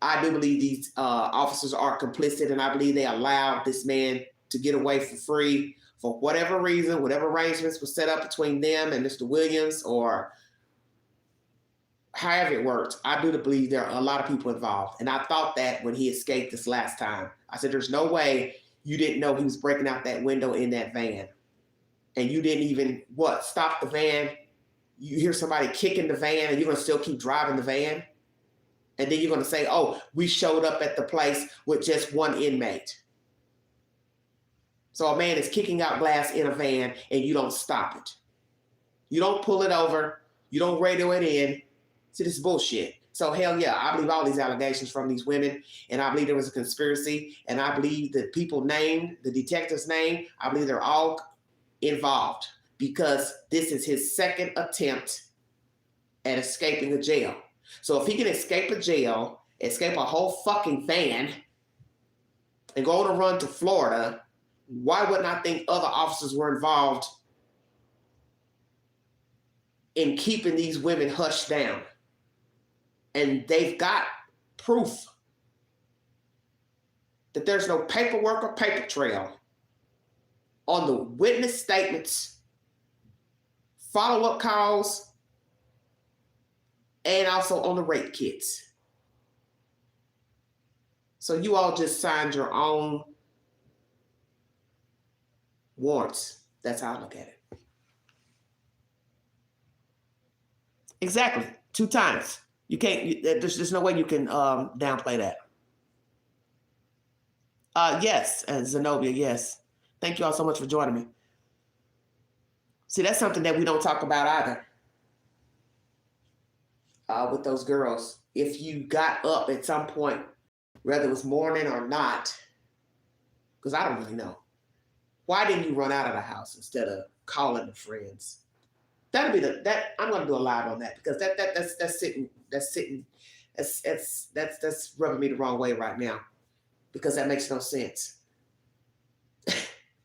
I do believe these officers are complicit, and I believe they allowed this man to get away for free for whatever reason, whatever arrangements were set up between them and Mr. Williams, or however it worked. I do believe there are a lot of people involved. And I thought that when he escaped this last time. I said, there's no way you didn't know he was breaking out that window in that van. And you didn't even, stop the van? You hear somebody kicking the van and you're going to still keep driving the van? And then you're going to say, oh, we showed up at the place with just one inmate. So a man is kicking out glass in a van and you don't stop it. You don't pull it over. You don't radio it in. See, this is bullshit. So hell yeah, I believe all these allegations from these women, and I believe there was a conspiracy, and I believe the people named, the detectives named, I believe they're all involved, because this is his second attempt at escaping a jail. So if he can escape a jail, escape a whole fucking van, and go on a run to Florida, why wouldn't I think other officers were involved in keeping these women hushed down? And they've got proof that there's no paperwork or paper trail on the witness statements, follow-up calls, and also on the rape kits. So you all just signed your own warrants. That's how I look at it. Exactly. 2 times. You can't, there's no way you can downplay that. Yes, Zenobia, yes. Thank you all so much for joining me. See, that's something that we don't talk about either with those girls. If you got up at some point, whether it was morning or not, because I don't really know, why didn't you run out of the house instead of calling the friends? That'll be I'm gonna do a live on that, because that's rubbing me the wrong way right now, because that makes no sense.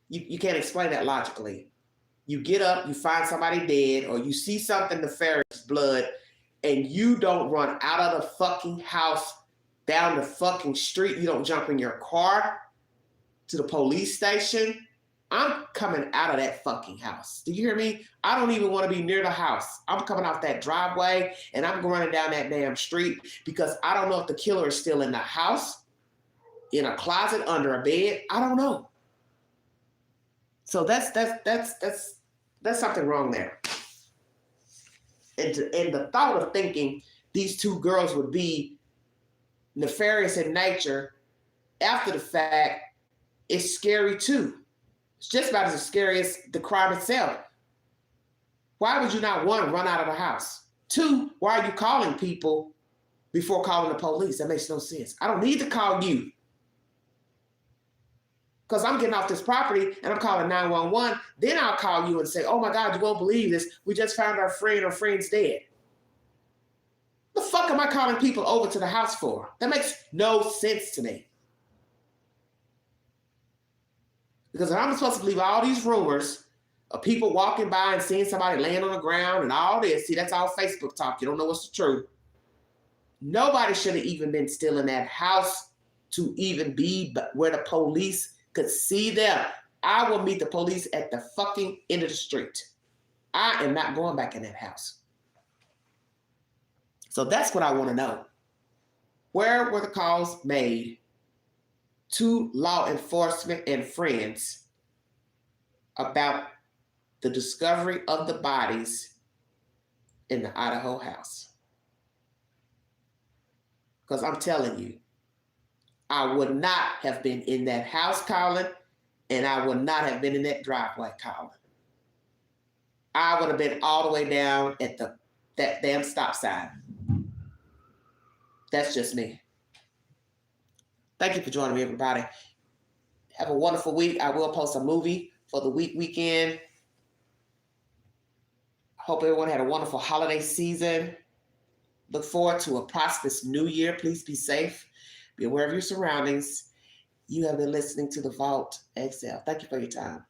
You can't explain that logically. You get up, you find somebody dead, or you see something nefarious, blood, and you don't run out of the fucking house, down the fucking street. You don't jump in your car to the police station. I'm coming out of that fucking house. Do you hear me? I don't even want to be near the house. I'm coming off that driveway and I'm running down that damn street, because I don't know if the killer is still in the house, in a closet, under a bed. I don't know. So that's something wrong there. And the thought of thinking these 2 girls would be nefarious in nature after the fact, is scary too. It's just about as scary as the crime itself. Why would you not, one, run out of the house? Two, why are you calling people before calling the police? That makes no sense. I don't need to call you. Because I'm getting off this property and I'm calling 911. Then I'll call you and say, oh my God, you won't believe this. We just found our friend or friend's dead. The fuck am I calling people over to the house for? That makes no sense to me. Because I'm supposed to believe all these rumors of people walking by and seeing somebody laying on the ground and all this. See, that's all Facebook talk. You don't know what's the truth. Nobody should have even been still in that house to even be where the police could see them. I will meet the police at the fucking end of the street. I am not going back in that house. So that's what I want to know. Where were the calls made to law enforcement and friends about the discovery of the bodies in the Idaho house? Because I'm telling you, I would not have been in that house, Colin, and I would not have been in that driveway, Colin. I would have been all the way down at that damn stop sign. That's just me. Thank you for joining me, everybody. Have a wonderful week. I will post a movie for the weekend. Hope everyone had a wonderful holiday season. Look forward to a prosperous new year. Please be safe. Be aware of your surroundings. You have been listening to The Vault XL. Thank you for your time.